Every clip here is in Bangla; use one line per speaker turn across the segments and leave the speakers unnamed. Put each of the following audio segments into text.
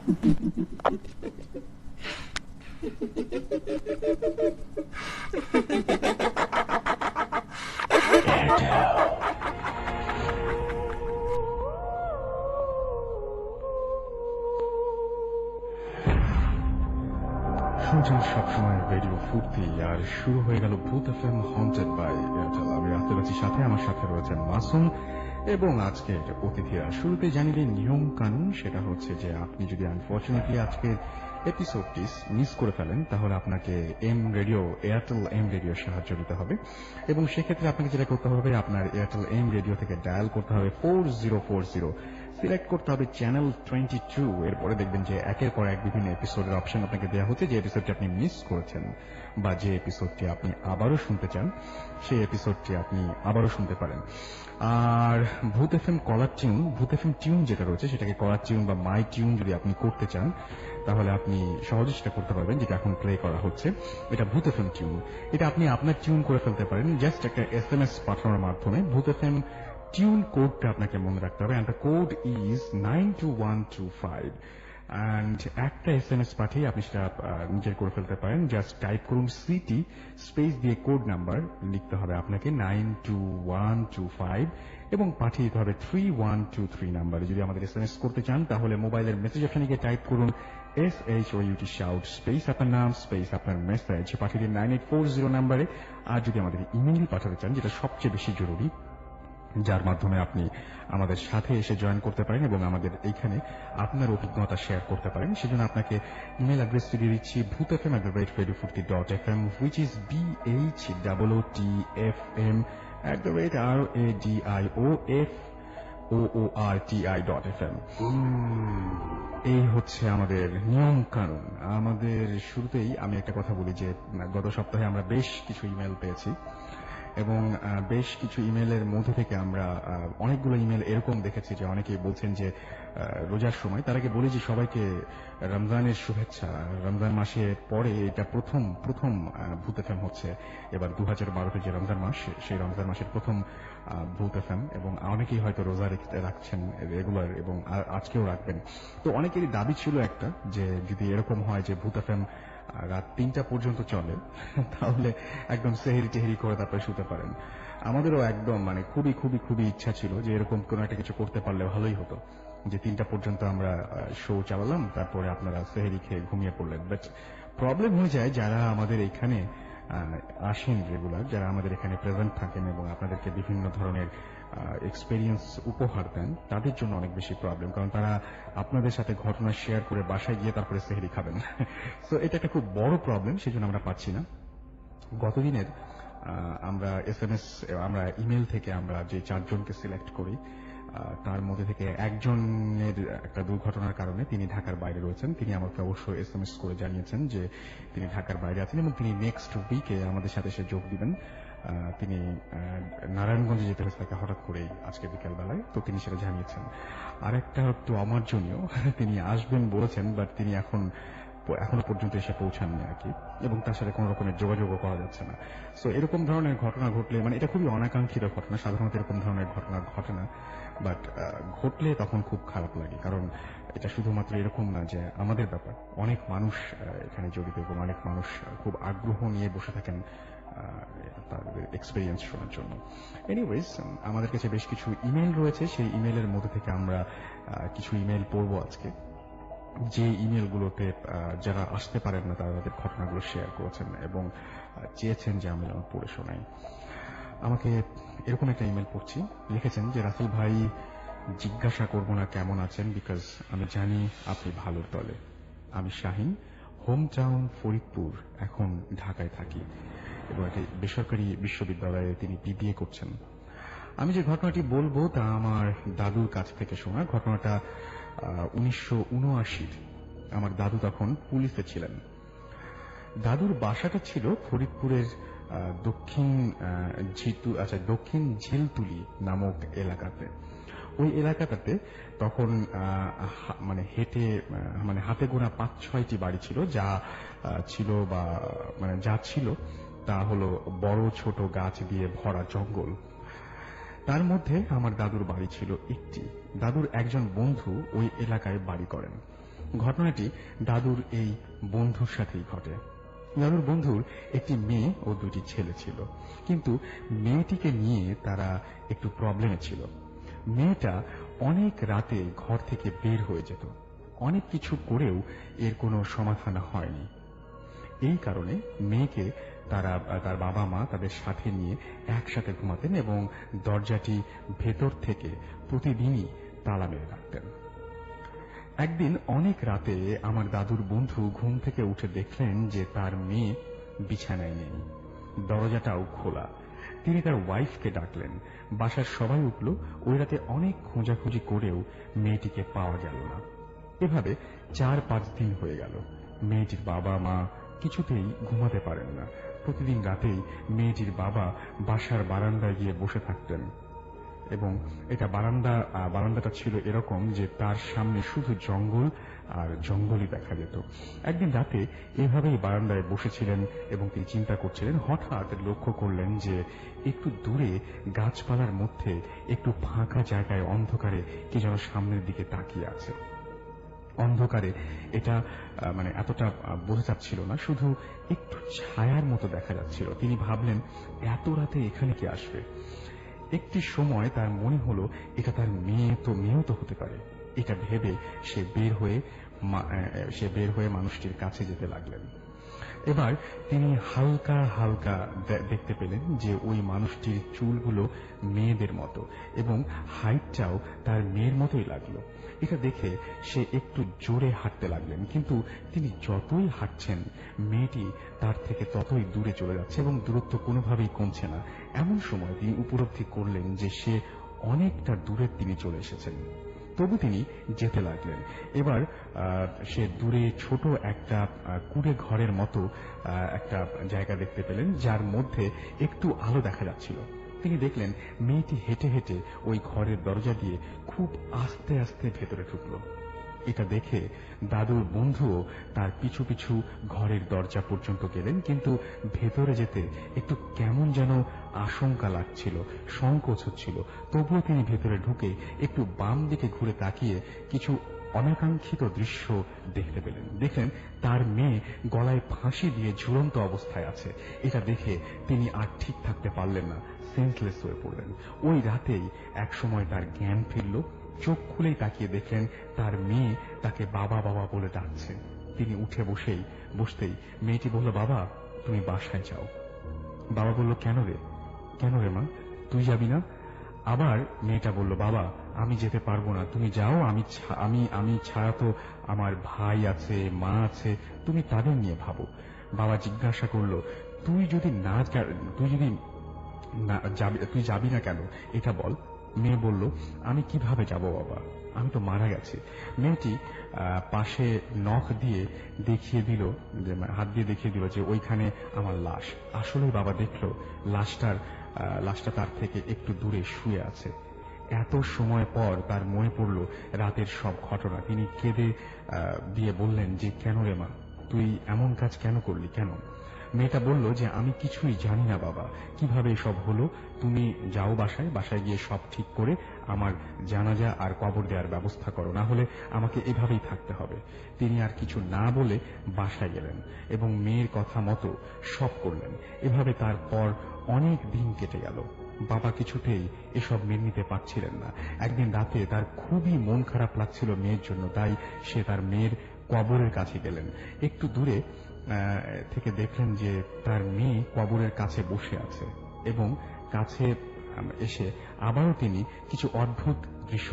শুনছেন সবসময় রেডিও ফুর্তি, আর শুরু হয়ে গেল ভূত এফএম হন্টেড বাই এয়ারটেল। আমি রাতের আছি সাথে, আমার সাথে রয়েছেন মাসুম এবং আজকের অতিথিরা। শুরুতে জানিয়ে নিয়ম কানুন, সেটা হচ্ছে যে আপনি যদি আনফর্চুনেটলি আজকের এপিসোডটি মিস করে ফেলেন, তাহলে আপনাকে এয়ারটেল এম রেডিওর সাহায্য নিতে হবে এবং সেক্ষেত্রে আপনাকে যেটা করতে হবে, আপনার এয়ারটেল এম রেডিও থেকে ডায়াল করতে হবে 4040, সিলেক্ট করতে হবে চ্যানেল 22। এরপরে দেখবেন যে একের পর এক বিভিন্ন এপিসোডের অপশন আপনাকে দেওয়া হচ্ছে। যে এপিসোডটি আপনি মিস করেছেন বা যে এপিসোডটি আপনি আবারও শুনতে চান, সেই এপিসোডটি আপনি আবারও শুনতে পারেন। আর ভূত এফএম কলার টিউন, ভূত এফএম টিউন যেটা রয়েছে, সেটাকে কলার টিউন বা মাই টিউন যদি আপনি করতে চান, তাহলে আপনি সহজে সেটা করতে পারবেন, যেটা এখন প্লে করা হচ্ছে। এটা ভূত এফএম টিউন। এটা আপনি আপনার টিউন করে ফেলতে পারেন জাস্ট একটা SMS পাঠানোর মাধ্যমে। ভূত এফএম টিউন কোডটা আপনাকে মনে রাখতে হবে, and the code is 92125, and একটা SMS পাঠিয়ে আপনি সেটা নিজের করে ফেলতে পারেন। জাস্ট টাইপ করুন সিটি স্পেস দিয়ে কোড নাম্বার লিখতে হবে আপনাকে 92125 এবং পাঠিয়ে দিতে হবে 3123 নাম্বারে। যদি আমাদের SMS করতে চান, তাহলে মোবাইলের মেসেজ অপশনে গিয়ে টাইপ করুন SHOUT শাউট স্পেস আপনার নাম স্পেস আপনার মেসেজ, পাঠিয়ে দিন 9840 নাম্বারে। আর যদি আমাদের ইমেইল পাঠাতে চান, যেটা সবচেয়ে বেশি জরুরি, যার মাধ্যমে আপনি আমাদের সাথে এসে জয়েন করতে পারেন এবং আমাদের এইখানে আপনার অভিজ্ঞতা শেয়ার করতে পারেন, সেজন্য আপনাকে ইমেল অ্যাড্রেসটি দিয়ে দিচ্ছি bhootfm@radiofurti.fm, which is BHOOTFM@radioforti.fm। এই হচ্ছে আমাদের নিয়ম কানুন। আমাদের শুরুতেই আমি একটা কথা বলি যে গত সপ্তাহে আমরা বেশ কিছু ইমেল পেয়েছি এবং বেশ কিছু ইমেলের মধ্যে থেকে আমরা অনেকগুলো ইমেল এরকম দেখেছি যে অনেকেই বলছেন যে রোজার সময়, তার আগে বলি যে সবাইকে রমজানের শুভেচ্ছা। রমজান মাসে পরে এটা প্রথম ভূত এফএম হচ্ছে এবার 2012-তে যে রমজান মাস, সেই রমজান মাসের প্রথম ভূত এফএম, এবং অনেকেই হয়তো রোজা রাখছেন রেগুলার এবং আজকেও রাখবেন। তো অনেকেরই দাবি ছিল একটা, যে যদি এরকম হয় যে ভূত এফএম রাত 3টা পর্যন্ত চলে, তাহলে একদম সেহেরি টেহেরি করে তারপরে শুতে পারেন। আমাদেরও একদম খুবই খুবই খুবই ইচ্ছা ছিল যে এরকম কোন একটা কিছু করতে পারলে ভালোই হতো, যে 3টা পর্যন্ত আমরা শো চালালাম, তারপরে আপনারা সেহেরি খেয়ে ঘুমিয়ে পড়লেন। বাট প্রবলেম হয়ে যায় যারা আমাদের এখানে আসেন রেগুলার, যারা আমাদের এখানে প্রেজেন্ট থাকেন এবং আপনাদেরকে বিভিন্ন ধরনের এক্সপেরিয়েন্স উপহার দেন, তাদের জন্য অনেক বেশি প্রবলেম, কারণ তারা আপনাদের সাথে ঘটনা শেয়ার করে বাসায় গিয়ে তারপরে সেহরি খাবেন। তো এটা একটা খুব বড় প্রবলেম, সেজন্য আমরা পাচ্ছি না। গতদিনের আমরা ইমেল থেকে আমরা যে 4জনকে সিলেক্ট করি, তার মধ্যে থেকে একজনের একটা দুর্ঘটনার কারণে তিনি ঢাকার বাইরে রয়েছেন। তিনি আমাকে অবশ্যই SMS করে জানিয়েছেন যে তিনি ঢাকার বাইরে আছেন এবং তিনি নেক্সট উইকে আমাদের সাথে এসে যোগ দিবেন। তিনি নারায়ণগঞ্জে যেতে হয়েছে তাকে হঠাৎ করেই আজকে বিকেল বেলায়, তো তিনি সেটা জানিয়েছেন। আর একটা একটু অমার্জনীয়, তিনি আসবেন বলেছেন, বাট তিনি এখনো পর্যন্ত এসে পৌঁছাননি আর কি, এবং তার সাথে কোন রকমের যোগাযোগও করা যাচ্ছে না। সো এরকম ধরনের ঘটনা ঘটলে, এটা খুবই অনাকাঙ্ক্ষিত ঘটনা, সাধারণত এরকম ধরনের ঘটনা ঘটে না, বাট ঘটলে তখন খুব খারাপ লাগে, কারণ এটা শুধুমাত্র এরকম না যে আমাদের ব্যাপার, অনেক মানুষ এখানে জড়িত এবং অনেক মানুষ খুব আগ্রহ নিয়ে বসে থাকেন তাদের এক্সপেরিয়েন্স শোনার জন্য। এনিওয়েজ, আমাদের কাছে বেশ কিছু ইমেল রয়েছে, সেই ইমেলের মধ্যে থেকে আমরা কিছু ইমেল পড়বো আজকে, যে ইমেলগুলোতে যারা আসতে পারেন না তারা তাদের ঘটনাগুলো শেয়ার করেছেন এবং চেয়েছেন যে আমি পড়ে শোনাই। আমাকে এরকম একটা ইমেল পড়ছি, লিখেছেন যে রাসেল ভাই, জিজ্ঞাসা করব না কেমন আছেন, বিকজ আমি জানি আপনি ভালোর দলে। আমি শাহিন, হোম টাউন ফরিদপুর, এখন ঢাকায় থাকি এবং একটি বেসরকারি বিশ্ববিদ্যালয়ে তিনি BBA করছেন। আমি যে ঘটনাটি বলবো তা আমার দাদুর কাছ থেকে শোনা। ঘটনাটা 1979। আমার দাদু তখন পুলিশে ছিলেন। দাদুর বাসাটা ছিল ফরিদপুরের দক্ষিণ ঝিলতুলি নামক এলাকাতে। ওই এলাকাটাতে তখন হেঁটে হাতে গোনা 5-6টি বাড়ি ছিল, যা ছিল তা হলো বড় ছোট গাছ দিয়ে ভরা জঙ্গল। তার মধ্যে আমার দাদুর বাড়ি ছিল একটি। দাদুর একজন বন্ধু ওই এলাকায় বাড়ি করেন। ঘটনাটি দাদুর এই বন্ধুর সাথেই ঘটে। দাদুর বন্ধুর একটি মেয়ে ও দুটি ছেলে ছিল, কিন্তু মেয়েটিকে নিয়ে তারা একটু প্রবলেমে ছিল। মেয়েটা অনেক রাতে ঘর থেকে বের হয়ে যেত, অনেক কিছু করেও এর কোনো সমাধান হয়নি। এই কারণে মেয়েকে তার বাবা মা তাদের সাথে নিয়ে একসাথে ঘুমাতেন এবং দরজাটি ভেতর থেকে প্রতিদিনই তালা মেরে রাখতেন। একদিন অনেক রাতে আমার দাদুর বন্ধু ঘুম থেকে উঠে দেখলেন যে তার মেয়ে বিছানায় নেই, দরজাটাও খোলা। তিনি তার ওয়াইফকে ডাকলেন, বাসার সবাই উঠল। ওই রাতে অনেক খোঁজাখুঁজি করেও মেয়েটিকে পাওয়া গেল না। এভাবে 4-5 দিন হয়ে গেল। মেয়েটির বাবা মা কিছুতেই ঘুমাতে পারেন না। প্রতিদিন রাতেই মেয়েটির বাবা বাসার বারান্দায় গিয়ে বসে থাকতেন এবং এটা বারান্দাটা ছিল এরকম যে তার সামনে শুধু জঙ্গল আর জঙ্গলই দেখা যেত। একদিন রাতে এভাবেই বারান্দায় বসেছিলেন এবং তিনি চিন্তা করছিলেন। হঠাৎ লক্ষ্য করলেন যে একটু দূরে গাছপালার মধ্যে একটু ফাঁকা জায়গায় অন্ধকারে কে যেন সামনের দিকে তাকিয়ে আছে। অন্ধকারে এটা এতটা বোঝা যাচ্ছিল না, শুধু একটু ছায়ার মতো দেখা যাচ্ছিল। তিনি ভাবলেন, এত রাতে এখানে কে আসবে? একটি সময় তার মনে হলো এটা তার মেয়েও তো হতে পারে। এটা ভেবে সে বের হয়ে মানুষটির কাছে যেতে লাগলেন। এবার তিনি হালকা হালকা দেখতে পেলেন যে ওই মানুষটির চুলগুলো মেয়েদের মতো এবং হাইটটাও তার মেয়ের মতোই লাগলো। এটা দেখে সে একটু জোরে হাঁটতে লাগলেন, কিন্তু তিনি যতই হাঁটছেন মেয়েটি তার থেকে ততই দূরে চলে যাচ্ছে এবং দূরত্ব কোনোভাবেই কমছে না। এমন সময় তিনি উপলব্ধি করলেন যে সে অনেকটা দূরে তিনি চলে এসেছেন। তবু তিনি যেতে লাগলেন। এবার সে দূরে ছোট একটা কুড়ে ঘরের মতো একটা জায়গা দেখতে পেলেন, যার মধ্যে একটু আলো দেখা যাচ্ছিল। তিনি দেখলেন মেয়েটি হেঁটে হেঁটে ওই ঘরের দরজা দিয়ে খুব আস্তে আস্তে ভেতরে ঢুকল। এটা দেখে দাদুর বন্ধুও তার পিছু পিছু ঘরের দরজা পর্যন্ত গেলেন, কিন্তু ভেতরে যেতে একটু কেমন যেন আশঙ্কা লাগছিল, সংকোচ হচ্ছিল। তবুও তিনি ভেতরে ঢুকে একটু বাম দিকে ঘুরে তাকিয়ে কিছু অনাকাঙ্ক্ষিত দৃশ্য দেখতে পেলেন। দেখলেন তার মেয়ে গলায় ফাঁসি দিয়ে ঝুলন্ত অবস্থায় আছে। এটা দেখে তিনি আর ঠিক থাকতে পারলেন না, সেন্সলেস হয়ে পড়লেন। ওই রাতেই এক সময় তার জ্ঞান ফিরল। চোখ খুলেই তাকিয়ে দেখলেন তার মেয়ে তাকে বাবা বাবা বলে ডাকছে। তিনি উঠে বসতেই মেয়েটি বলল, বাবা তুমি বাসায় যাও। বাবা বলল, কেন রে মা, তুই যাবি না? আবার মেয়েটা বলল, বাবা আমি যেতে পারবো না, তুমি যাও, আমি ছাড়া তো আমার ভাই আছে, মা আছে, তুমি তাদের নিয়ে ভাবো। বাবা জিজ্ঞাসা করল, তুই যাবি না কেন এটা বল। মেয়ে বলল, আমি কিভাবে যাব বাবা, আমি তো মারা গেছি। মেয়েটি পাশে নখ দিয়ে দেখিয়ে দিল, হাত দিয়ে দেখিয়ে দিল যে ওইখানে আমার লাশ। আসলে বাবা দেখলো লাশটা তার থেকে একটু দূরে শুয়ে আছে। এত সময় পর তার মনে পড়ল রাতের সব ঘটনা। তিনি কেঁদে দিয়ে বললেন যে, কেন রে মা, তুই এমন কাজ কেন করলি, কেন? মেয়েটা বলল যে, আমি কিছুই জানি না বাবা, কিভাবে সব হলো। তুমি যাও বাসায় গিয়ে সব ঠিক করে আমার জানাজা আর কবর দেওয়ার ব্যবস্থা করো, না হলে আমাকে এভাবেই থাকতে হবে। তিনি আর কিছু না বলে বাসায় গেলেন এবং মেয়ের কথা মতো সব করলেন। এভাবে তারপর অনেক দিন কেটে গেল। বাবা কিছুতেই এসব মেনে নিতে পারছিলেন না। একদিন রাতে তার খুবই মন খারাপ লাগছিল মেয়ের জন্য, তাই সে তার মেয়ের কবরের কাছে গেলেন। একটু দূরে থেকে দেখলেন যে তার মেয়ে কবরের কাছে বসে আছে এবং কাছে এসে আবারও তিনি কিছু অদ্ভুত দৃশ্য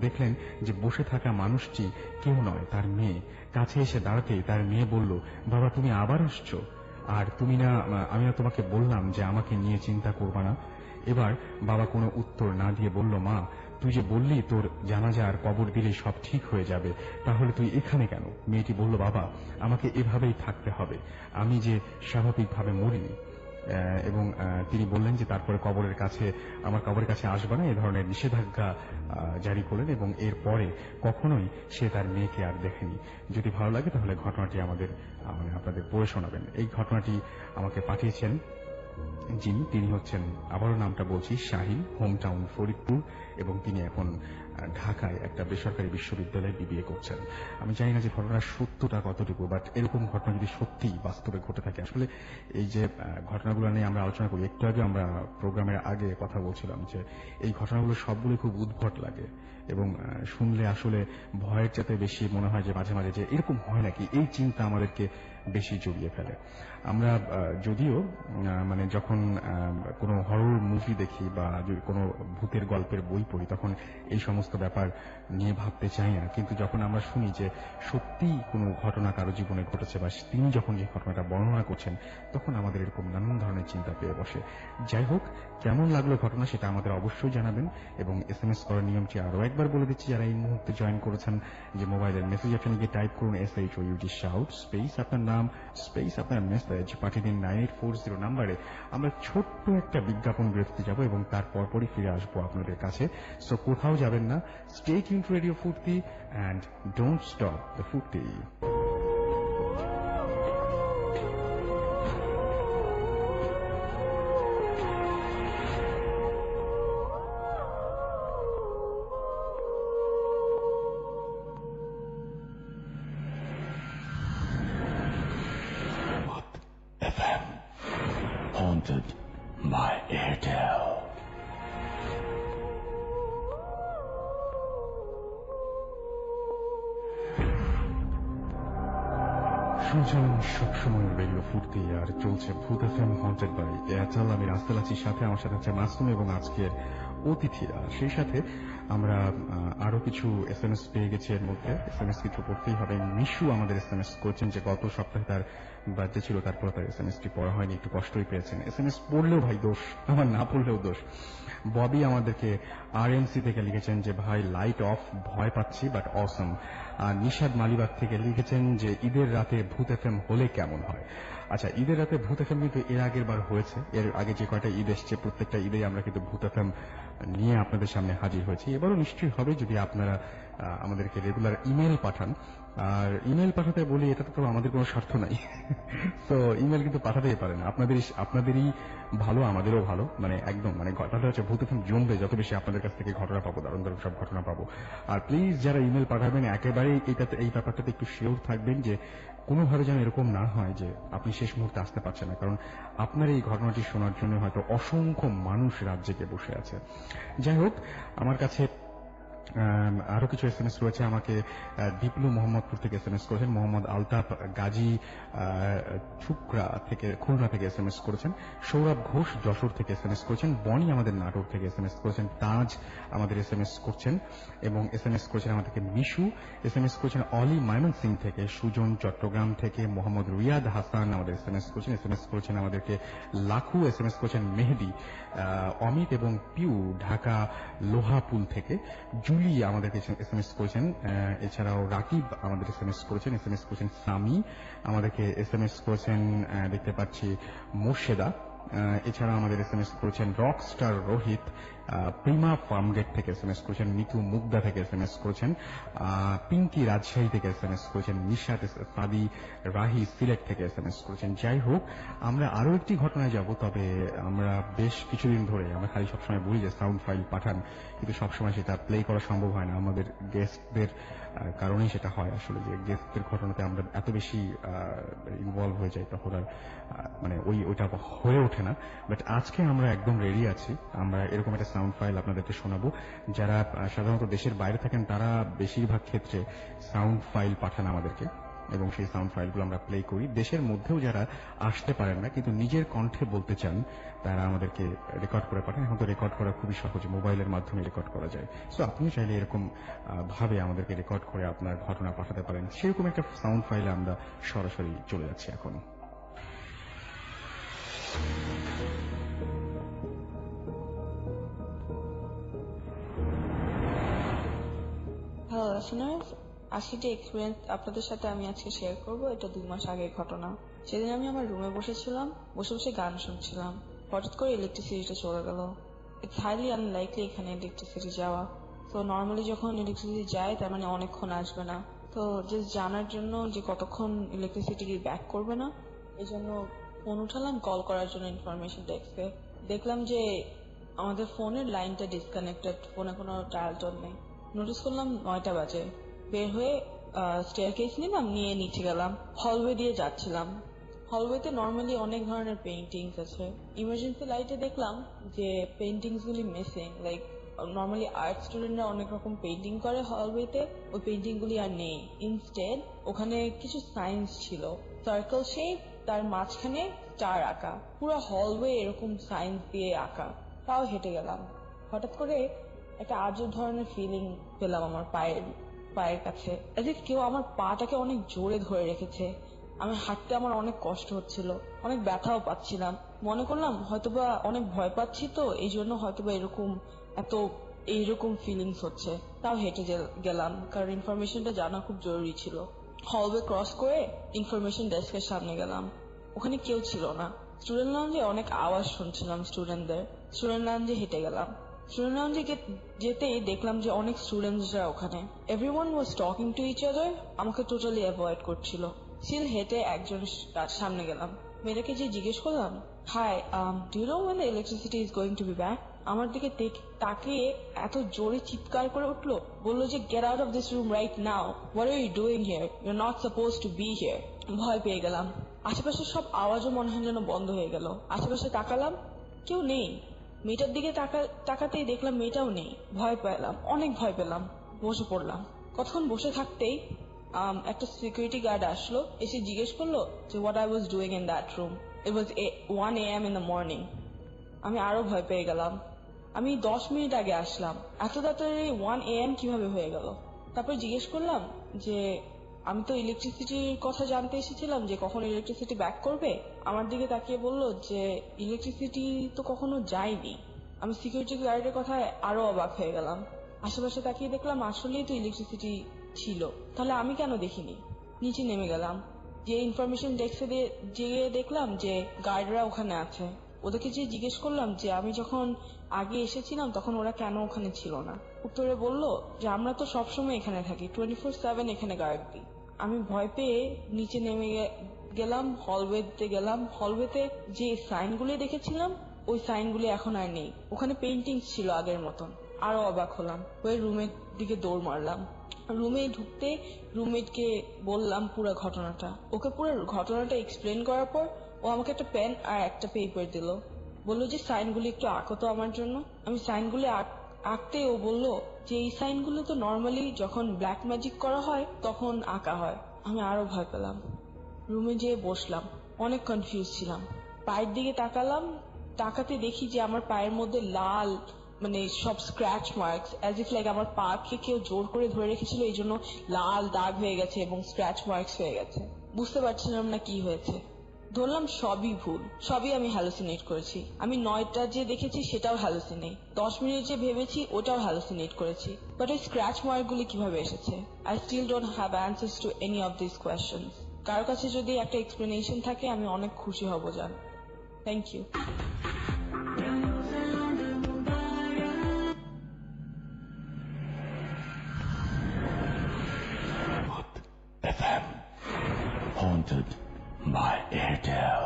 দেখলেন যে বসে থাকা মানুষটি কেউ নয়, তার মেয়ে। কাছে এসে দাঁড়াতেই তার মেয়ে বলল, বাবা তুমি আবার আসছো? আর আমি না তোমাকে বললাম যে আমাকে নিয়ে চিন্তা করবা না? এবার বাবা কোনো উত্তর না দিয়ে বলল, মা তুই যে বললি তোর জানাজা আর কবর দিলে সব ঠিক হয়ে যাবে, তাহলে তুই এখানে কেন? মেয়েটি বলল, বাবা আমাকে এভাবেই থাকতে হবে, আমি যে স্বাভাবিকভাবে মরিনি। এবং তিনি বললেন যে তারপরে আমার কবরের কাছে আসবে না, এ ধরনের নিষেধাজ্ঞা জারি করলেন এবং এরপরে কখনোই সে তার মেয়েকে আর দেখেনি। যদি ভালো লাগে তাহলে ঘটনাটি আপনাদের পড়ে শোনাবেন। এই ঘটনাটি আমাকে পাঠিয়েছেন যিনি তিনি হচ্ছেন, আবারও নামটা বলছি, শাহিন, হোম টাউন ফরিদপুর, এবং তিনি এখন ঢাকায় একটা বেসরকারি বিশ্ববিদ্যালয়ে বিবিএ করছেন। আমি জানি না যে ঘটনার সত্যটা কতটুকু, বাট এরকম ঘটনা যদি সত্যি বাস্তবে ঘটে থাকে, আসলে এই যে ঘটনাগুলো নিয়ে আমরা আলোচনা করি, একটু আগে আমরা প্রোগ্রামের আগে কথা বলছিলাম যে এই ঘটনাগুলো সবগুলো খুব উদ্ভট লাগে এবং শুনলে আসলে ভয়ের চাইতে বেশি মনে হয় যে মাঝে মাঝে যে এরকম হয় নাকি, এই চিন্তা আমাদেরকে বেশি জড়িয়ে ফেলে। আমরা যদিও মানে যখন কোনো হরর মুভি দেখি বা যদি কোনো ভূতের গল্পের বই পড়ি, তখন এই সমস্ত ব্যাপার নিয়ে ভাবতে চাই না, কিন্তু যখন আমরা শুনি যে সত্যি কোনো ঘটনা কারো জীবনে ঘটেছে বা তিনি যখন এই ঘটনাটা বর্ণনা করছেন, তখন আমাদের এরকম নানান ধরনের চিন্তা পেয়ে বসে। যাই হোক, কেমন লাগলো ঘটনা সেটা আমাদের অবশ্যই জানাবেন, এবং SMS করার নিয়মটি আরো একবার বলে দিচ্ছি যারা এই মুহূর্তে জয়েন করেছেন, যে মোবাইলের মেসেজ অপশনে গিয়ে টাইপ করুন SHOUT শাউট স্পেস আপনার নাম স্পেস আপনার মেসেজ, পাঠিয়ে দিন 9840 নাম্বারে। আমরা ছোট্ট একটা বিজ্ঞাপন বিরতি যাব এবং তার পরপরই ফিরে আসবো আপনাদের কাছে। সো কোথাও যাবেন না, স্টে টিউন টু রেডিও ফুর্তি অ্যান্ড ডোন্ট স্টপ দ্য ফুর্তি। FM haunted by Airtel. শুনছেন সবসময় রেডিও ফুর্তি, আর চলছে ভূত FM হন্টেড বাই এয়ারটেল। আমি রাস্তাল আছি, সাথে আমার সাথে আছে মাসুম এবং আজকের অতিথিরা। সেই সাথে আমরা আরো কিছু SMS পেয়ে গেছি। এর মধ্যে SMS কিছু পড়তেই হবে। মিশু আমাদের SMS করেছেন যে গত সপ্তাহে তার বার্থডে ছিল, তারপর তার SMS-টি পড়া হয়নি, একটু কষ্টই পেয়েছেন। SMS পড়লেও ভাই দোষ, আমার না পড়লেও দোষ। ববি আমাদেরকে RMC থেকে লিখেছেন যে ভাই লাইট অফ, ভয় পাচ্ছি বাট অসম। আর নিশাদ মালিবাগ থেকে লিখেছেন যে ঈদের রাতে ভূত FM হলে কেমন হয়। আচ্ছা, ঈদের রাতে ভূত FM কিন্তু এর আগের বার হয়েছে, এর আগে যে কয়টা ঈদ এসছে প্রত্যেকটা ঈদে আমরা কিন্তু ভূত FM নিয়ে আপনাদের সামনে হাজির হয়েছি। এবারও নিশ্চয়ই হবে যদি আপনারা আমাদেরকে রেগুলার ইমেল পাঠান। আর ইমেল পাঠাতে বলি, এটা তো আমাদের কোনো স্বার্থ নাই, তো ইমেল কিন্তু পাঠাতেই পারেন। আপনাদেরই ভালো, আমাদেরও ভালো, মানে একদম মানে কথাটা হচ্ছে ভূত FM জমবে যত বেশি আপনাদের কাছ থেকে ঘটনা পাবো, দারুণ দারুণ সব ঘটনা পাবো। আর প্লিজ যারা ইমেল পাঠাবেন একেবারেই এই ব্যাপারটাতে একটু শিওর থাকবেন যে কোনোভাবে যেন এরকম না হয় যে আপনি শেষ মুহূর্তে আসতে পারছেন না, কারণ আপনার এই ঘটনাটি শোনার জন্য হয়তো অসংখ্য মানুষ রাত জেগে বসে আছে। যাই হোক, আমার কাছে আরো কিছু SMS রয়েছে। আমাকে দীপলু মোহাম্মদপুর থেকে SMS করেছেন, মোহাম্মদ আলতাফ গাজী ছুকরা থেকে, খুলনা থেকে SMS করেছেন, সৌরভ ঘোষ যশোর থেকে SMS করেছেন, বনি আমাদের নাটোর থেকে SMS করেছেন, তাজ আমাদের SMS করছেন এবং SMS করেছেন আমাদেরকে মিশু, SMS করেছেন অলি ময়মনসিং থেকে, সুজন চট্টগ্রাম থেকে, মোহাম্মদ রিয়াদ হাসান আমাদের SMS করেছেন, SMS করেছেন আমাদেরকে লাখু, SMS করেছেন মেহেদি, অমিত এবং পিউ ঢাকা লোহাপুল থেকে, জুলি আমাদেরকে SMS করেছেন, এছাড়াও রাকিব আমাদের SMS করেছেন, SMS করেছেন সামি আমাদেরকে SMS করেছেন, দেখতে পাচ্ছি মোর্শেদা, এছাড়া আমাদের SMS করেছেন রকস্টার রোহিত, প্রিমা ফার্মগেট থেকে SMS করেছেন, মিতু মুগদা থেকে SMS করেছেন, পিঙ্কি রাজশাহী থেকে SMS করেছেন, নিশাত সাদি রাহি সিলেট থেকে SMS করেছেন। যাই হোক, আমরা আরো একটি ঘটনায় যাব, তবে আমরা বেশ কিছুদিন ধরে আমরা খালি সবসময় বলি যে সাউন্ড ফাইল পাঠান, কিন্তু সবসময় সেটা প্লে করা সম্ভব হয় না আমাদের গেস্টদের কারণেই সেটা হয়। আসলে যে গেস্টদের ঘটনাতে আমরা এত বেশি ইনভলভ হয়ে যাই, তখন আর মানে ওইটা হয়ে ওঠে না। বাট আজকে আমরা একদম রেডি আছি, আমরা এরকম একটা সাউন্ড ফাইল আপনাদেরকে শোনাবো। যারা সাধারণত দেশের বাইরে থাকেন তারা বেশিরভাগ ক্ষেত্রে সাউন্ড ফাইল পাঠান আমাদেরকে, এবং সেই সাউন্ড ফাইলগুলো আমরা প্লে করি। দেশের মধ্যেও যারা আসতে পারেন না কিন্তু নিজের কণ্ঠে বলতে চান, তারা আমাদেরকে রেকর্ড করে পাঠান। এখন তো রেকর্ড করা খুবই সহজ, মোবাইলের মাধ্যমে রেকর্ড করা যায়। সো আপনিও চাইলে এরকম ভাবে আমাদেরকে রেকর্ড করে আপনার ঘটনা পাঠাতে পারেন। সেরকম একটা সাউন্ড ফাইলে আমরা সরাসরি চলে যাচ্ছি এখন।
হ্যালো লিসেনার্স, আজকে যে এক্সপিরিয়েন্স আপনাদের সাথে আমি আজকে শেয়ার করব, এটা 2 মাস আগের ঘটনা। সেদিন আমি আমার রুমে বসেছিলাম, বসে বসে গান শুনছিলাম। হঠাৎ করে ইলেকট্রিসিটিটা চলে গেল। ইটস হাইলি আনলাইকলি এখানে ইলেকট্রিসিটি যাওয়া। তো নর্মালি যখন ইলেকট্রিসিটি যায় তার মানে অনেকক্ষণ আসবে না। তো জাস্ট জানার জন্য যে কতক্ষণ ইলেকট্রিসিটি ব্যাক করবে না, এই জন্য ফোন উঠালাম কল করার জন্য ইনফরমেশন ডেস্কে। দেখলাম যে আমাদের ফোনের লাইনটা ডিসকানেক্টেড, ফোনে কোনো ডায়াল টোন নেই। নোটিস করলাম 9টা বাজে। বের হয়ে স্টেয়ারকেস নিলাম, নিয়ে নিচে গেলাম। হলওয়ে দিয়ে যাচ্ছিলাম। হলওয়েতে নর্মালি অনেক ধরনের পেইন্টিংস আছে। ইমার্জেন্সি লাইটে দেখলাম যে পেইন্টিংস গুলি মিসিং। লাইক নর্মালি আর্ট স্টুডেন্টরা অনেক রকম পেইন্টিং করে হলওয়েতে, ওই পেইন্টিং গুলি আর নেই। ইনস্টেড ওখানে কিছু সাইন্স ছিল, সার্কেল শেপ, তার মাঝখানে স্টার আঁকা। পুরো হলওয়ে এরকম সাইন্স দিয়ে আঁকা। তাও হেঁটে গেলাম। হঠাৎ করে একটা আজব ধরনের ফিলিং পেলাম আমার পায়ের কাছে, as if কেউ আমার পাটাকে অনেক জোরে ধরে রেখেছে। আমি হাঁটতে আমার অনেক কষ্ট হচ্ছিল, অনেক ব্যথাও পাচ্ছিলাম। মনে করলাম হয়তোবা অনেক ভয় পাচ্ছি, তো এই জন্য হয়তোবা এইরকম ফিলিংস হচ্ছে। তাও হেঁটে গেলাম, কারণ ইনফরমেশনটা জানা খুব জরুরি ছিল। হলওয়ে ক্রস করে ইনফরমেশন ডেস্কের সামনে গেলাম। ওখানে কেউ ছিল না। স্টুডেন্ট লাউঞ্জে অনেক আওয়াজ শুনছিলাম স্টুডেন্টদের। স্টুডেন্ট লাউঞ্জে হেঁটে গেলাম। স্টুডেন্ট লাউঞ্জে যেতেই দেখলাম যে অনেক স্টুডেন্টসরা ওখানে। Everyone was talking to each other. আমাকে টোটালি অ্যাভয়েড করছিল। সিল হেঁটে একজন সামনে গেলাম। মেয়েটাকে যে জিজ্ঞেস করলাম, hi, do you know when the electricity is going to be back? আমার দিকে তাকিয়ে এত জোরে চিৎকার করে উঠলো, বললো যে get out of this room right now, what are you doing here, you are not suppose to be here. ভয় পেয়ে গেলাম। আশেপাশে সব আওয়াজও মনে হয় যেন বন্ধ হয়ে গেল। আশেপাশে তাকালাম, কেউ নেই। মেয়েটার দিকে তাকাতেই দেখলাম মেয়েটাও নেই। ভয় পেলাম, অনেক ভয় পেলাম। বসে পড়লাম। কতক্ষণ বসে থাকতেই একটা সিকিউরিটি গার্ড আসলো, এসে জিজ্ঞেস করলো যে what I was doing in that room. It was 1 AM in the morning. আমি আরো ভয় পেয়ে গেলাম। আমি 10 মিনিট আগে আসলাম, এত তাড়াতাড়ি 1 AM কিভাবে হয়ে গেল? তারপর জিজ্ঞেস করলাম যে আমি তো ইলেকট্রিসিটির কথা জানতে এসেছিলাম, যে কখন ইলেকট্রিসিটি ব্যাক করবে। আমার দিকে তাকিয়ে বলল যে ইলেকট্রিসিটি তো কখনো যায়নি। আমি সিকিউরিটি গার্ডের কথায় আরো অবাক হয়ে গেলাম। আশেপাশে তাকিয়ে দেখলাম আসলেই তো ইলেকট্রিসিটি ছিল, তাহলে আমি কেন দেখিনি? নিচে নেমে গেলাম। যে ইনফরমেশন ডেস্কে যেয়ে দেখলাম যে গার্ডরা ওখানে আছে। ওদেরকে যে জিজ্ঞেস করলাম যে আমি যখন আগে এসেছিলাম তখন ওরা কেন ওখানে ছিল না। উত্তরে বলল যে আমরা তো সবসময় এখানে থাকি, 24/7 এখানে গার্ড দিই। আমি ভয় পেয়ে নিচে নেমে গেলাম, হলওয়েতে গেলাম। হলওয়েতে যে সাইনগুলি দেখেছিলাম ওই সাইনগুলি এখন আর নেই। ওখানে পেইন্টিং ছিল আগের মতন। আরো অবাক হলাম, হয়ে রুমের দিকে দৌড় মারলাম। রুমে ঢুকতে রুমমেটকে বললাম পুরো ঘটনাটা। ওকে পুরো ঘটনাটা এক্সপ্লেন করার পর ও আমাকে একটা পেন আর একটা পেপার দিল। বললো যে সাইনগুলি একটু আঁকো তো আমার জন্য। আমি সাইনগুলি আঁকতে ও বললো যে এই সাইনগুলো তো নর্মালি যখন ব্ল্যাক ম্যাজিক করা হয় তখন আঁকা হয়। আমি আরো ভয় পেলাম। রুমে যেয়ে বসলাম, অনেক কনফিউজ ছিলাম। পায়ের দিকে তাকাতে দেখি যে আমার পায়ের মধ্যে লাল, মানে সব scratch marks, as if like আমার পাকে কেউ জোর করে ধরে রেখেছিল, এই জন্য লাল দাগ হয়ে গেছে এবং স্ক্র্যাচ মার্কস হয়ে গেছে। বুঝতে পারছিলাম না কি হয়েছে। ধরলাম সবই ভুল, সবই আমি হ্যালুসিনেট করেছি। আমি 9টা যে দেখেছি সেটাও হ্যালুসিনেট, 10 মিনিট যে ভেবেছি ওটাও হ্যালুসিনেট করেছি। বাট ওই স্ক্র্যাচ মার্কগুলি কিভাবে এসেছে? I still don't have answers to any of this questions. কারো কাছে যদি একটা এক্সপ্লেনেশন থাকে আমি অনেক খুশি হব জান। Thank you.
FM, haunted by Airtel.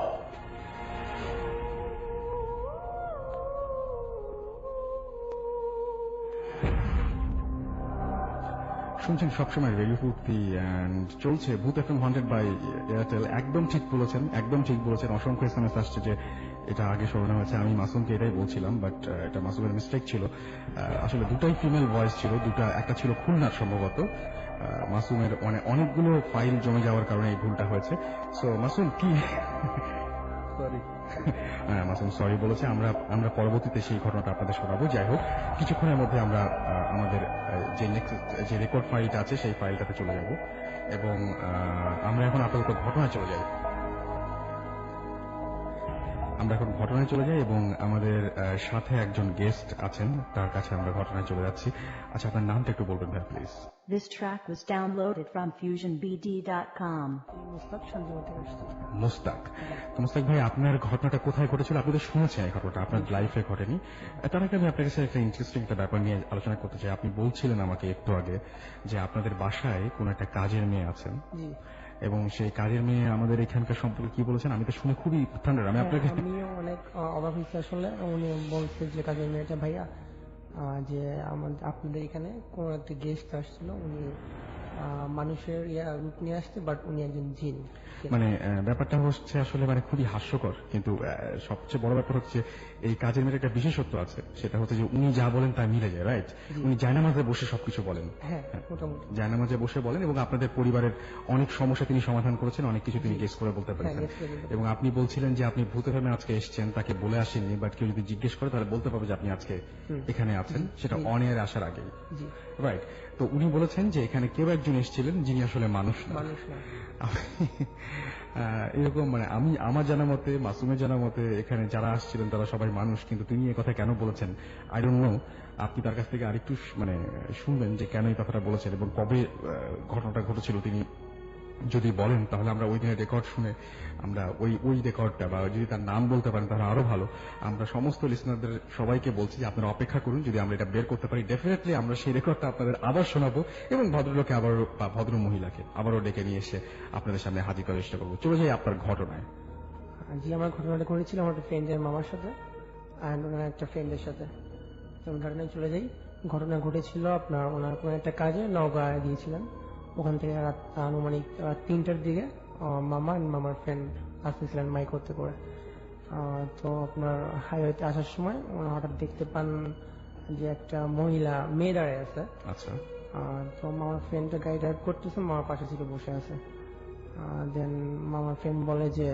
শুনছেন সবসময় রেডিও ফুর্তি অ্যান্ড চলছে ভূত এফএম হন্টেড বাই এয়ারটেল। একদম ঠিক বলেছেন। অসংখ্য এসএমএস আসছে যে এটা আগে শোনানো হয়েছে। আমি মাসুমকে এটাই বলছিলাম, বাট এটা মাসুমের মিস্টেক ছিল। আসলে দুটাই ফিমেল ভয়েস ছিল, একটা ছিল খুলনার সম্ভবত। মাসুমের অনেকগুলো ফাইল জমে যাওয়ার কারণে এই ভুলটা হয়েছে। সো মাসুম কি সরি মাসুম সরি বলেছে। আমরা পরবর্তীতে সেই ঘটনাটা আপনাদের শোনাবো। যাই হোক, কিছুক্ষণের মধ্যে আমরা আমাদের যে রেকর্ড ফাইলটা আছে সেই ফাইলটাতে চলে যাব এবং আমরা এখন আপাতত ঘটনায় চলে যাই। এবং আমাদের সাথে একজন গেস্ট আছেন, তার কাছে আমরা ঘটনায় চলে যাচ্ছি। আচ্ছা, আপনার নামটা একটু বলবেন ভাই please.
This track was downloaded from FusionBD.com.
Mustaq Shantipur থেকে আসছি।
মোস্তাক, তো মোস্তাক ভাই আপনার ঘটনাটা কোথায় ঘটেছিল? আপনি তো শুনেছেন এই ঘটনাটা, আপনার লাইফে ঘটেনি। তার আগে আমি আপনার কাছে একটা ইন্টারেস্টিং একটা ব্যাপার নিয়ে আলোচনা করতে চাই। আপনি বলছিলেন আমাকে একটু আগে যে আপনাদের বাসায় কোন একটা কাজের মেয়ে আছেন,
জি,
এবং সেই কাজের মেয়ে আমাদের এখানকার সম্পর্কে কি বলেছেন আমি তো শুনে খুবই ঠান্ডা। আমি আপনাকে
আমিও অনেক অবাক হয়েছি আসলে। উনি বলছে যে কাজের মেয়েটা ভাইয়া যে আপনাদের এখানে কোন একটা গেস্ট আসছিল, উনি মানুষের রূপ নিয়ে আসছে, বাট উনি একজন জিন।
মানে ব্যাপারটা হচ্ছে আসলে মানে খুবই হাস্যকর, কিন্তু সবচেয়ে বড় ব্যাপার হচ্ছে এই কাজের মেয়ের একটা বিশেষত্ব আছে, সেটা হচ্ছে যে উনি যা বলেন তা মিলে যায়, রাইট? উনি জায়নামাজে বসে সবকিছু বলেন।
হ্যাঁ, মোটামুটি
জায়নামাজে বসে বলেন, এবং আপনাদের পরিবারের অনেক সমস্যা তিনি সমাধান করেছেন, অনেক কিছু তিনি গেস করে বলতে পেরেছেন।
guess করে বলতে
এবং আপনি বলছিলেন যে আপনি ভূতে ফেমে আজকে এসেছেন, তাকে বলে আসেননি, বাট কেউ যদি জিজ্ঞেস করে তাহলে বলতে পারবে যে আপনি আজকে এখানে আছেন, সেটা অন এয়ার আসার আগেই,
জি,
রাইট? তো উনি বলেছেন যে এখানে কেউ একজন এসেছিলেন যিনি আসলে মানুষ না।
মানুষ না।
এরকম মানে আমি আমার জানা মতে, মাসুমের জানা মতে এখানে যারা আসছিলেন তারা সবাই মানুষ, কিন্তু তিনি এই কথা কেন বলেছেন আই ডোন্ট নো। আপনি তার কাছ থেকে আরেকটু মানে শুনবেন যে কেন এই কথাটা বলেছেন এবং কবে ঘটনাটা ঘটেছিল তিনি যদি বলেন, তাহলে আমরা ওই দিনের রেকর্ড শুনে আমরা ওই রেকর্ডটা, বা যদি তার নাম বলতে পারেন তাহলে আরো ভালো। আমরা সমস্ত লিসনারদের সবাইকে বলছি যে আপনারা অপেক্ষা করুন, যদি আমরা এটা বের করতে পারি ডেফিনেটলি আমরা সেই রেকর্ডটা আপনাদের আবার শোনাবো, এবং ভদ্রলোকে আবার বা ভদ্র মহিলাকে আবারও ডেকে নিয়ে এসে আপনাদের সামনে হাজির করার চেষ্টা করবো। চলে যাই আপনার ঘটনায়।
জি, আমার ঘটনাটা ঘটেছিল আমার একটা ফ্রেন্ডের মামার সাথে অ্যান্ড ওনার একটা ফ্রেন্ডের সাথে। তো ঘটনায় চলে যাই। ঘটনা ঘটেছিল আপনার ওনার কোনো একটা কাজে নওগাঁ গিয়েছিলেন। ওখান থেকে রাত আনুমানিক 3টার দিকে মামার ফ্রেন্ড আসতেছিলেন মাইক করতে করে। তো আপনার হাইওয়েতে আসার সময় ওনারা হঠাৎ দেখতে পান যে একটা মহিলা মেয়ে দাঁড়ায় আছে।
আচ্ছা,
তো মামার ফ্রেন্ডটা গাড়ি ড্রাইভ করতেছে, মামার পাশে ছিল বসে আছে। দেন মামার ফ্রেন্ড বলে যে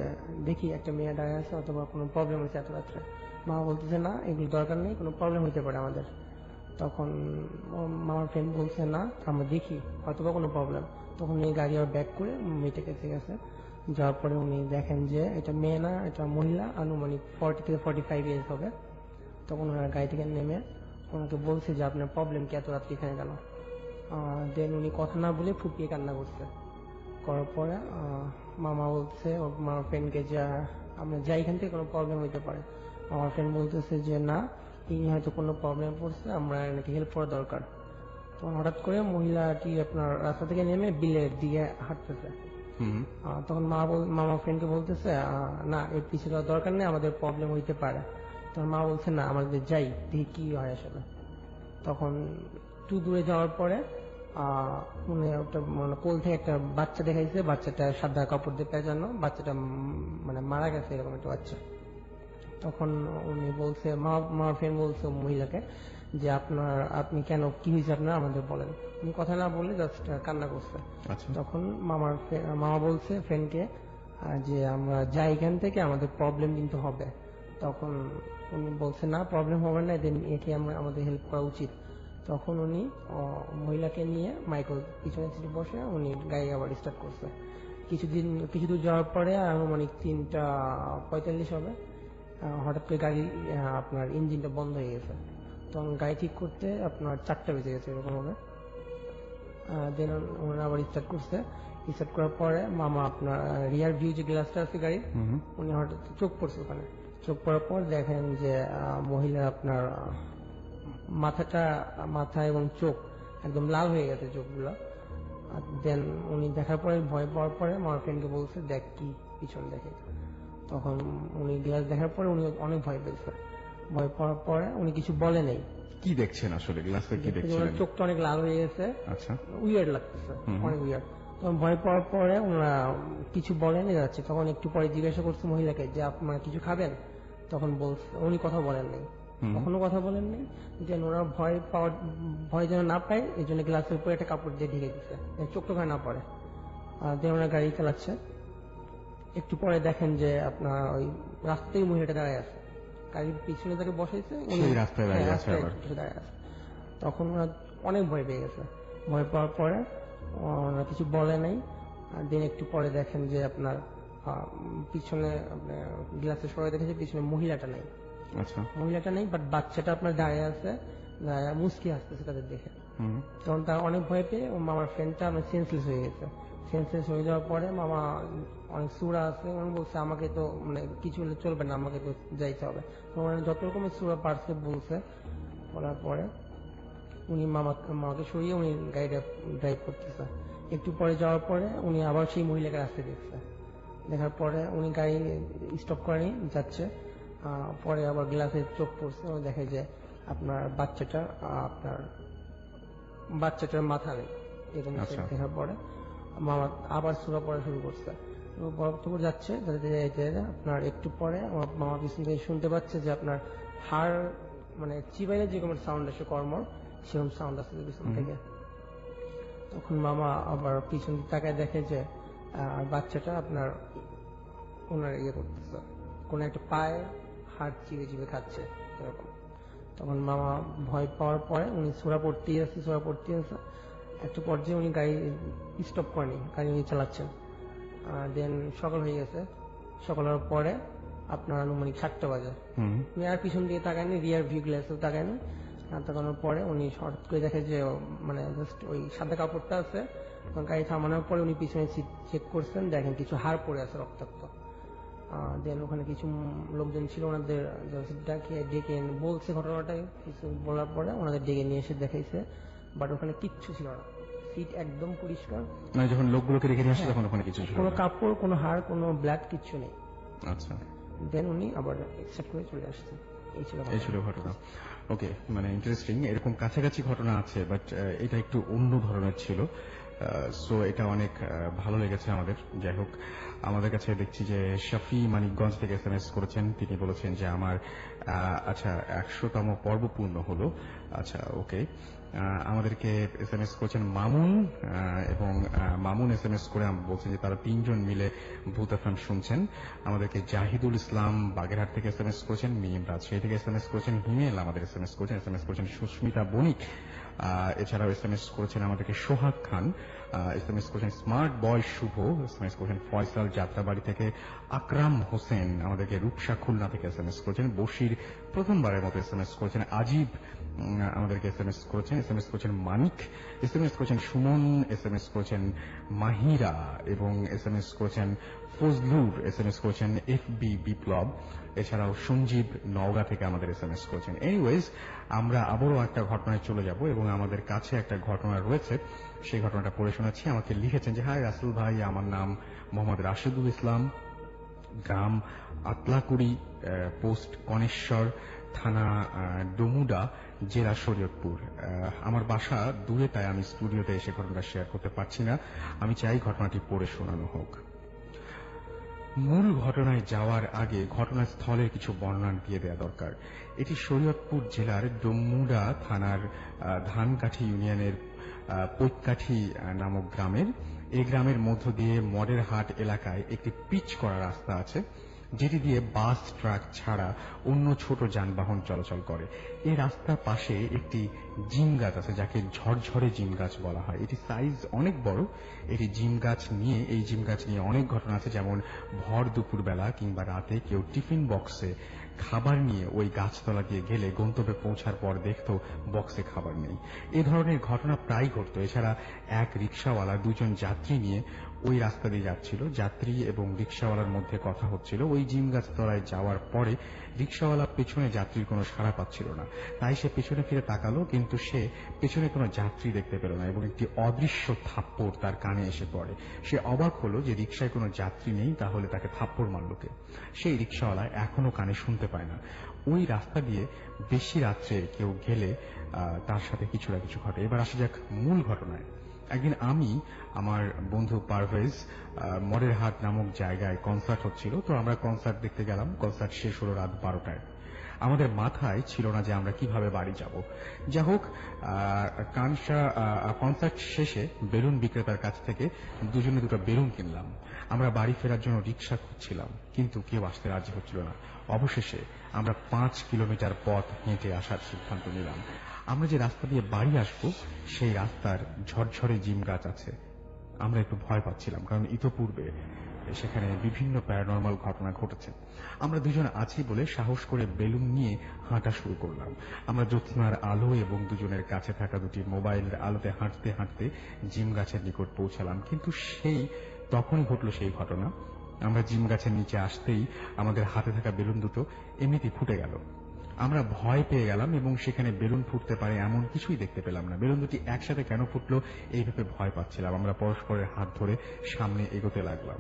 দেখি একটা মেয়ে দাঁড়িয়ে আছে, অথবা কোনো প্রবলেম হয়েছে এত রাত্রে। মামা বলতেছে না, এগুলো দরকার নেই, কোনো প্রবলেম হতে পারে আমাদের। তখন মামার ফ্রেন্ড বলছে না, আমরা দেখি হয়তোবা কোনো প্রবলেম। তখন উনি গাড়ি আর ব্যাক করে মেয়েটা কাছে গেছে। যাওয়ার পরে উনি দেখেন যে এটা মেয়ে না, এটা মহিলা, আনুমানিক 40 থেকে 45 ইয়ার্স হবে। তখন ওনার গাড়ি থেকে নেমে ওনাকে বলছে যে আপনার প্রবলেম কি, এত রাত্রে এখানে কেন? দেন উনি কথা না বলে ফুপিয়ে কান্না করছে। করার পরে মামা বলছে মামার ফ্রেন্ডকে যে আমরা যাই, এখান থেকে কোনো প্রবলেম হইতে পারে। আমার ফ্রেন্ড বলতেছে যে না, ইনি হয়তো কোনো প্রবলেম পড়ছে, আমরা নাকি হেল্প করা দরকার। তখন হঠাৎ করে মহিলাটি আপনার রাস্তা থেকে নেমে বিলের দিকে হাঁটতেছে। তখন মামা ফ্রেন্ডকে বলতেছে না, এর পিছিয়ে যাওয়ার দরকার নেই, আমাদের প্রবলেম হইতে পারে। তখন মা বলছে না, আমাদের যাই, দেখি কি হয় আসলে। তখন একটু দূরে যাওয়ার পরে মানে একটা মানে কোল থেকে একটা বাচ্চা দেখাইছে, বাচ্চাটা সাদা কাপড় দিয়ে পেঁচানো, বাচ্চাটা মানে মারা গেছে, এরকম একটা বাচ্চা। তখন উনি বলছে, মা ফ্রেন্ড বলছে মহিলাকে যে আপনি কেন, কি হয়েছে আপনার, আমাদের বলেন। উনি কথা না বলে জাস্ট কান্না করছে। তখন মামা বলছে ফ্রেন্ডকে যে আমরা যাই এখান থেকে, আমাদের প্রবলেম কিন্তু হবে। তখন উনি বলছে না, প্রবলেম হবে না, দেন একে আমাদের হেল্প করা উচিত। তখন উনি মহিলাকে নিয়ে মাইকেল পিছনে সিটে বসে উনি গাড়ি আবার স্টার্ট করছে। কিছু দূর যাওয়ার পরে আনুমানিক 3:45 হবে, হঠাৎ করে গাড়ি আপনার ইঞ্জিনটা বন্ধ হয়ে গেছে। তখন গাড়ি ঠিক করতে আপনার 4টা বেজে গেছে এরকম হবে। দেন ওনারা আবার স্টার্ট করছে। স্টার্ট করার পরে মামা আপনার রিয়ার ভিউ যে গ্লাসটা আছে গাড়ির, উনি হঠাৎ চোখ পড়ছে ওখানে। চোখ পড়ার পর দেখেন যে মহিলা আপনার মাথা এবং চোখ একদম লাল হয়ে গেছে চোখগুলো। দেন উনি দেখার পরে ভয় পাওয়ার পরে আমার ফ্রেন্ডকে বলছে দেখ কি পিছন দেখে। তখন উনি গ্লাস দেখার পরে উনি অনেক ভয় পেয়েছে। ভয় পাওয়ার পরে উনি কিছু বলে নেই।
কি দেখছেন আসলে, গ্লাসে কি দেখছেন?
চোখটা অনেক লাল হয়ে গেছে,
আচ্ছা,
উইয়ার্ড লাগতেছে, অনেক উইয়ার্ড। তখন ভয় পাওয়ার পরে ওনারা কিছু বলেনি যাচ্ছে। তখন একটু পরে জিজ্ঞাসা করছে মহিলাকে যে আপনারা কিছু খাবেন? তখন বলছে, উনি কথা বলেন নাই, কখনো কথা বলেন নাই। যে ওরা ভয় যেন না পায় এই জন্য গ্লাসের উপরে একটা কাপড় দিয়ে ঢেকে দিচ্ছে, চোখটা ভয় না পড়ে। দিয়ে ওনারা গাড়ি চালাচ্ছে। একটু পরে দেখেন যে আপনার ওই রাস্তায় মহিলাটা দাঁড়ায় আছে, গাড়ির পিছনে তাকে বসাইছে,
রাস্তায় দাঁড়িয়ে আছে।
তখন ওরা অনেক ভয় পেয়ে গেছে। ভয় পাওয়ার পরে ওরা কিছু বলে নাই। দিন একটু পরে দেখেন যে আপনার পিছনে গ্লাসের সবাই দেখেছে পিছনে মহিলাটা নাই।
আচ্ছা,
মহিলাটা নেই, বাট বাচ্চাটা আপনার দাঁড়িয়ে আছে, মুস্কি আসতেছে তাদের দেখে।
হুম।
তখন তার অনেক ভয় পেয়ে ও মামার ফ্রেন্ডটা আমার সেন্সলেস হয়ে গেছে। সেন্সলেস হয়ে যাওয়ার পরে মামা অনেক সূরা আছে, উনি বলছে আমাকে তো মানে কিছু হলে চলবে না, আমাকে তো যাইতে হবে। তো উনি যত রকমের সূরা পারছে বলছে, বলার পরে উনি মামাকে সরিয়ে উনি গাড়িটা ড্রাইভ করতেছে। একটু পরে যাওয়ার পরে উনি আবার সেই মহিলাকে রাস্তায় দেখছে। দেখার পরে উনি গাড়ি স্টপ করেনি, যাচ্ছে। পরে আবার গ্লাসে চোখ পড়ছে, উনি দেখে যে আপনার বাচ্চাটার মাথা নেই। এরকম
আচ্ছা।
দেখার পরে মামা আবার সূরা পড়া শুরু করছে। বক্তব্য যাচ্ছে আপনার একটু পরে আমার মামা পিছন থেকে শুনতে পাচ্ছে যে আপনার হাড় মানে চিবাইলে যেরকম সাউন্ড আসে কর্মর, সেরকম সাউন্ড আসছে পিছন থেকে। তখন মামা আবার পিছন তাকায় দেখে যে বাচ্চাটা আপনার ওনার ইয়ে করতেছে, কোন একটা পায়ে হাড় চিবে চিবে খাচ্ছে এরকম। তখন মামা ভয় পাওয়ার পরে উনি সূরা পড়তেই আছে। একটা পর্যায়ে উনি গাড়ি স্টপ করেনি, গাড়ি উনি চালাচ্ছেন। দেন সকাল হয়ে গেছে। সকাল হওয়ার পরে আপনার আনুমানিক 7টা বাজে। উনি আর পিছন দিয়ে তাকায়নি, রিয়ার ভিউ গ্লাসেও তাকায়নি। তাকানোর পরে উনি হঠাৎ করে দেখে যে মানে জাস্ট ওই সাদা কাপড়টা আছে। গাড়ি থামানোর পরে উনি পিছনে সিট চেক করছেন, দেখেন কিছু হাড় পড়ে আছে রক্তাক্ত। দেন ওখানে কিছু লোকজন ছিল, ওনাদের ডেকে বলছে ঘটনাটাই। কিছু বলার পরে ওনাদের ডেকে নিয়ে এসে দেখাইছে, বাট ওখানে কিচ্ছু ছিল না, সিট একদম পরিষ্কার।
মানে যখন লোকগুলোকে রেখে নিয়ে আসছে তখন ওখানে কিছু ছিল
কোনো
না।
কাপড়, কোনো হাড়, কোনো ব্লাড কিচ্ছু নেই।
আচ্ছা,
দেন উনি আবার অ্যাকসেপ্ট করে চলে আসছেন।
এই ছিল ঘটনা। ওকে, মানে ইন্টারেস্টিং। এরকম কাছাকাছি ঘটনা আছে, বাট এটা একটু অন্য ধরনের ছিল। সো এটা অনেক ভালো লেগেছে আমাদের। যাই হোক, আমাদের কাছে দেখছি যে শাফি মানিকগঞ্জ থেকে SMS করেছেন। তিনি বলেছেন যে আমার আচ্ছা 100তম পর্ব পূর্ণ হলো। আচ্ছা, ওকে। আমাদেরকে SMS করেছেন মামুন, এবং মামুন SMS করে বলছেন যে তারা 3জন মিলে ভূত এফএম শুনছেন। আমাদেরকে জাহিদুল ইসলাম বাগেরহাট থেকে SMS করেছেন, মিম রাজশাহী থেকে SMS করেছেন, হিমেল আমাদের SMS করেছেন সুস্মিতা বণিক। এছাড়াও SMS করেছেন আমাদেরকে সোহাগ খান, SMS করেছেন স্মার্ট বয় শুভ, SMS করেছেন ফয়সাল যাত্রাবাড়ি থেকে, আকরাম হোসেন আমাদেরকে রূপসা খুলনা থেকে SMS করেছেন, বশির প্রথমবারের মতো SMS করেছেন, আজিব আমাদেরকে SMS করেছেন মানিক, SMS করেছেন সুমন, SMS করেছেন মাহিরা, এবং SMS করেছেন ফজলুর, SMS করেছেন FB বিপ্লব। এছাড়াও সঞ্জীব নওগাঁ থেকে আমাদের SMS করেছেন। এনিওয়েজ, আমরা আবারও একটা ঘটনায় চলে যাব, এবং আমাদের কাছে একটা ঘটনা রয়েছে, সেই ঘটনাটা পড়ে শোনাচ্ছি। আমাকে লিখেছেন যে হাই রাসেল ভাই, আমার নাম মোহাম্মদ রাশেদুল ইসলাম, গ্রাম আতলাকুড়ি, পোস্ট কনেশ্বর, থানা ডুমুডা, জেলা শরীয়তপুর। আমার বাসা দূরে, তাই আমি স্টুডিওতে এসে ঘটনাটা শেয়ার করতে পারছি না। আমি চাই ঘটনাটি পড়ে শোনানো হোক। মূল ঘটনায় যাওয়ার আগে ঘটনাস্থলের কিছু বর্ণনা দিয়ে দেওয়া দরকার। এটি শরীয়তপুর জেলার ডুমুডা থানার ধানকাঠি ইউনিয়নের পৈতকাঠি নামক গ্রামের। এই গ্রামের মধ্য দিয়ে মডের হাট এলাকায় একটি পিচ করা রাস্তা আছে, যেটি দিয়ে বাস, ট্রাক ছাড়া অন্য ছোট যানবাহন চলাচল করে। এই রাস্তার পাশে একটি জিম গাছ আছে, যাকে ঝরঝরে জিম গাছ বলা হয়। এটি সাইজ অনেক বড়। এই জিম গাছ নিয়ে অনেক ঘটনা আছে, যেমন ভর দুপুর বেলা কিংবা রাতে কেউ টিফিন বক্সে খাবার নিয়ে ওই গাছতলা দিয়ে গেলে গন্তব্যে পৌঁছার পর দেখতো বক্সে খাবার নেই। এ ধরনের ঘটনা প্রায় ঘটতো। এছাড়া এক রিকশাওয়ালা 2জন যাত্রী নিয়ে ওই রাস্তা দিয়ে যাচ্ছিল। যাত্রী এবং রিকশাওয়ালার মধ্যে কথা হচ্ছিল। ওই জিম গাছ তলায় যাওয়ার পরে রিকশাওয়ালা পেছনে যাত্রীর কোনো সাড়া পাচ্ছিল না, তাই সে পেছনে ফিরে তাকালো, কিন্তু সে পেছনে কোনো যাত্রী দেখতে পেল না, এবং একটি অদৃশ্য থাপ্পড় তার কানে এসে পড়ে। সে অবাক হলো যে রিকশায় কোনো যাত্রী নেই, তাহলে তাকে থাপ্পড় মারল কে? সেই রিকশাওয়ালা এখনো কানে শুনতে পায় না। ওই রাস্তা দিয়ে বেশি রাত্রে কেউ গেলে তার সাথে কিছু না কিছু ঘটে। এবার আসা যাক মূল ঘটনায়। একদিন আমি, আমার বন্ধু পারভেজ, মডের হাট নামক জায়গায় কনসার্ট হচ্ছিল, তো আমরা কনসার্ট দেখতে গেলাম। কনসার্ট শেষ হলো রাত 12টায়। আমাদের মাথায় ছিল না যে আমরা কিভাবে বাড়ি যাব। যা হোক, কনসার্ট শেষে বেলুন বিক্রেতার কাছ থেকে দুজনে দুটো বেলুন কিনলাম। আমরা বাড়ি ফেরার জন্য রিক্সা খুঁজছিলাম, কিন্তু কেউ আসতে রাজি হচ্ছিল না। অবশেষে আমরা 5 কিলোমিটার পথ হেঁটে আসার সিদ্ধান্ত নিলাম। আমরা যে রাস্তা দিয়ে বাড়ি আসবো, সেই রাস্তার ঝরঝরে জিম গাছ আছে। আমরা একটু ভয় পাচ্ছিলাম, কারণ ইতোপূর্বে সেখানে বিভিন্ন প্যারানর্মাল ঘটনা ঘটেছে। আমরা দুজন আছি বলে সাহস করে বেলুন নিয়ে হাঁটা শুরু করলাম। আমরা জ্যোৎস্নার আলো এবং দুজনের কাছে থাকা দুটি মোবাইলের আলোতে হাঁটতে হাঁটতে জিম গাছের নিকট পৌঁছালাম। কিন্তু তখনই ঘটল সেই ঘটনা। আমরা জিম গাছের নিচে আসতেই আমাদের হাতে থাকা বেলুন দুটো এমনিতেই ফুটে গেল। আমরা ভয় পেয়ে গেলাম এবং সেখানে বেলুন ফুটতে পারে এমন কিছুই দেখতে পেলাম না। বেলুন দুটি একসাথে কেন ফুটলো এই ভেবে ভয় পাচ্ছিলাম। আমরা পরস্পরের হাত ধরে সামনে এগোতে লাগলাম।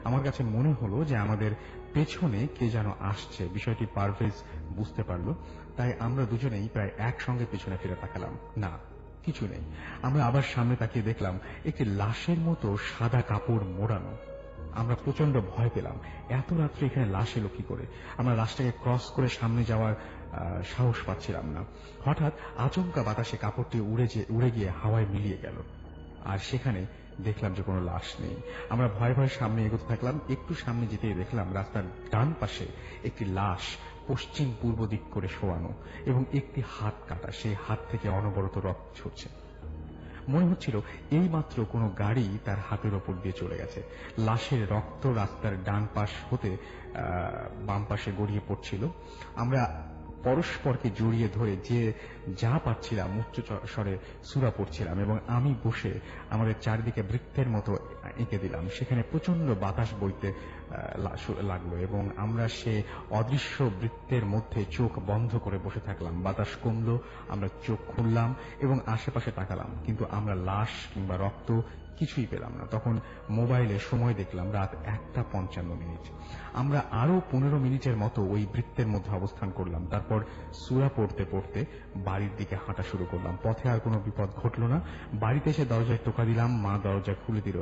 আমার কাছে মনে হলো যে আমাদের পেছনে কে যেন আসছে। বিষয়টি পারভেজ বুঝতে পারল, তাই আমরা দুজনেই প্রায় একসঙ্গে পেছনে ফিরে তাকালাম। না, কিছু নেই। আমরা আবার সামনে তাকিয়ে দেখলাম একটি লাশের মতো সাদা কাপড় মোড়ানো। আমরা প্রচন্ড ভয় পেলাম। এত রাত্রে এখানে লাশ এলো কি করে? আমরা লাশটাকে ক্রস করে সামনে যাওয়ার সাহস পাচ্ছিলাম না। হঠাৎ আচমকা বাতাসে কাপড়টি উড়ে গিয়ে হাওয়ায় মিলিয়ে গেল, আর সেখানে দেখলাম যে কোনো লাশ নেই। আমরা ভয়ে ভয়ে সামনে এগোতে থাকলাম। একটু সামনে যেতেই দেখলাম রাস্তার ডান পাশে একটি লাশ পশ্চিম পূর্ব দিক করে শোয়ানো এবং একটি হাত কাটা। সেই হাত থেকে অনবরত রক্ত ঝরছে। মনে হচ্ছিল এই মাত্র কোনো গাড়ি তার হাতের ওপর দিয়ে চলে গেছে। লাশের রক্ত রাস্তার ডান পাশ হতে বাম পাশে গড়িয়ে পড়ছিল। আমরা পরস্পরকে জড়িয়ে ধরে যে যা পাচ্ছিলাম উচ্চ স্বরে সূরা পড়ছিলাম এবং আমি বসে আমাদের চারিদিকে বৃত্তের মতো এঁকে দিলাম। সেখানে প্রচন্ড বাতাস বইতে লাগলো এবং আমরা সে অদৃশ্য বৃত্তের মধ্যে চোখ বন্ধ করে বসে থাকলাম। বাতাস কমলো, আমরা চোখ খুললাম এবং আশেপাশে তাকালাম, কিন্তু আমরা লাশ কিংবা রক্ত কিছুই পেলাম না। তখন মোবাইলে সময় দেখলাম রাত 1:55। আমরা আরো 15 মিনিটের মতো ওই বৃত্তের মধ্যে অবস্থান করলাম। তারপর সূরা পড়তে পড়তে বাড়ির দিকে হাঁটা শুরু করলাম। পথে আর কোনো বিপদ ঘটল না। বাড়িতে এসে দরজায় টোকা দিলাম, মা দরজা খুলে দিল।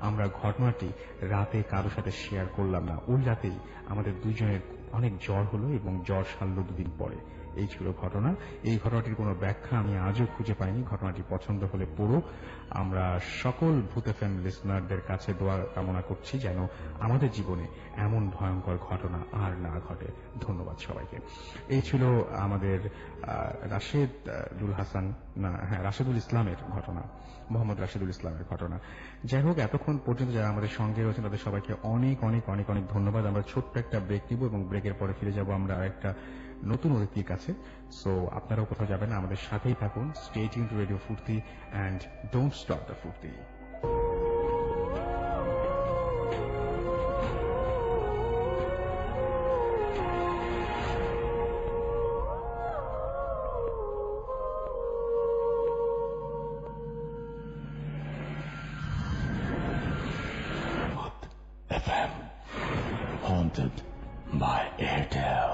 আমরা ঘটনাটি রাতে কারো সাথে শেয়ার করলাম না। ওই রাতেই আমাদের দুজনের অনেক জ্বর হলো এবং জ্বর সারল 2 দিন পরে। এই ছিল ঘটনা। এই ঘটনাটির কোনো ব্যাখ্যা আমি আজও খুঁজে পাইনি। ঘটনাটি পছন্দ হলে পড়ো। আমরা সকল ভূত এফএম লিসনারদের কাছে দোয়া কামনা করছি যেন আমাদের জীবনে এমন ভয়ঙ্কর ঘটনা আর না ঘটে। ধন্যবাদ সবাইকে। এই ছিল আমাদের রাশেদুল ইসলামের ঘটনা, মোহাম্মদ রাশেদুল ইসলামের ঘটনা। যাই হোক, এতক্ষণ পর্যন্ত যারা আমাদের সঙ্গে রয়েছেন তাদের সবাইকে অনেক অনেক অনেক অনেক ধন্যবাদ। আমরা ছোট্ট একটা ব্রেক নিব এবং ব্রেকের পরে ফিরে যাব আমরা আরেকটা নতুন অতিথির কাছে। সো আপনারাও কোথাও যাবেন না, আমাদের সাথেই থাকুন। স্টে টিউন টু রেডিও ফুর্তি এন্ড ডোন্ট স্টপ দ্য ফুর্তি।
FM, haunted by Airtel.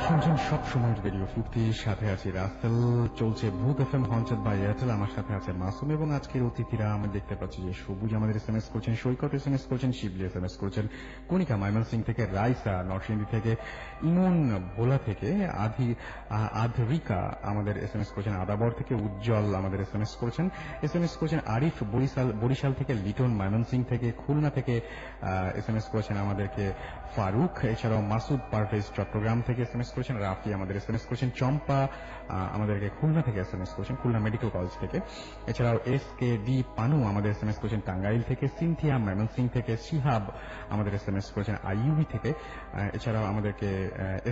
শুনছেন সব সময়ের রেডিও ফুর্তির সাথে আছি রাসেল। চলছে ভূত এফএম হন্টেড বাই এয়ারটেল। আমার সাথে আছে মাসুম এবং আজকের অতিথিরা আমি দেখতে পাচ্ছি যে সবুজ আমাদের এসএমএস করছেন, সৈকত এসএমএস করছেন, শিবলি এসএমএস করছেন, কণিকা ময়মনসিং থেকে, রাইসা নরসিংদী থেকে, ইমন ভোলা থেকে, আধরিকা আমাদের এসএমএস করছেন, আদাবর থেকে উজ্জ্বল আমাদের এসএমএস করেছেন আরিফ বরিশাল থেকে, লিটন ময়মনসিং থেকে, খুলনা থেকে এসএমএস করেছেন আমাদেরকে ফারুক, এছাড়াও মাসুদ পারভেজ চট্টগ্রাম থেকে এসএমএস করেছেন, রাফি আমাদের এসএমএস করেছেন, চম্পা আমাদেরকে খুলনা থেকে এসএমএস করেছেন, খুলনা মেডিকেল কলেজ থেকে, এছাড়াও SKD পানু আমাদের এসএমএস করেছেন টাঙ্গাইল থেকে, সিনথিয়া ময়মনসিং থেকে, শিহাব আমাদের এসএমএস করেছেন আইইউবি থেকে, এছাড়াও আমাদেরকে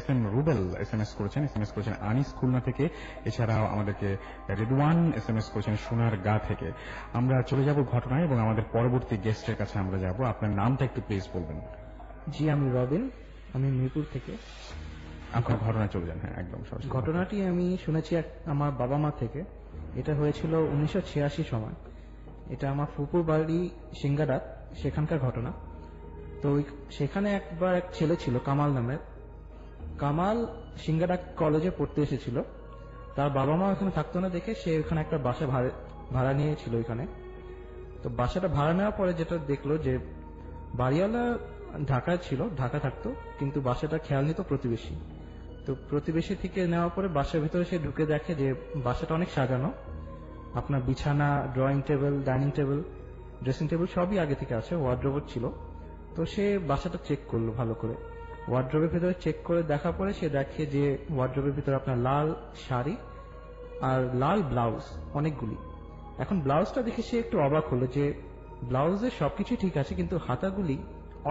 SM রুবেল এসএমএস করেছেন আনিস খুলনা থেকে, এছাড়াও আমাদেরকে রিদওয়ান এসএমএস করেছেন সোনারগা থেকে। আমরা চলে যাব ঘটনায় এবং আমাদের পরবর্তী গেস্টের কাছে আমরা যাব। আপনার নামটা একটু প্লিজ বলবেন।
জি, আমি রবিন, আমি মিরপুর থেকে।
আপনার ঘটনা চলে যান। হ্যাঁ, একদম সরাসরি।
ঘটনাটি আমি শুনেছি আমার বাবা মা থেকে। এটা হয়েছিল 1986 সময়। এটা আমার ফুপুর বাড়ি সিঙ্গারাত, সেখানকার ঘটনা। তো সেখানে একবার এক ছেলে ছিল কামাল নামের। কামাল সিঙ্গারাত কলেজে পড়তে এসেছিল। তার বাবা মা ওখানে থাকতো না দেখে সে ওখানে একটা বাসা ভাড়া নিয়েছিল ওইখানে। তো বাসাটা ভাড়া নেওয়ার পরে যেটা দেখলো যে বাড়িওয়ালা ঢাকা থাকতো, কিন্তু বাসাটা খেয়াল নিত প্রতিবেশী। তো প্রতিবেশী থেকে নেওয়ার পরে বাসার ভিতরে সে ঢুকে দেখে যে বাসাটা অনেক সাজানো। আপনার বিছানা, drawing table, dining table, dressing table সবই আগে থেকে আছে, ওয়ার্ড্রোব ছিল। তো সে বাসাটা চেক করলো ভালো করে।
ওয়ার্ড্রোবের ভিতরে চেক করে দেখা পরে সে দেখে যে ওয়ার্ড্রোবের ভিতরে আপনার লাল শাড়ি আর লাল ব্লাউজ অনেকগুলি। এখন ব্লাউজটা দেখে সে একটু অবাক হলো যে ব্লাউজে সবকিছু ঠিক আছে, কিন্তু হাতাগুলি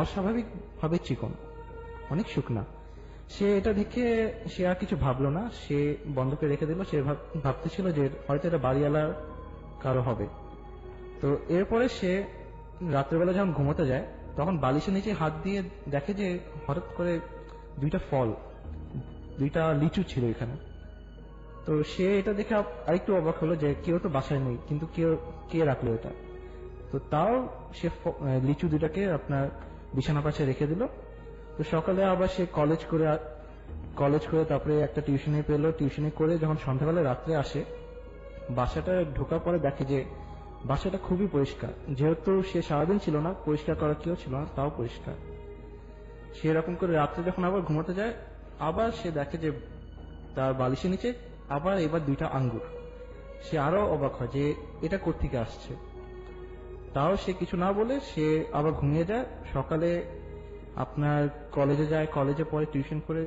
অস্বাভাবিক ভাবে চিকন, অনেক শুকনা। সে এটা দেখে সে আর কিছু ভাবলো না, সে বন্ধ করে রেখে দিল। সে ভাবতেছিল যে হয়তো এটা বাড়িওয়ালার কারো হবে। তো এরপরে সে রাত্রেবেলা যখন ঘুমোতে যায় তখন বালিশের নিচে হাত দিয়ে দেখে যে হঠাৎ করে দুইটা লিচু ছিল এখানে। তো সে এটা দেখে আরেকটু অবাক হলো যে কেউ তো বাসায় নেই, কিন্তু কে রাখলো এটা। তো তাও সে লিচু দুটাকে আপনার বিছানা পাশে রেখে দিল। তো সকালে আবার সে কলেজ করে তারপরে একটা টিউশনি পেলো। টিউশনি করে যখন সন্ধ্যাবেলা রাত্রে আসে, বাসাটা ঢোকার পরে দেখে যে বাসাটা খুবই পরিষ্কার। যেহেতু সে সারাদিন ছিল না, পরিষ্কার করার কেউ ছিল না, তাও পরিষ্কার। সে এরকম করে রাত্রে যখন আবার ঘুমাতে যায়, আবার সে দেখে যে তার বালিশের নিচে আবার এবার দুইটা আঙ্গুর। সে আরো অবাক হয় যে এটা কোত্থেকে আসছে। তাও সে কিছু না বলে সে আবার ঘুমিয়ে যায়। সকালে আপনার কলেজে যায়, কলেজে পরে টিউশন করে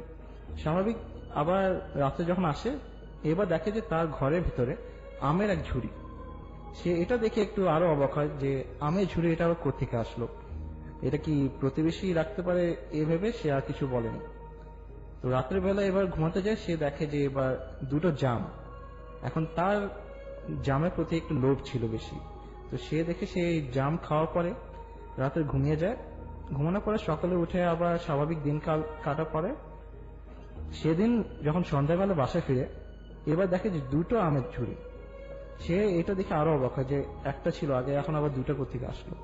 স্বাভাবিক আবার রাত্রে যখন আসে, এবার দেখে যে তার ঘরের ভিতরে আমের এক ঝুড়ি। সে এটা দেখে একটু আরো অবাক হয় যে আমের ঝুড়ি এটা আবার কোত্থেকে আসলো, এটা কি প্রতিবেশী রাখতে পারে, এ ভেবে সে আর কিছু বলেনি। তো রাত্রেবেলা এবার ঘুমাতে যায়, সে দেখে যে এবার দুটো জাম। এখন তার জামের প্রতি একটু লোভ ছিল বেশি। তো সে দেখে সে জাম খাওয়ার পরে রাতে ঘুমিয়ে যায়। ঘুমানোর পরে সকালে উঠে আবার স্বাভাবিক দিন কাটার পরে সেদিন যখন সন্ধ্যাবেলা বাসায় ফিরে, এবার দেখে যে দুটো আমের ঝুড়ি। সে এটা দেখে আরো অবাক হয় যে একটা ছিল আগে, এখন আবার দুটো কোথেকে আসলো।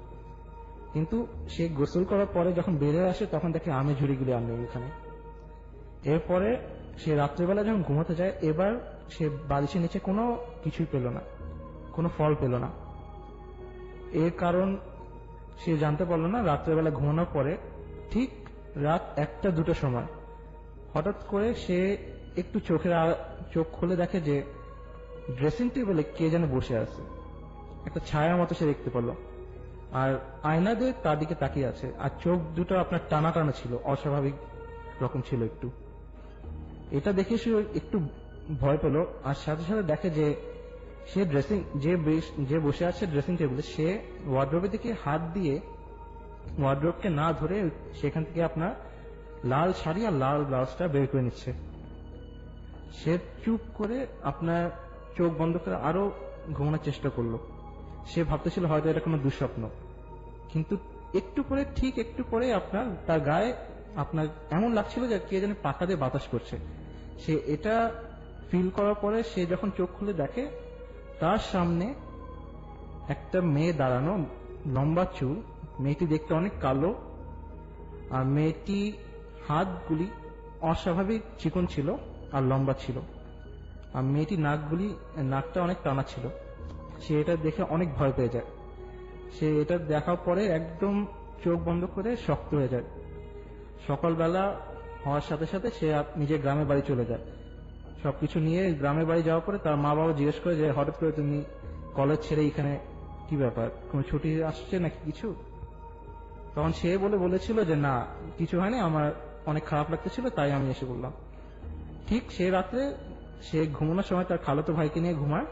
কিন্তু সে গোসল করার পরে যখন বেরিয়ে আসে তখন দেখে আমের ঝুড়িগুলি আর নেই এখানে। এরপরে সে রাত্রেবেলা যখন ঘুমাতে যায়, এবার সে বালিশের নিচে কোনো কিছুই পেল না, কোনো ফল পেল না। এর কারণ সে জানতে পারলো না। রাত্রেবেলা ঘুমানোর পরে ঠিক রাত 1-2টার সময় হঠাৎ করে সে একটু চোখ খুলে দেখে যে ড্রেসিং টেবিলে কে যেন বসে আছে, একটা ছায়ার মতো সে দেখতে পেল। আর আয়না দিয়ে তার দিকে তাকিয়ে আছে, আর চোখ দুটো আপনার টানা টানা ছিল, অস্বাভাবিক রকম ছিল একটু। এটা দেখে সে একটু ভয় পেল। আর সাথে সাথে দেখে যে সে যে বসে আছে ড্রেসিং টেবিলে, সে ওয়ার্ড্রোবের দিকে হাত দিয়ে ওয়ার্ড্রোবকে না ধরে সেখান থেকে আপনার লাল শাড়ি আর লাল ব্লাউজটা বের করে নিচ্ছে। সে চুপ করে আপনার চোখ বন্ধ করে আরো ঘুমানোর চেষ্টা করলো। সে ভাবতেছিল হয়তো এটা কোনো দুঃস্বপ্ন, কিন্তু ঠিক একটু পরে আপনার তার গায়ে আপনার এমন লাগছিল যে কে যেন পাখা দিয়ে বাতাস করছে। সে এটা ফিল করার পরে সে যখন চোখ খুলে দেখে তার সামনে একটা মেয়ে দাঁড়ানো, লম্বা চুল, মেয়েটি দেখতে অনেক কালো, আর মেয়েটি হাতগুলি অস্বাভাবিক চিকন ছিল আর লম্বা ছিল, আর মেয়েটি নাকটা অনেক টানা ছিল। সে এটা দেখে অনেক ভয় পেয়ে যায়। সে এটা দেখার পরে একদম চোখ বন্ধ করে শক্ত হয়ে যায়। সকালবেলা হওয়ার সাথে সাথে সে নিজের গ্রামের বাড়ি চলে যায়। সবকিছু নিয়ে গ্রামের বাড়ি যাওয়ার পরে তার মা বাবা জিজ্ঞেস করে যে হঠাৎ করে তুমি কলেজ ছেড়ে এখানে কি ব্যাপার, কোনো ছুটি আসছে নাকি কিছু? তখন সে বলেছিল যে না, কিছু হয়নি, আমার অনেক খারাপ লাগতেছিল তাই আমি এসে বললাম। ঠিক সে রাত্রে সে ঘুমানোর সময় তার খালাতো ভাইকে নিয়ে ঘুমায়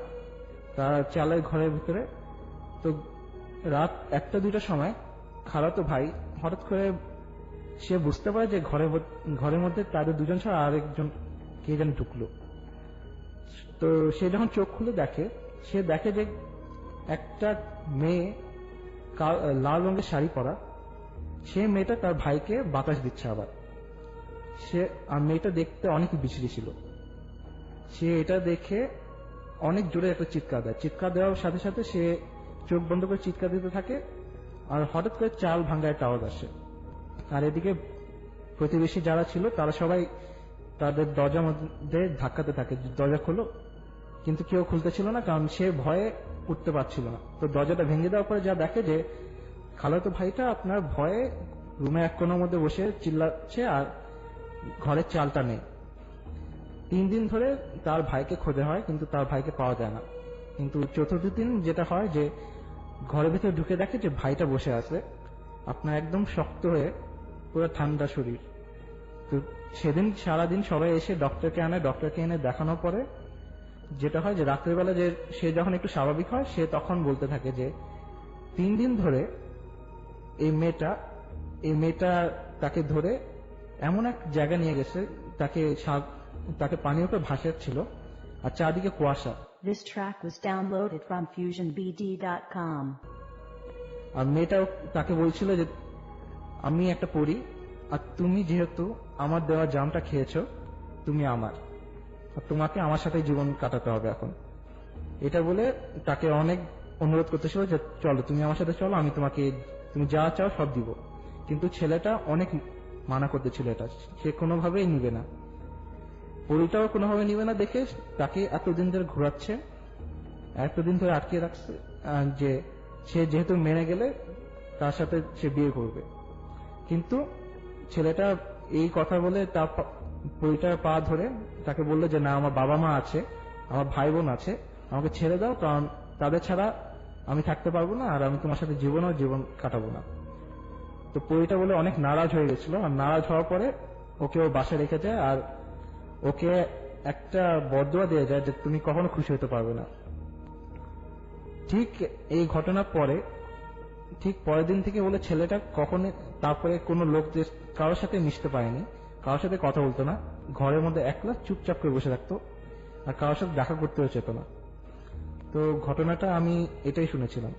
তার চালের ঘরের ভিতরে। তো রাত 1-2টার সময় খালাতো ভাই হঠাৎ করে সে বুঝতে পারে যে ঘরের মধ্যে তাদের দুজন ছাড়া আরেকজন কে যেন ঢুকলো। তো সে যখন চোখ খুলে দেখে, সে দেখে যে একটা মেয়ে লাল রঙের শাড়ি পরা, সে মেয়েটা তার ভাইকে বাতাস দিচ্ছে আবার। আর মেয়েটা দেখতে অনেক বিশ্রী ছিল। সে এটা দেখে অনেক জোরে একটা চিৎকার দেয়। চিৎকার দেওয়ার সাথে সাথে সে চোখ বন্ধ করে চিৎকার দিতে থাকে, আর হঠাৎ করে চাল ভাঙার একটা আওয়াজ আসে। আর এদিকে প্রতিবেশী যারা ছিল তারা সবাই তাদের দরজার মধ্যে ধাক্কাতে থাকে, দরজা খোলো, কিন্তু কেউ খুলতেছিল না, কারণ সে ভয়ে উঠতে পারছিল না। তো দরজাটা ভেঙে দেওয়ার পরে যা দেখে যে খালাতো ভাইটা আপনার ভয়ে রুমে এক কোণার মধ্যে বসে চিল্লাচ্ছে, আর ঘরের চালটা নেই। 3 দিন ধরে তার ভাইকে খোঁজা হয়, কিন্তু তার ভাইকে পাওয়া যায় না। কিন্তু চতুর্থ দিন যেটা হয় যে ঘরের ভিতরে ঢুকে দেখে যে ভাইটা বসে আছে আপনার একদম শক্ত হয়ে, পুরো ঠান্ডা শরীর, তো সেদিন সারাদিন সবাই এসে ডক্টরকে এনে দেখানোর পরে যেটা হয় যে রাত্রেবেলা যে সে যখন একটু স্বাভাবিক হয় সে তখন বলতে থাকে যে 3 দিন ধরে এই মেয়েটা তাকে ধরে এমন এক জায়গা নিয়ে গেছে, তাকে পানির উপর ভাসাচ্ছিল আর চারদিকে কুয়াশা।
This track was downloaded from FusionBD.com.
আর মেয়েটাও তাকে বলছিল যে আমি একটা পড়ি, আর তুমি যেহেতু আমার দেওয়া জামটা খেয়েছো, তুমি আমার, আর তোমাকে আমার সাথে জীবন কাটাতে হবে এখন। এটা বলে তাকে অনেক অনুরোধ করতেছিল যে চলো তুমি আমার সাথে চলো, আমি তোমাকে তুমি যা চাও সব দিব। কিন্তু ছেলেটা অনেক মানা করতেছিল, এটা সে কোনোভাবেই নিবে না। পরিটাও কোনোভাবে নিবে না দেখে তাকে এতদিন ধরে ঘোরাচ্ছে, এতদিন ধরে আটকে রাখছে যে সে যেহেতু মেনে গেলে তার সাথে সে বিয়ে করবে। কিন্তু ছেলেটা এই কথা বলে তার পরিটার পা ধরে তাকে বললো যে না, আমার বাবা মা আছে, আমার ভাই বোন আছে, আমাকে ছেড়ে দাও, কারণ তাদের ছাড়া আমি থাকতে পারবো না, আর আমি তোমার সাথে জীবন কাটাবো না। তো পরিটা বলে অনেক নারাজ হয়ে গেছিল, আর নারাজ হওয়ার পরে ওকে ও বাসায় রেখে যায়, আর ওকে একটা বদদোয়া দিয়ে যায় যে তুমি কখনো খুশি হতে পারবে না। ঠিক এই ঘটনার পরে ঠিক পরের দিন থেকে বলে ছেলেটা কখনো তারপরে কোনো লোকদের কারোর সাথে মিশতে পারেনি, কারোর সাথে কথা বলতো না, ঘরের মধ্যে একলা চুপচাপ করে বসে থাকতো, আর কারোর সাথে দেখা করতেও চেত না। তো ঘটনাটা আমি এটাই শুনেছিলাম।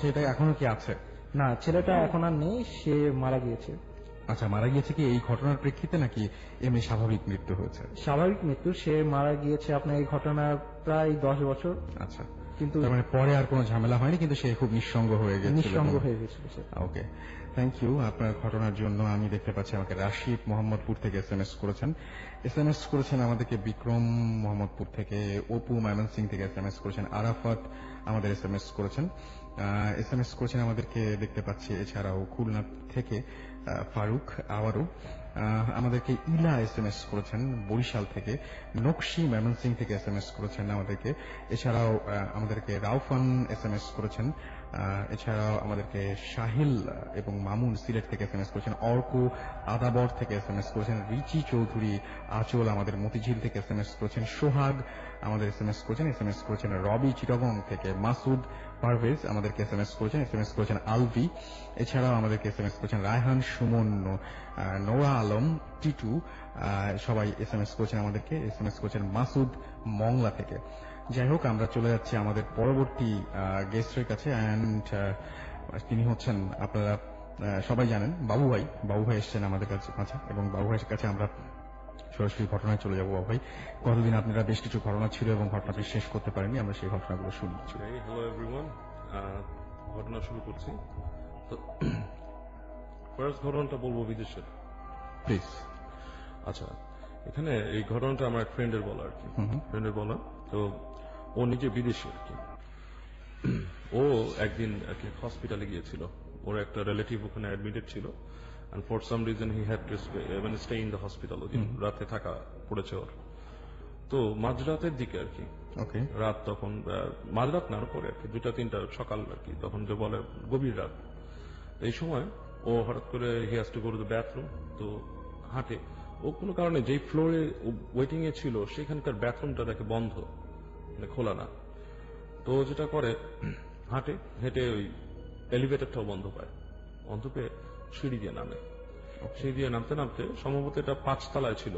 সেটা এখনো কি আছে?
না, ছেলেটা এখন আর নেই, সে মারা গিয়েছে।
আচ্ছা, মারা গিয়েছে কি এই ঘটনার প্রেক্ষিতে নাকি এমনি স্বাভাবিক মৃত্যু হয়েছে?
স্বাভাবিক মৃত্যু, সে মারা গিয়েছে আপনার এই ঘটনার প্রায় 10 বছর।
আচ্ছা,
কিন্তু
তার মানে পরে আর কোনো ঝামেলা হয়নি, কিন্তু সে খুব নিঃসঙ্গ হয়ে গেছিল। ওকে, থ্যাংক ইউ আপনার ঘটনার জন্য। আমি দেখতে পাচ্ছি আমাকে রাশিদ মোহাম্মদপুর থেকে এসএমএস করেছেন আমাদেরকে, বিক্রম মোহাম্মদপুর থেকে, অপু ময়মনসিং থেকে এসএমএস করেছেন, আরাফাত আমাদের এসএমএস করেছেন আমাদেরকে দেখতে পাচ্ছি। এছাড়াও খুলনা থেকে ফারুক আবারও আমাদেরকে, ইলা এসএমএস করেছেন বরিশাল থেকে, নকশি ময়মনসিং থেকে এসএমএস করেছেন আমাদেরকে। এছাড়াও আমাদেরকে রাউফান এসএমএস করেছেন। এছাড়াও আমাদেরকে সাহিল এবং মামুন সিলেট থেকে এসএমএস করেছেন, অর্ক আদাবর থেকে এসএমএস করেছেন, রিচি চৌধুরী আচল আমাদের মতিঝিল থেকে এসএমএস করেছেন, সোহাগ আমাদের এসএমএস করেছেন রবি চিটাগং থেকে, মাসুদ পারভেজ আমাদেরকে এসএমএস করেছেন আলভি। এছাড়াও আমাদেরকে এসএমএস করেছেন রায়হান, সুমন, নোরা আলম, টিটু, সবাই এসএমএস করেছেন মাসুদ মংলা থেকে। যাই হোক, আমরা চলে যাচ্ছি আমাদের পরবর্তী গেস্টের কাছে, অ্যান্ড তিনি হচ্ছেন, আপনারা সবাই জানেন, বাবু ভাই এসছেন আমাদের কাছে, এবং বাবু ভাইয়ের কাছে আমরা সরাসরি ঘটনায় চলে যাবো। বাবু ভাই, গতদিন আপনারা বেশ কিছু ঘটনা ছিল এবং ঘটনাটি শেষ করতে পারেননি, আমরা সেই ঘটনাগুলো শুনছি।
হ্যালো এভরিওয়ান, ঘটনা শুরু করছি। তো ফার্স্ট ঘটনাটা বলবো বিদেশের,
প্লিজ।
আচ্ছা, এখানে এই ঘটনাটা আমার এক ফ্রেন্ডের বলা আর কি, তো ও নিজে বিদেশি আর কি। ও একদিন আর কি হসপিটালে গিয়েছিল, ওর একটা রিলেটিভ ওখানে অ্যাডমিটেড ছিল, and for some reason he had to stay in the hospital. রাতে থাকা পড়েছে ওর। তো মাঝরাতের দিকে আর কি,
ওকে,
রাত তখন মাঝরাত না পরে আর কি 2-3টা সকাল আর কি, তখন যে বলে গভীর রাত। এই সময় ও হঠাৎ করে he has to go to the bathroom, তো হাঁটে। ও কোনো কারণে যেই ফ্লোরে ওয়েটিং এ ছিল সেখানকার বাথরুমটা দেখে বন্ধ, মানে খোলা না। তো যেটা করে, হেঁটে ওই এলিভেটরটাও বন্ধ পেয়ে সিঁড়ি দিয়ে নামে। সিঁড়ি দিয়ে নামতে সম্ভবত এটা 5 তলায় ছিল,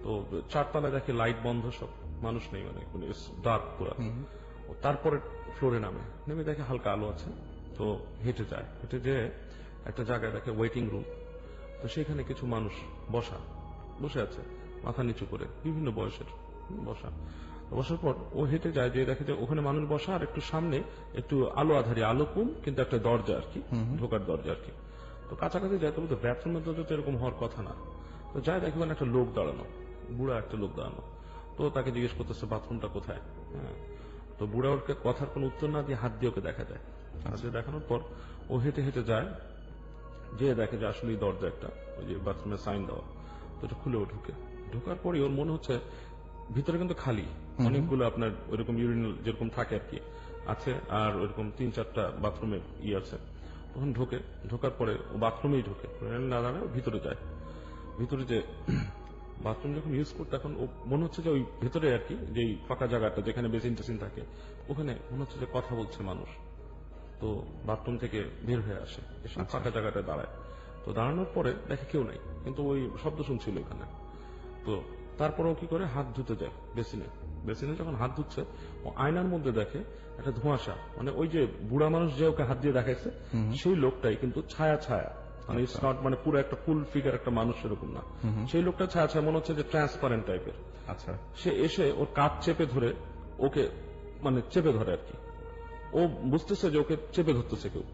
তো 4 তলায় দেখে লাইট বন্ধ, সব মানুষ নেই, মানে ডার্ক পুরো। তারপরে ফ্লোরে নেমে দেখে হালকা আলো আছে, তো হেঁটে যেয়ে একটা জায়গায় দেখে ওয়েটিং রুম। তো সেখানে কিছু মানুষ বসে আছে মাথা নিচু করে, বিভিন্ন বয়সের বসার পর ও হেঁটে যায়, যে দেখে যে ওখানে মানুষ বসা, আর একটু সামনে একটু আলো আধারি, আলো কম, কিন্তু একটা দরজা আর কি, ঢোকার দরজা আর কি। তো কাছাকাছি যায়, তবে তো বাথরুমের দরজা তো এরকম হওয়ার কথা না। তো যায় দেখে ওখানে একটা লোক দাঁড়ানো, বুড়া একটা লোক দাঁড়ানো। তো তাকে জিজ্ঞেস করতেছে বাথরুমটা কোথায়। হ্যাঁ, তো বুড়া ওর কথার কোনো উত্তর না দিয়ে হাত দিয়ে ওকে দেখা যায়। দেখানোর পর ও হেঁটে যায়, যে দেখে যে আসলে দরজা একটা, ওই যে বাথরুমের সাইন দেওয়া। তো এটা খুলে ও ঢোকার পরে ওর মনে হচ্ছে ভিতরে কিন্তু খালি, অনেকগুলো আপনার ওইরকম ইউরিনাল যেরকম থাকে আর কি আছে, আর ওইরকম 3-4টা বাথরুমের আছে। তখন ঢোকার পরে ও বাথরুমেই ঢোকে না, দাঁড়ায় ভিতরে যায়। ভিতরে যে বাথরুম যখন ইউজ করতে, এখন ও মনে হচ্ছে যে ওই ভেতরে আর কি, যে ফাঁকা জায়গাটা যেখানে বেসিন টেসিন থাকে, ওখানে মনে হচ্ছে যে কথা বলছে মানুষ। তো বাথরুম থেকে বের হয়ে আসে, এসে ফাঁকা জায়গাটা দাঁড়ায়। তো দাঁড়ানোর পরে দেখে কেউ নাই, কিন্তু ওই শব্দ শুনছিল ওখানে। তো তারপরে ও কি করে, হাত ধুতে যায় বেসিনে যখন হাত ধুচ্ছে, ও আয়নার মধ্যে দেখে একটা ধোঁয়াশা, মানে ওই যে বুড়া মানুষ যে ওকে হাত দিয়ে দেখাইছে, সেই লোকটাই কিন্তু ছায়া ছায়া, মানে ইটস নট মানে পুরো একটা ফুল ফিগার একটা মানুষ এরকম না, সেই লোকটা ছায়া ছায়া, মনে হচ্ছে যে ট্রান্সপারেন্ট টাইপের।
আচ্ছা,
সে এসে ওর কাঁধ চেপে ধরে, ওকে মানে চেপে ধরে আর কি। ও বুঝতেছে যে ওকে চেপে ধরতেছে কেউ,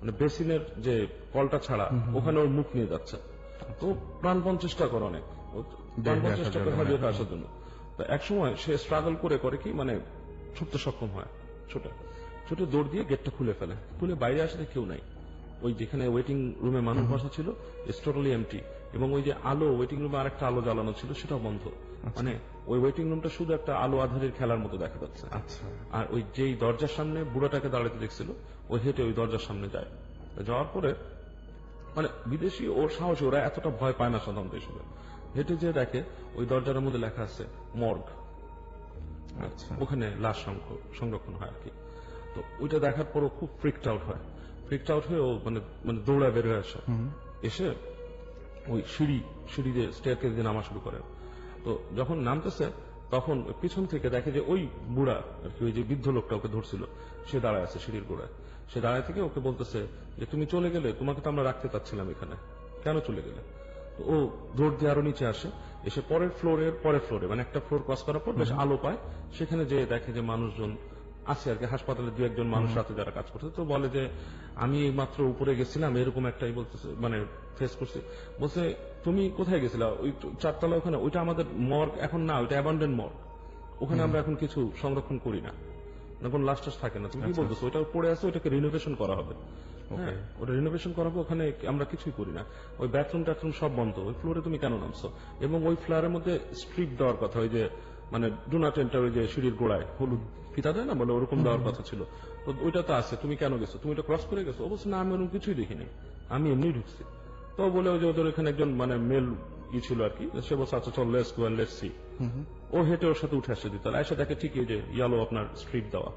মানে বেসিনের যে কলটা ছাড়া ওখানে ওর মুখ নিয়ে যাচ্ছে। তো প্রাণপণ চেষ্টা করে অনেক, প্রাণপণ চেষ্টা করে বের হয়ে আসার জন্য। তো একসময় সে স্ট্রাগল করে কি মানে ছুটতে সক্ষম হয়, ছোট দৌড় দিয়ে গেটটা খুলে ফেলে, খুলে বাইরে আসলে কেউ নাই। ওই যেখানে ওয়েটিং রুমে মানুষ বসা ছিল ইটস টোটালি এমটি, এবং ওই যে আলো, ওয়েটিং রুমে আরেকটা আলো জ্বালানো ছিল, সেটাও বন্ধ। মানে ওই ওয়েটিং রুমটা শুধু একটা আলো আধারের খেলার মতো দেখা যাচ্ছে।
আচ্ছা,
আর ওই যেই দরজার সামনে বুড়োটাকে দাঁড়াতে দেখছিল, ওই হেঁটে ওই দরজার সামনে যায়। যাওয়ার পরে মানে বিদেশি ওর সাহসী, ওরা এতটা ভয় পায় না সাধারণত এসবে। হেঁটে যে দেখে ওই দরজার মধ্যে লেখা আছে মর্গ,
আচ্ছা,
ওখানে লাশ সংরক্ষণ হয় আর কি। তো ওইটা দেখার পরও খুব ফ্রিকড আউট হয়ে ও মানে মানে দৌড়া বের হয়ে আসে, এসে ওই সিঁড়ি দিয়ে স্টেয়ারকেস দিয়ে নামা শুরু করে। তো যখন নামতেছে তখন পিছন থেকে দেখে যে ওই বুড়া আর কি, ওই যে বৃদ্ধ লোকটা ওকে ধরছিল, সে দাঁড়ায় আছে সিঁড়ির গোড়ায়। সে দাঁড়ায় থেকে ওকে বলতেছে যে তুমি চলে গেলে, তোমাকে তো আমরা রাখতে চাচ্ছিলাম এখানে, কেন চলে গেলে? তো ও দৌড় দিয়ে আরো নিচে আসে, এসে পরের ফ্লোরে মানে একটা ফ্লোর ক্রস করার পর বেশ আলো পায়, সেখানে যে দেখে যে মানুষজন আছে আর কি, হাসপাতালে দু একজন মানুষ রাতে যারা কাজ করছে। তো বলে যে আমি মাত্র উপরে গেছিলাম, এরকম একটাই বলতেছে, মানে ফেস করছি। বলছে তুমি কোথায় গেছিলা? ওই চারতলা ওখানে, ওইটা আমাদের মর্গ এখন না, ওইটা অ্যাবান্ডেন মর্গ, ওখানে আমরা এখন কিছু সংরক্ষণ করি না, কোন লাশ টাশ থাকে না। তুমি কি বলতেছো? ওইটা পড়ে আছে, ওইটাকে রিনোভেশন করা হবে। হ্যাঁ, ওটা রিনোভেশন করা হবে, ওখানে আমরা কিছুই করি না, ওই বাথরুম টাথরুম সব বন্ধ, ওই ফ্লোরে তুমি কেন নামছো? এবং ওই ফ্লোরের মধ্যে স্ট্রিপ দেওয়ার কথা, ওই যে মানে ডু নট এন্টার, ওই যে সিঁড়ির গোড়ায় হলুদ ফিতা দেয় না বলে, ওরকম দেওয়ার কথা ছিল। তো ওইটা তো আছে, তুমি কেন গেছো? তুমি এটা ক্রস করে গেছো? অবশ্য না, আমি ওরকম কিছুই দেখিনি, আমি এমনি ঢুকছি। তো বলে ওই যে ওদের এখানে একজন মানে মেল ছিল আর কি, সে বলছে আচ্ছা চল let's go and let's see. ও হেঁটে ওর সাথে উঠে আসছে দিতে, এসে দেখে ঠিকই যে ইয়ালো আপনার স্ট্রিপ দেওয়া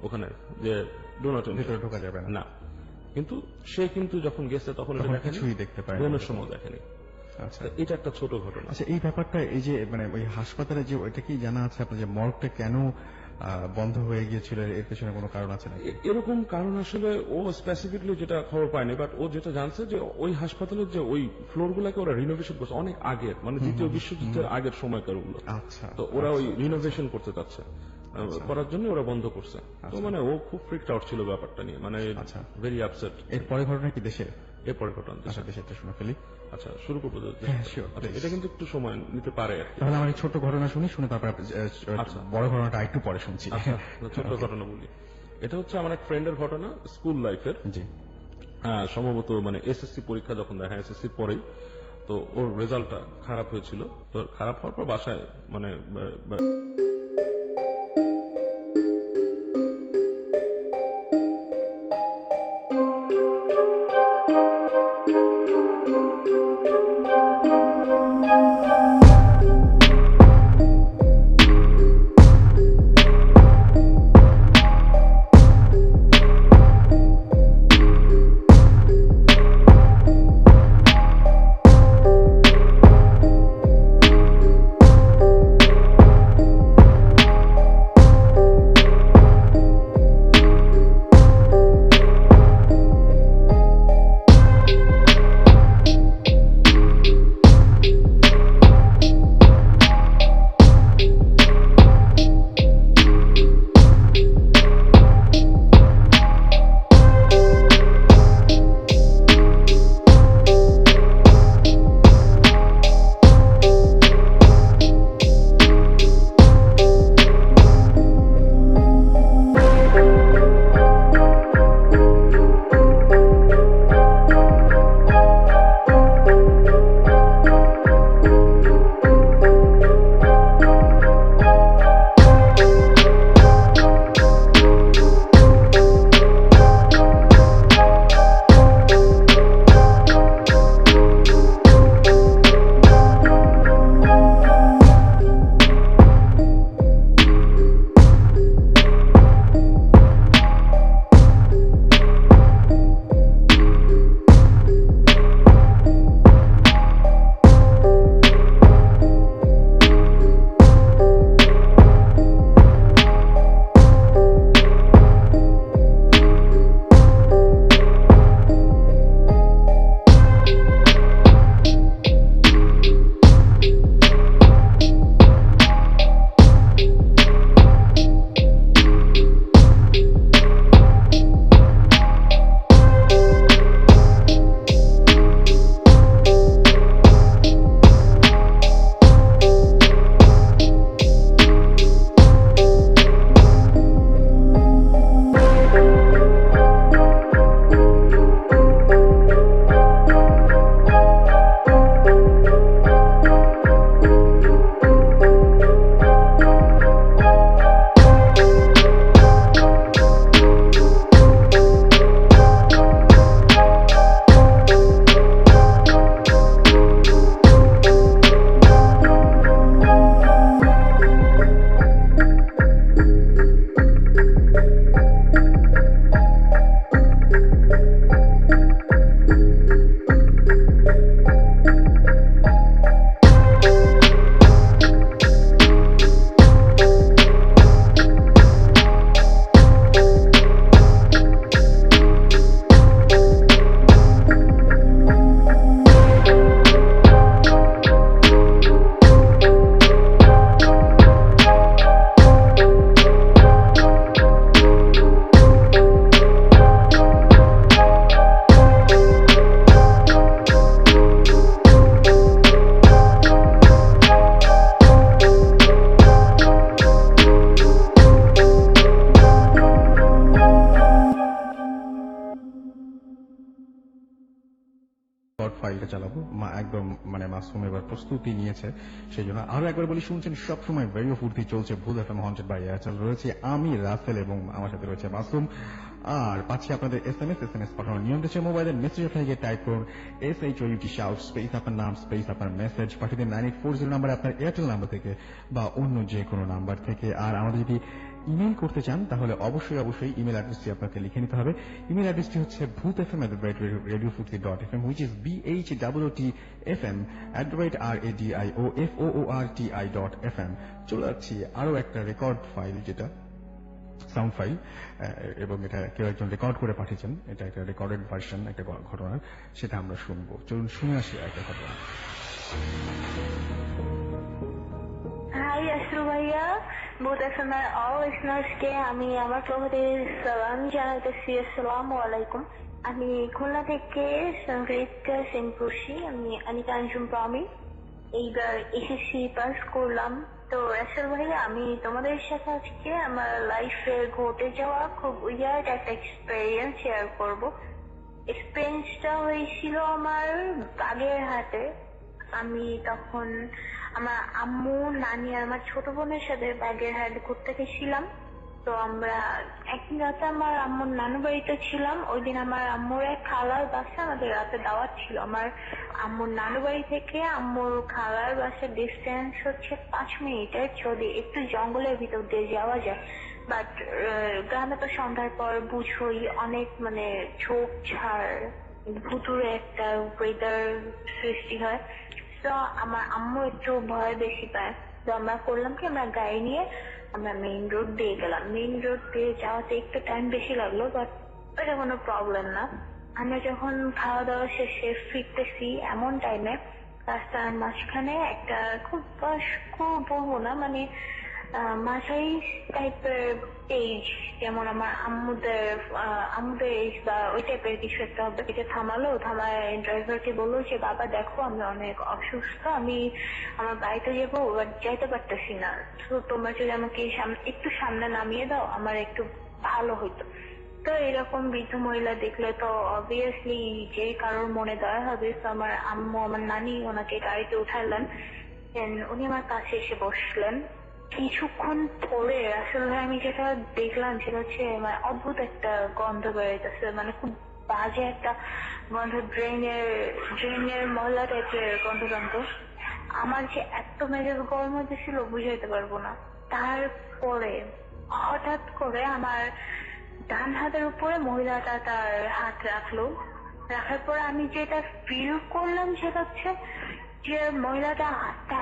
ওখানে, যে ডু নট
ভিতরে ঢোকা যাবে
না। কিন্তু সে কিন্তু যখন গেছে তখন এটা
কিছুই দেখতে পায়,
বেরোনোর সময় দেখেনি।
আচ্ছা,
এটা একটা ছোট ঘটনা।
আচ্ছা, এই ব্যাপারটা, এই যে মানে ওই হাসপাতালে যে ওইটা কি জানা আছে আপনার, যে মর্গটা কেন বন্ধ হয়ে গিয়েছিল, এর পেছনে কোনো কারণ আছে নাকি?
এরকম কারণ আসলে ও স্পেসিফিকলি যেটা খবর পায়নি, বাট ও যেটা জানছে যে ওই হাসপাতালের যে ওই ফ্লোর গুলাকে ওরা রিনোভেশন করছে অনেক আগের, মানে দ্বিতীয় বিশ্বযুদ্ধের আগের সময়কার ওগুলো।
আচ্ছা,
তো ওরা ওই রিনোভেশন করতে চাচ্ছে, করার জন্য ওরা বন্ধ করছে। তো মানে ও খুব ফ্রিকড আউট ছিল ব্যাপারটা নিয়ে, মানে ভেরি আপসেট।
এর পরে ঘটনা কি দেশে?
এরপরে ঘটনা
দেশেরটা শুনে ফেলি।
আচ্ছা, শুরু করবো?
হ্যাঁ, sure,
আচ্ছা,
please.
এটা কিন্তু একটু সময় নিতে পারে আর কি।
তাহলে আমার এই ছোট ঘটনা শুনে তারপর
আচ্ছা।
বড় ঘটনাটা একটু পরে শুনছি।
আচ্ছা, ছোট্ট ঘটনা বলি। এটা হচ্ছে আমার এক ফ্রেন্ডের ঘটনা, স্কুল লাইফের।
জি,
সম্ভবত মানে এসএসসি পরীক্ষা যখন দেখা, এসএসসি পরেই তো ওর রেজাল্টটা খারাপ হয়েছিল। তো খারাপ হওয়ার পর বাসায় মানে
চালাবো একদম মাসুম এবার প্রস্তুতি নিয়েছে, সেই জন্য আরো একবার বলি, শুনছেন সবসময় রেডিও ফুর্তি চলছে ভুল এফএম হন্টেড বাই এয়ারটেল। রয়েছে আমি রাসেল এবং আমার সাথে রয়েছে মাসুম। আর পাচ্ছি আপনাদের এসএমএস পাঠানোর নিয়ম রয়েছে, মোবাইলের মেসেজ ওখানে গিয়ে টাইপ করুন SHOUT শাউট স্পেস আপনার নাম স্পেস আপনার মেসেজ পাঠিয়ে দিন 9840 নাম্বারে আপনার এয়ারটেল নাম্বার থেকে বা অন্য যে কোনো নাম্বার থেকে। আর আমাদের যদি ইমেল করতে চান তাহলে অবশ্যই ইমেল অ্যাড্রেসটি আপনাকে লিখে নিতে হবে। ইমেল অ্যাড্রেসটি হচ্ছে bhutfm@radiofurti.fm, which is BHOOTFM@radioforti.fm। চলে যাচ্ছি আরো একটা রেকর্ড ফাইল, যেটা সাউন্ড ফাইল, এবং এটা কেউ একজন রেকর্ড করে পাঠিয়েছেন। এটা একটা রেকর্ডেড ভার্সন একটা ঘটনার, সেটা আমরা শুনবো। চলুন শুনে আসি একটা ঘটনা।
হাই আসরু ভাইয়া, বুথ এফএম এর অল লিসনার্সকে আমি আমার পক্ষ থেকে সালাম জানাতেছি। আসসালামু আলাইকুম। আমি খুলনা থেকে সংগীতকা সিংপুরশি, আমি অনিকা আঞ্জুম পামি। এইবার এসএসসি পাস করলাম। তো আসল ভাইয়া, আমি তোমাদের সাথে আজকে আমার লাইফে ঘটে যাওয়া খুব উইয়ার্ড একটা এক্সপেরিয়েন্স শেয়ার করব। এক্সপেরিয়েন্সটা হয়েছিল আমার বাগেরহাটে। আমি তখন আমার আম্মু, নানি আর আমার ছোট বোনের সাথে বাগেরহাট ঘুরতে গেছিলাম। তো আমরা একদিন রাতে আমার আম্মুর নানু বাড়িতে ছিলাম। ওই দিন আমার আম্মুর এক খালার বাসা আমাদের রাতে দাওয়াত ছিল। আমার আম্মুর নানু বাড়ি থেকে আম্মুর খালার বাসার ডিস্টেন্স হচ্ছে 5 মিনিটের, যদি একটু জঙ্গলের ভিতর দিয়ে যাওয়া যায়। বাট গ্রামে তো সন্ধ্যার পর বুঝোই অনেক ঝোপঝাড়, ভুতুরে একটা ওয়েদার সৃষ্টি হয়। তো আমার আম্মু একটু ভয় বেশি পায়। তো আমরা করলাম কি, আমরা গাড়ি নিয়ে আমরা মেইন রোড দিয়ে গেলাম। মেইন রোড দিয়ে যাওয়াতে একটু টাইম বেশি লাগলো, বাট ওটা কোনো প্রবলেম না। আমরা যখন খাওয়া দাওয়া শেষে ফিরতেছি এমন টাইমে রাস্তার মাঝখানে একটা খুব বলবো না, মাঝারি টাইপের এজ, যেমন আমার আম্মুদের এজ বা ওই টাইপের কিছু একটা হবে। এটা থামায় ড্রাইভারকে বললো যে বাবা দেখো, আমি অনেক অসুস্থ, আমি আমার বাড়িতে যাবো, যাইতে পারতেছি না, তো তোমরা যদি আমাকে একটু সামনে নামিয়ে দাও আমার একটু ভালো হইতো। তো এরকম বৃদ্ধ মহিলা দেখলে তো অবভিয়াসলি যে কারোর মনে দয়া হবে। তো আমার আম্মু, আমার নানি ওনাকে গাড়িতে উঠাইলেন। উনি আমার কাছে এসে বসলেন। কিছুক্ষণ পরে আসলে আমি যেটা দেখলাম সেটা হচ্ছে অদ্ভুত একটা গন্ধ বেরোইতেছে, খুব বাজে একটা গন্ধ, ড্রেনের ময়লা টাইপের গন্ধ। আমার যে এত মেজাজ গরম হয়েছিল বুঝাইতে পারবো না। তারপরে হঠাৎ করে আমার ডান হাতের উপরে মহিলাটা তার হাত রাখার পরে আমি যেটা ফিল করলাম সেটা হচ্ছে যে মহিলাটা হাতটা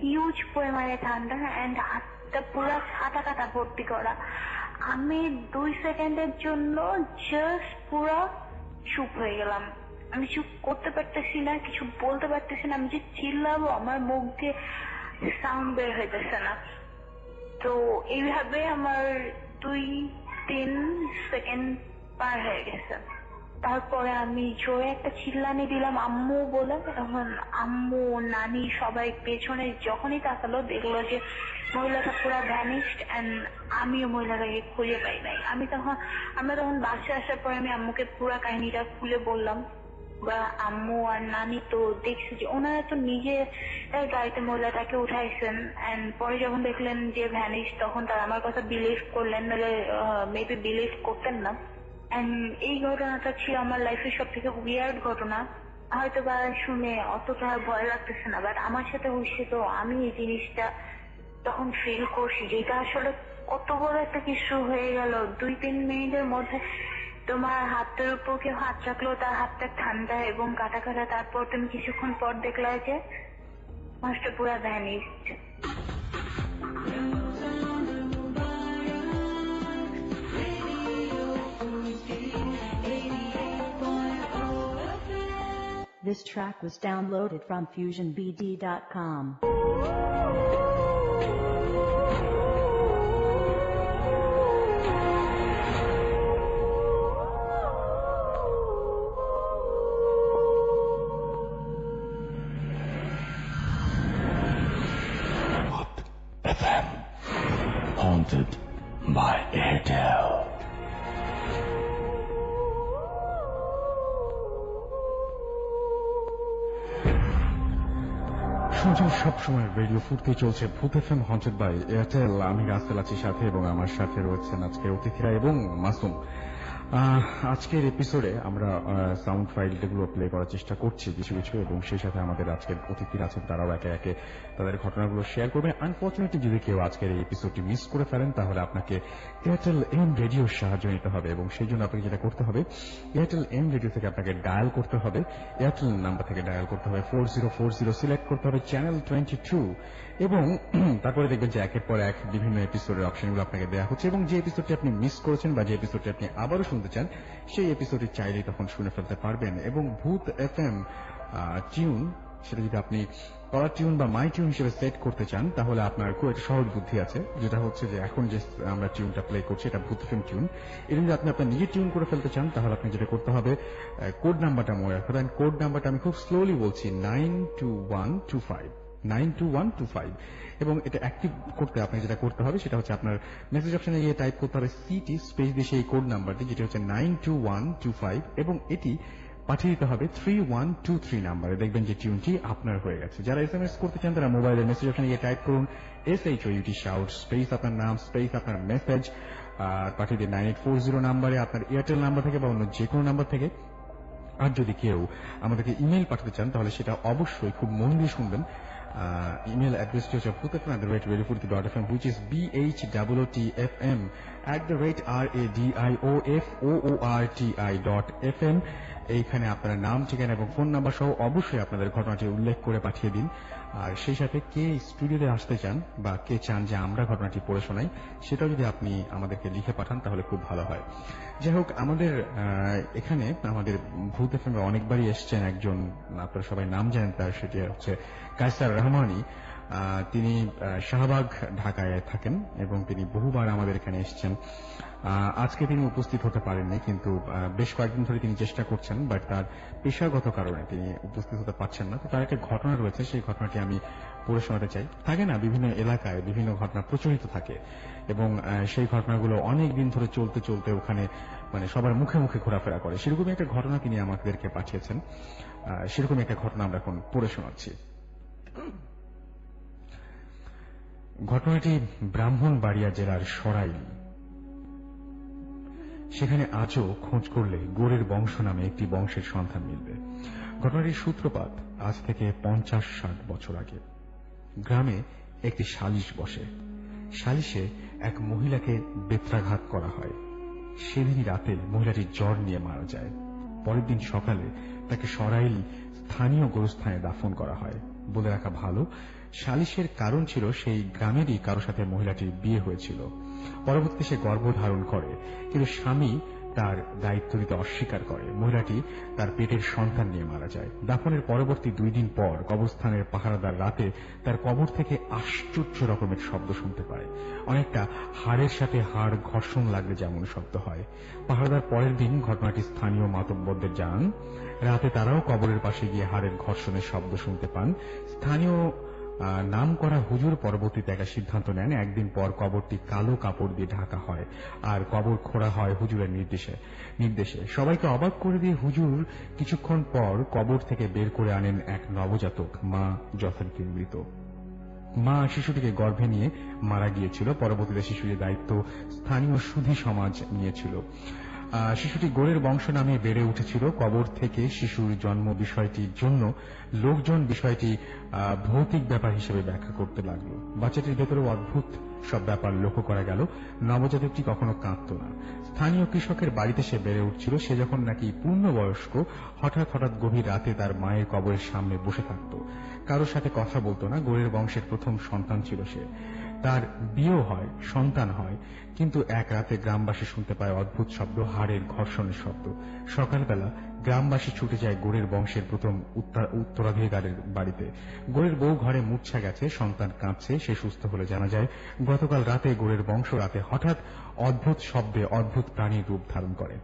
হিউজ পরিমাণে ঠান্ডা, এন্ড হাতটা পুরো কাটা ভর্তি করা। আমি 2 সেকেন্ডের জন্য জাস্ট পুরো চুপ হয়ে গেলাম। আমি চুপ করতে পারতেছি না, কিছু বলতে পারতেছি না। আমি যে চিল্লাবো আমার মুখ দিয়ে সাউন্ড বের হইতেছে না। তো এইভাবে আমার 2-3 সেকেন্ড পার হয়ে গেছে। তারপরে আমি জোরে একটা চিল্লানি দিলাম আম্মু বলে। তখন আম্মু, নানি সবাই পেছনে যখনই তাকালো দেখলো যে মহিলাটা পুরো ভ্যানিশড, এন্ড আমিও মহিলাটাকে খুঁজে পাই নাই। আমরা তখন বাসায় আসার পরে আমি আম্মুকে পুরো কাহিনীটা খুলে বললাম। বা আম্মু আর নানি তো দেখছে যে ওনারা তো নিজে গাড়িতে মহিলাটাকে উঠাইছেন, এন্ড পরে যখন দেখলেন যে ভ্যানিশ, তখন তারা আমার কথা বিলিভ করলেন, নাহলে মেবি বিলিভ করতেন না। এই ঘটনাটা ছিল আমার লাইফের সব থেকে উইয়ার্ড ঘটনা। হয়তো বা শুনে অতটা ভয় লাগতেছে না, বাট আমার সাথে হয়েছে, তো আমি এই জিনিসটা তখন ফিল করছি, যেটা আসলে কত বড় একটা কিছু হয়ে গেল। 2-3 মিনিটের মধ্যে তোমার হাতের উপর কেউ হাত রাখলো, তার হাতটা ঠান্ডা এবং কাটা, তারপর তুমি কিছুক্ষণ পর দেখলা যে মানুষটা পুরো vanished.
This track was downloaded from FusionBD.com.
FM, haunted by Airtel.
শুনছেন সবসময় রেডিও ফুর্তি, চলছে ভূত এফএম হন্টেড বাই এয়ারটেল। আমি রাসেল আছি সাথে, এবং আমার সাথে রয়েছেন আজকের অতিথিরা এবং মাসুম। আজকের এপিসোডে আমরা সাউন্ড ফাইল যেগুলো প্লে করার চেষ্টা করছি কিছু কিছু, এবং সেই সাথে আমাদের আজকের অতিথিরা আছেন, তারাও একে একে তাদের ঘটনাগুলো শেয়ার করবেন। আনফর্চুনেটলি যদি কেউ আজকের এই এপিসোডটি মিস করে ফেলেন, তাহলে আপনাকে এয়ারটেল এম রেডিওর সাহায্য নিতে হবে, এবং সেই জন্য আপনাকে যেটা করতে হবে, এয়ারটেল এম রেডিও থেকে আপনাকে ডায়াল করতে হবে, এয়ারটেল নাম্বার থেকে ডায়াল করতে হবে 4040, সিলেক্ট করতে হবে চ্যানেল 22, এবং তারপরে দেখবেন যে একের পর এক বিভিন্ন এপিসোডের অপশনগুলো আপনাকে দেওয়া হচ্ছে, এবং যে এপিসোডটি আপনি মিস করেছেন বা যে এপিসোডটি আপনি আবারও শুনতে চান, সেই এপিসোডটি চাইলেই তখন শুনে ফেলতে পারবেন। এবং ভূত এফএম টিউন, সেটা যদি আপনি কলার টিউন বা মাই টিউন হিসেবে সেট করতে চান, তাহলে আপনার খুব একটা সহজ বুদ্ধি আছে, যেটা হচ্ছে যে এখন যে আমরা টিউনটা প্লে করছি এটা ভূত এফএম টিউন। এটা যদি আপনি আপনার নিজের টিউন করে ফেলতে চান, তাহলে আপনি যেটা করতে হবে, কোড নাম্বারটা মনে রাখবেন। কোড নাম্বারটা আমি খুব স্লোলি বলছি, 92125, এবং এটা অ্যাক্টিভ করতে আপনি যেটা করতে হবে সেটা হচ্ছে আপনার মেসেজ অপশনে গিয়ে টাইপ করতে হবে সিটি স্পেস দিয়ে সেই কোড নাম্বারটি, যেটা হচ্ছে 92125, এবং এটি পাঠিয়ে দিতে হবে 3123 নাম্বারে। দেখবেন যে টিউনটি আপনার হয়ে গেছে। যারা এসএমএস করতে চান তারা মোবাইলের মেসেজ অপশনে গিয়ে টাইপ করুন SHOUT শাউট স্পেস আপনার নাম স্পেস আপনার মেসেজ, পাঠিয়ে দিন 9840 নাম্বারে, আপনার এয়ারটেল নাম্বার থেকে বা অন্য যে কোনো নাম্বার থেকে। আর যদি কেউ আমাদেরকে ইমেল পাঠাতে চান, তাহলে সেটা অবশ্যই খুব মন দিয়ে শুনবেন। ইমেল অ্যাড্রেসটি হচ্ছে bhotfm, which is BHOOTFM@radioforti.fm। এইখানে আপনারা নাম, ঠিকানা এবং ফোন নাম্বার সহ অবশ্যই আপনাদের ঘটনাটি উল্লেখ করে পাঠিয়ে দিন। আর সেই সাথে কে স্টুডিওতে আসতে চান বা কে চান যে আমরা ঘটনাটি পড়ে শোনাই, সেটাও যদি আপনি আমাদেরকে লিখে পাঠান তাহলে খুব ভালো হয়। যাই হোক, আমাদের এখানে আমাদের ভূত এফএমে অনেকবারই এসছেন একজন, আপনারা সবাই নাম জানেন তার, সেটি হচ্ছে কায়সার রহমানি। তিনি শাহবাগ ঢাকায় থাকেন এবং তিনি বহুবার আমাদের এখানে এসছেন। আজকে তিনি উপস্থিত হতে পারেননি, কিন্তু বেশ কয়েকদিন ধরে তিনি চেষ্টা করছেন, বাট তার পেশাগত কারণে তিনি উপস্থিত হতে পারছেন না। তো তার একটা ঘটনা রয়েছে, সেই ঘটনাটি আমি পড়ে শোনাতে চাই। থাকে না, বিভিন্ন এলাকায় বিভিন্ন ঘটনা প্রচলিত থাকে, এবং সেই ঘটনাগুলো অনেক দিন ধরে চলতে চলতে ওখানে মানে সবার মুখে মুখে ঘোরাফেরা করে। সেরকমই একটা ঘটনা তিনি আমাদেরকে পাঠিয়েছেন। সেরকমই একটা ঘটনা আমরা এখন পড়ে শোনাচ্ছি। ঘটনাটি ব্রাহ্মণবাড়িয়া জেলার সরাইল। সেখানে আজও খোঁজ করলে গোরের বংশ নামে একটি বংশের সন্ধান মিলবে। ঘটনাটির সূত্রপাত আজ থেকে 50-60 বছর আগে। গ্রামে একটি সালিশ বসে। সালিশে এক মহিলাকে বেত্রাঘাত করা হয়। সেদিনই রাতে মহিলাটি জ্বর নিয়ে মারা যায়। পরের দিন সকালে তাকে সরাইল স্থানীয় গোরস্থানে দাফন করা হয়। বলে রাখা ভালো, সালিশের কারণ ছিল সেই গ্রামেরই কারো সাথে মহিলাটির বিয়ে হয়েছিল। পরবর্তীতে সে গর্ভধারণ করে, কিন্তু স্বামী তার দায়িত্ব দিতে অস্বীকার করে। মহিলাটি তার পেটের সন্তান নিয়ে মারা যায়। দাফনের পরবর্তী 2 দিন পর কবরস্থানের পাহারাদার রাতে তার কবর থেকে আশ্চর্য রকমের শব্দ শুনতে পায়, অনেকটা হাড়ের সাথে হাড় ঘর্ষণ লাগলে যেমন শব্দ হয়। পাহারাদার পরের দিন ঘটনাটি স্থানীয় মাতব্বরদের জানান। রাতে তারাও কবরের পাশে গিয়ে হাড়ের ঘর্ষণের শব্দ শুনতে পান। স্থানীয় নাম করা হুজুর পরবর্তীতে একটা সিদ্ধান্ত নেন, একদিন পর কবরটি কালো কাপড় দিয়ে ঢাকা হয় আর কবর খোঁড়া হয় হুজুরের নির্দেশে। সবাইকে অবাক করে দিয়ে হুজুর কিছুক্ষণ পর কবর থেকে বের করে আনেন এক নবজাতক, মা যথারীতি মৃত। মা শিশুটিকে গর্ভে নিয়ে মারা গিয়েছিল। পরবর্তীতে শিশুটির দায়িত্ব স্থানীয় সুধী সমাজ নিয়েছিল। শিশুটি গোরের বংশ নামে বেড়ে উঠেছিল। কবর থেকে শিশুর জন্ম বিষয়টির জন্য লোকজন বিষয়টি ভৌতিক ব্যাপার হিসেবে ব্যাখ্যা করতে লাগলো। বাচ্চাটির ভেতরে অদ্ভুত সব ব্যাপার লক্ষ্য করা গেল। নবজাতকটি কখনো কাঁদত না। স্থানীয় কৃষকের বাড়িতে সে বেড়ে উঠছিল। সে যখন নাকি পূর্ণবয়স্ক, হঠাৎ হঠাৎ গভীর রাতে তার মায়ের কবরের সামনে বসে থাকত। কারোর সাথে কথা বলতো না। গোরের বংশের প্রথম সন্তান ছিল সে। তার বিয়েও হয়, সন্তান হয়, কিন্তু এক রাতে গ্রামবাসী শুনতে পায় অদ্ভুত শব্দ, হাড়ের ঘর্ষণের শব্দ। সকালবেলা গ্রামবাসী ছুটে যায় গোরের বংশের প্রথম উত্তরাধিকারের বাড়িতে। গোরের বউ ঘরে মূর্ছা গেছে, সন্তান কাঁদছে। সে সুস্থ হলে জানা যায় গতকাল রাতে গোরের বংশ রাতে হঠাৎ অদ্ভুত শব্দে অদ্ভুত প্রাণীর রূপ ধারণ করে।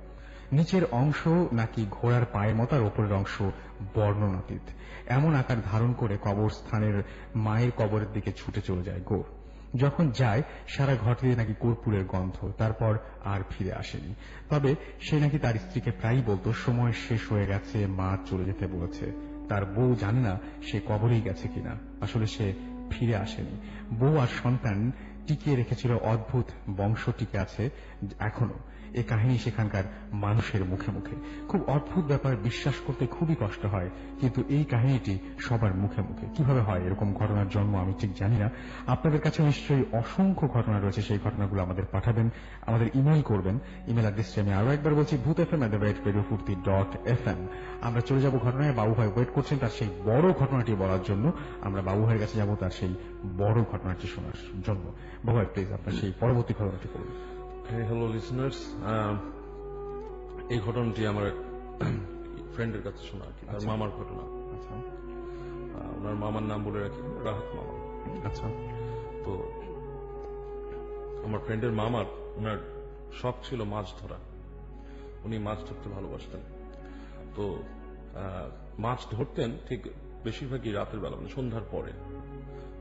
নিচের অংশ নাকি ঘোড়ার পায়ের মতো, আর ওপরের অংশ বর্ণনাতীত। এমন আকার ধারণ করে কবরস্থানের মায়ের কবরের দিকে ছুটে চলে যায় গোর। যখন যায় সারা ঘর দিয়ে নাকি কর্পূরের গন্ধ। তারপর আর ফিরে আসেনি। তবে সে নাকি তার স্ত্রীকে প্রায়ই বলতো সময় শেষ হয়ে গেছে, মা চলে যেতে বলেছে। তার বউ জানে না সে কবরেই গেছে কিনা, আসলে সে ফিরে আসেনি। বউ আর সন্তান টিকিয়ে রেখেছিল, অদ্ভুত বংশ টিকে আছে এখনো। এই কাহিনী সেখানকার মানুষের মুখে মুখে। খুব অদ্ভুত ব্যাপার, বিশ্বাস করতে খুবই কষ্ট হয়, কিন্তু এই কাহিনীটি সবার মুখে মুখে। কিভাবে হয় এরকম ঘটনার জন্ম আমি ঠিক জানি না। আপনাদের কাছে নিশ্চয়ই অসংখ্য ঘটনা রয়েছে, সেই ঘটনাগুলো আমাদের পাঠাবেন, আমাদের ইমেল করবেন। ইমেল অ্যাড্রেসটি আমি আরো একবার বলছি, bhutfm@radiofurti.fm। আমরা চলে যাব ঘটনায়। বাবু ভাই ওয়েট করছেন তার সেই বড় ঘটনাটি বলার জন্য। আমরা বাবু ভাইয়ের কাছে যাব তার সেই বড় ঘটনাটি শোনার জন্য। বাবু ভাই প্লিজ আপনার সেই পরবর্তী ঘটনাটি করুন।
হ্যালো লিসনার্স, এই ঘটনাটি আমার ফ্রেন্ডের কাছে শোনা আর কি, তার মামার ঘটনা।
আচ্ছা
ওনার মামার নাম বলে রাখি রাহাত মামা।
আচ্ছা।
তো আমার ফ্রেন্ডের মামার ওনার শখ ছিল মাছ ধরা, উনি মাছ ধরতে ভালোবাসতেন। তো মাছ ধরতেন ঠিক বেশিরভাগই রাতের বেলা, মানে সন্ধ্যার পরে।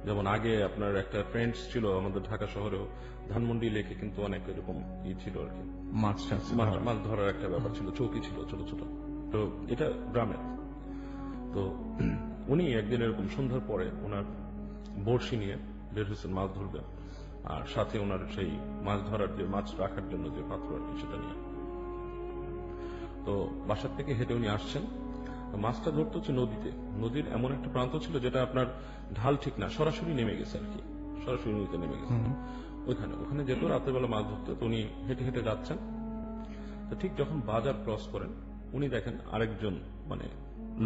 যেমন আগে আপনার একটা ফ্রেন্ডস ছিল আমাদের ঢাকা শহরেও, ধানমন্ডি লেকে কিন্তু অনেক এরকম ছিল আর কি, মাছ ধরার একটা ব্যাপার ছিল, চৌকি ছিল ছোট ছোট। তো এটা গ্রামে। তো উনি একদিন এরকম সন্ধ্যার পরে ওনার বড়শি নিয়ে বের হয়েছেন মাছ ধরবেন, আর সাথে ওনার সেই মাছ ধরার যে মাছ রাখার জন্য যে পাত্র আর কি সেটা নিয়ে। তো বাসার থেকে হেঁটে উনি আসছেন, মাছটা ধরতে হচ্ছে নদীতে। নদীর এমন একটা প্রান্ত ছিল যেটা আপনার ঢাল ঠিক না, সরাসরি নেমে গেছে আর কি, সরাসরি নদীতে নেমে গেছে। ওখানে যেত রাতের বেলা মাছ ধরতে। তো উনি হেঁটে হেঁটে যাচ্ছেন, তো ঠিক যখন বাজার ক্রস করেন উনি দেখেন আরেকজন মানে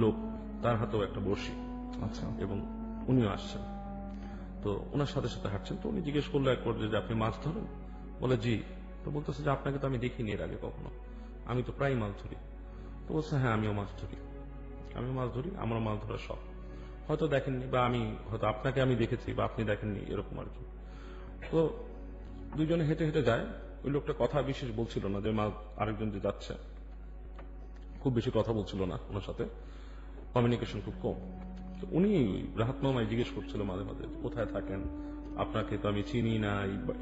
লোক, তার হাতেও একটা বড়শি।
আচ্ছা।
এবং উনিও আসছেন। তো ওনার সাথে সাথে হাঁটছেন। তো উনি জিজ্ঞেস করলো এক পর্যায়ে যে আপনি মাছ ধরেন? বলে জি। তো বলতেছে যে আপনাকে তো আমি দেখিনি এর আগে কখনো, আমি তো প্রায় মাছ ধরি। তো বলছে হ্যাঁ আমিও মাছ ধরি, আমার মাছ ধরার শখ। হয়তো দেখেননি, বা আমি হয়তো আপনাকে আমি দেখেছি বা আপনি দেখেননি, এরকম আর কি। তো দুইজনে হেঁটে হেঁটে যায়। ওই লোকটা কথা বিশেষ বলছিল না, যে মাছ আরেকজন যে যাচ্ছে খুব বেশি কথা বলছিল না, ওনার সাথে কমিউনিকেশন খুব কম। তো উনি রাহাত মামায় জিজ্ঞেস করছিল মাঝে মাঝে কোথায় থাকেন, আপনাকে তো আমি চিনি না,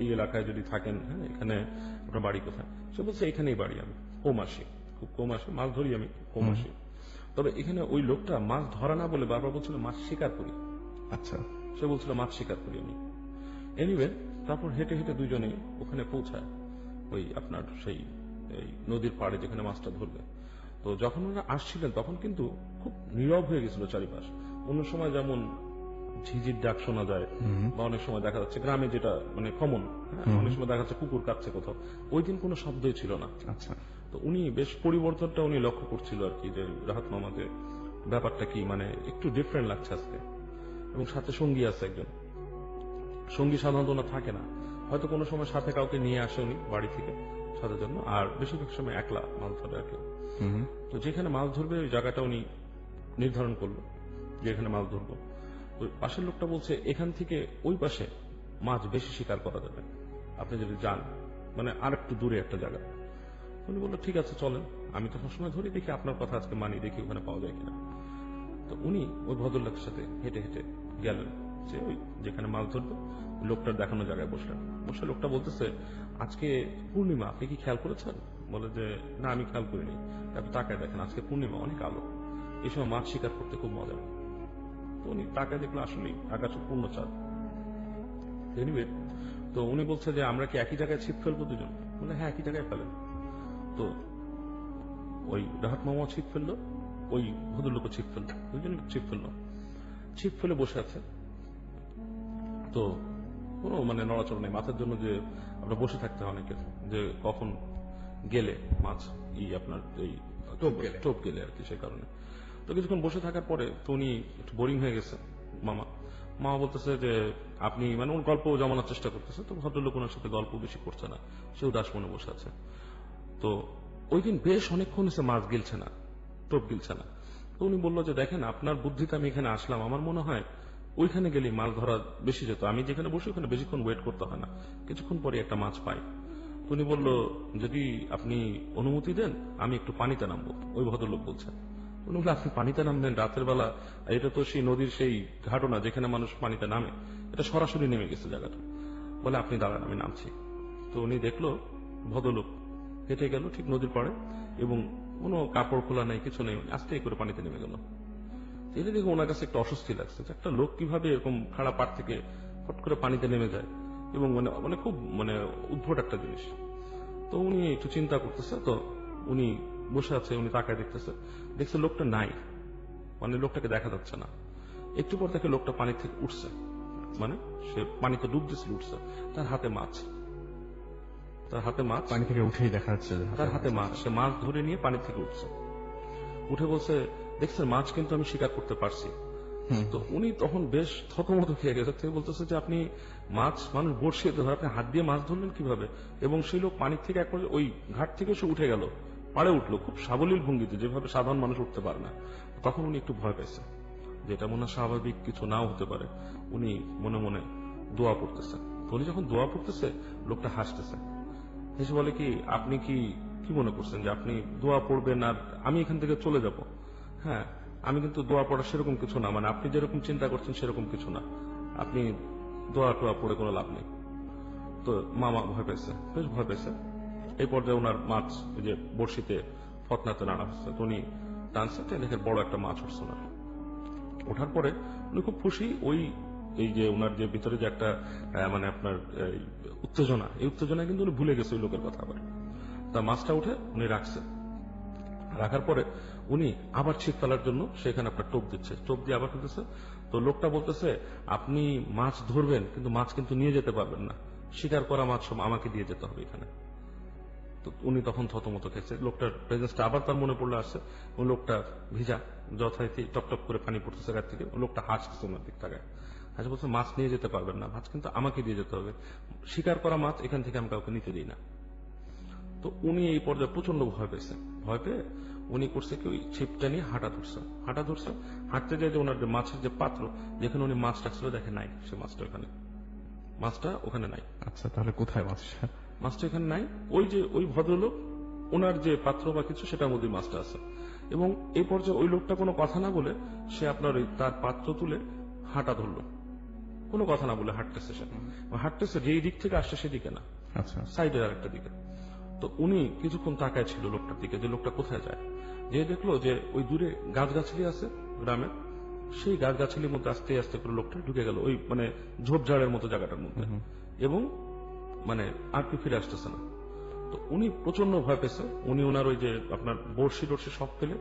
এই এলাকায় যদি থাকেন, হ্যাঁ এখানে আপনার বাড়ি কোথায়? সে বলছে এখানেই বাড়ি, আমি কম আসি, খুব কম আসি, মাছ ধরি আমি, কম আসি। তবে এখানে ওই লোকটা মাছ ধরা না বলে বারবার বলছিল মাছ শিকার করি।
আচ্ছা।
সে বলছিল মাছ শিকার করি আমি। এনিওয়ে, তারপর হেঁটে হেঁটে দুইজনে ওখানে পৌঁছায়, ওই আপনার সেই নদীর পাড়ে যেখানে মাছটা ধরবে। তো যখন ওরা আসছিলেন তখন কিন্তু খুব নীরব হয়ে গেছিল চারিপাশ। অন্য সময় যেমন ঝিঝির ডাক শোনা যায়, বা অনেক সময় দেখা যাচ্ছে গ্রামে যেটা মানে কমন, অনেক সময় দেখা যাচ্ছে কুকুর কাটছে কোথাও, ওই দিন কোনো শব্দই ছিল না।
আচ্ছা।
তো উনি বেশ পরিবর্তনটা উনি লক্ষ্য করছিল আর কি, যে রাহাত মামাকে ব্যাপারটা কি মানে একটু ডিফারেন্ট লাগছে আজকে। এবং সাথে সঙ্গী আছে একজন, সঙ্গী সাধারণত না থাকে না, হয়তো কোনো সময় সাথে কাউকে নিয়ে আসে উনি বাড়ি থেকে সাথে জন্য, আর বেশিরভাগ সময় একলা মাছ ধরে আর কি। তো যেখানে মাছ ধরবে ওই জায়গাটা উনি নির্ধারণ করলো যে এখানে মাছ ধরবো। ওই পাশের লোকটা বলছে এখান থেকে ওই পাশে মাছ বেশি শিকার করা যাবে আপনি যদি যান, মানে আর একটু দূরে একটা জায়গা। উনি বললো ঠিক আছে চলেন, আমি তো সবসময় ধরি, দেখি আপনার কথা আজকে মানি, দেখি ওখানে পাওয়া যায় কিনা। তো উনি ওই ভদ্রলোকের সাথে হেঁটে হেঁটে গেলেন, যে ওই যেখানে মাছ ধরবো লোকটার দেখানো জায়গায় বসলেন। বসে লোকটা বলতেছে আজকে পূর্ণিমা, আপনি কি খেয়াল করেছেন? বলে যে না আমি খেয়াল করিনি। তারপর তাকায় দেখেন আজকে পূর্ণিমা, অনেক আলো, এই সময় মাছ শিকার করতে খুব মজা। তো উনি তাকায় দেখলো আসলেই আকাশে পূর্ণ চাঁদ। এনিওয়ে, তো উনি বলছে যে আমরা কি একই জায়গায় ছিপ ফেলবো দুজন? বলে হ্যাঁ একই জায়গায় ফেলেন। তো ওই রাহাত মামা ছিপ ফেললো, ওই ভদ্রলোকও ছিপ ফেললো, দুজন ছিপ ফেললো। ছিপ ফেলে বসে আছে, তো কোনো মানে নড়াচড়া নেই মাছের জন্য, যে আমরা বসে থাকতে হয় অনেকের, যে কখন গেলে মাছ আপনার এই টোপ গেলে আর কি, সে কারণে। তো কিছুক্ষণ বসে থাকার পরে তো উনি একটু বোরিং হয়ে গেছে। মামা বলতেছে যে আপনি মানে ওর গল্প জমানোর চেষ্টা করতেছে। তো ভদ্রলোক ওনার সাথে গল্প বেশি করছে না, সেও দাস মনে বসে আছে। তো ওই দিন বেশ অনেকক্ষণ এসে মাছ গিলছে না, টোপ গিলছে না। তো উনি বললো যে দেখেন আপনার বুদ্ধিতে আমি এখানে আসলাম, আমার মনে হয় ওইখানে গেলে মাছ ধরা বেশি যেত, আমি যেখানে বসে ওখানে বেশিক্ষণ ওয়েট করতে হয় না, কিছুক্ষণ পরে একটা মাছ পাই। তো উনি বললো যদি আপনি অনুমতি দেন আমি একটু পানিতে নামবো। ওই ভদ্রলোক বলছেন, উনি বললো আপনি পানিতে নামবেন রাতের বেলা? এটা তো সেই নদীর সেই ঘাটনা যেখানে মানুষ পানিতে নামে, এটা সরাসরি নেমে গেছে জায়গাটা। বলে আপনি দাঁড়ান আমি নামছি। তো উনি দেখলো ভদ্রলোক হেঁটে গেল ঠিক নদীর পাড়ে, এবং কোনো কাপড় খোলা নেই, কিছু নেই, আস্তে করে পানিতে নেমে গেল। এটা দেখে ওনার কাছে একটু অস্বস্তি লাগছে যে একটা লোক কিভাবে এরকম খাড়া পাড় থেকে ফট করে পানিতে নেমে যায়, এবং মানে মানে খুব মানে উদ্ভট একটা জিনিস। তো উনি একটু চিন্তা করতেছে, তো উনি বসে আছে, উনি তাকায় দেখছে লোকটা নাই, মানে লোকটাকে দেখা যাচ্ছে না। একটু পর থেকে লোকটা পানি থেকে উঠছে, মানে সে পানিতে ডুব দিয়েছিল, উঠছে, তার হাতে মাছ,
পানি থেকে উঠেই দেখা যাচ্ছে যে
তার হাতে মাছ, সে মাছ ধরে নিয়ে পানি থেকে উঠছে, উঠে বলছে দেখছেন মাছ কিন্তু আমি শিকার করতে পারছি। তো উনি তখন বেশ থতমত খেয়ে গেছে, থেকে বলতেছে যে আপনি মাছ, মানুষ বড়শি ধরে আপনি হাত দিয়ে মাছ ধরলেন কিভাবে? এবং সেই লোক পানির থেকে এক পর্যায়ে ওই ঘাট থেকে সে উঠে গেল, পাড়ে উঠলো খুব সাবলীল ভঙ্গিতে, যেভাবে সাধারণ মানুষ উঠতে পারে না। তখন উনি একটু ভয় পেয়েছে, যেটা মনে হয় স্বাভাবিক কিছু নাও হতে পারে। উনি মনে মনে দোয়া পড়তেছে। উনি যখন দোয়া পড়তেছে, লোকটা হাসতেছে, হেসে বলে কি আপনি কি মনে করছেন যে আপনি দোয়া পড়বেন আর আমি এখান থেকে চলে যাব? হ্যাঁ, আমি কিন্তু দোয়া পড়া সেরকম কিছু না, মানে আপনি যেরকম চিন্তা করছেন সেরকম কিছু না, আপনি দোয়া টোয়া পড়ে কোনো লাভ নেই। তো মামা ভয় পেয়েছে, বেশ ভয় পেয়েছে। এই পর্যায়ে ওনার মাছ ওই যে বড়শিতে ফতনাতে নাড়া হচ্ছে, তো উনি টানছে, দেখে বড় একটা মাছ উঠছে ওনার। ওঠার পরে উনি খুব খুশি, ওই এই যে ওনার যে ভিতরে যে একটা মানে আপনার উত্তেজনা, এই উত্তেজনা কিন্তু উনি ভুলে গেছে ওই লোকের কথা। আবার তার মাছটা উঠে উনি রাখার পরে উনি আবার ছিপ ফেলার জন্য সেখানে আপনার টোপ দিচ্ছে, টোপ দিয়ে আবার ফেলতেছে। তো লোকটা বলতেছে আপনি মাছ ধরবেন কিন্তু মাছ কিন্তু নিয়ে যেতে পারবেন না, শিকার করা মাছ সব আমাকে দিয়ে যেতে হবে এখানে। তো উনি তখন থতমত খেয়েছে, লোকটার প্রেজেন্সটা আবার তার মনে পড়লে আসছে। ওই লোকটা ভিজা, যথারীতি টপ টপ করে পানি পড়তেছে গাছ থেকে, ওই লোকটা হাসতেছে ওনার দিক তাকায়, হাসে বলছে মাছ নিয়ে যেতে পারবেন না, মাছ কিন্তু আমাকে দিয়ে যেতে হবে, শিকার করা মাছ এখান থেকে আমি কাউকে নিতে দিই না। তো উনি এই পর্যায়ে প্রচন্ড ভয় পেয়েছে, ভয় পেয়ে উনি করছে কি ওই ছিপটা নিয়ে হাঁটা ধরছে, হাঁটতে যায় যে ওনার যে মাছের যে পাত্র যেখানে উনি মাছ রাখছিল দেখে নাই, সে মাছটা ওখানে নাই।
আচ্ছা, তাহলে কোথায়
মাছটা এখানে নাই। ওই যে ওই ভদ্রলোক ওনার যে পাত্র বা কিছু সেটার মধ্যে মাছটা আছে। এবং এই পর্যায়ে ওই লোকটা কোনো কথা না বলে সে আপনার ওই তার পাত্র তুলে হাঁটা ধরলো, কোনো কথা না বলে হাঁটতেছে। সে হাঁটতেছে যেই দিক থেকে আসছে সেদিকে না,
আচ্ছা
সাইডের আরেকটা দিকে। তো উনি কিছুক্ষণ তাকায় ছিল লোকটার দিকে, যে লোকটা কোথায় যায়। যে দেখলো যে ওই দূরে গাছগাছালি আছে গ্রামের, সেই গাছগাছালির মধ্যে আস্তে আস্তে করে লোকটা ঢুকে গেল ওই মানে ঝোপঝাড়ের মতো জায়গাটার মধ্যে, এবং মানে আর কি ফিরে আসতেছে না। তো উনি প্রচন্ড ভয় পেয়েছে। উনি ওনার ওই যে আপনার বড়শি টর্শি সব ফেলে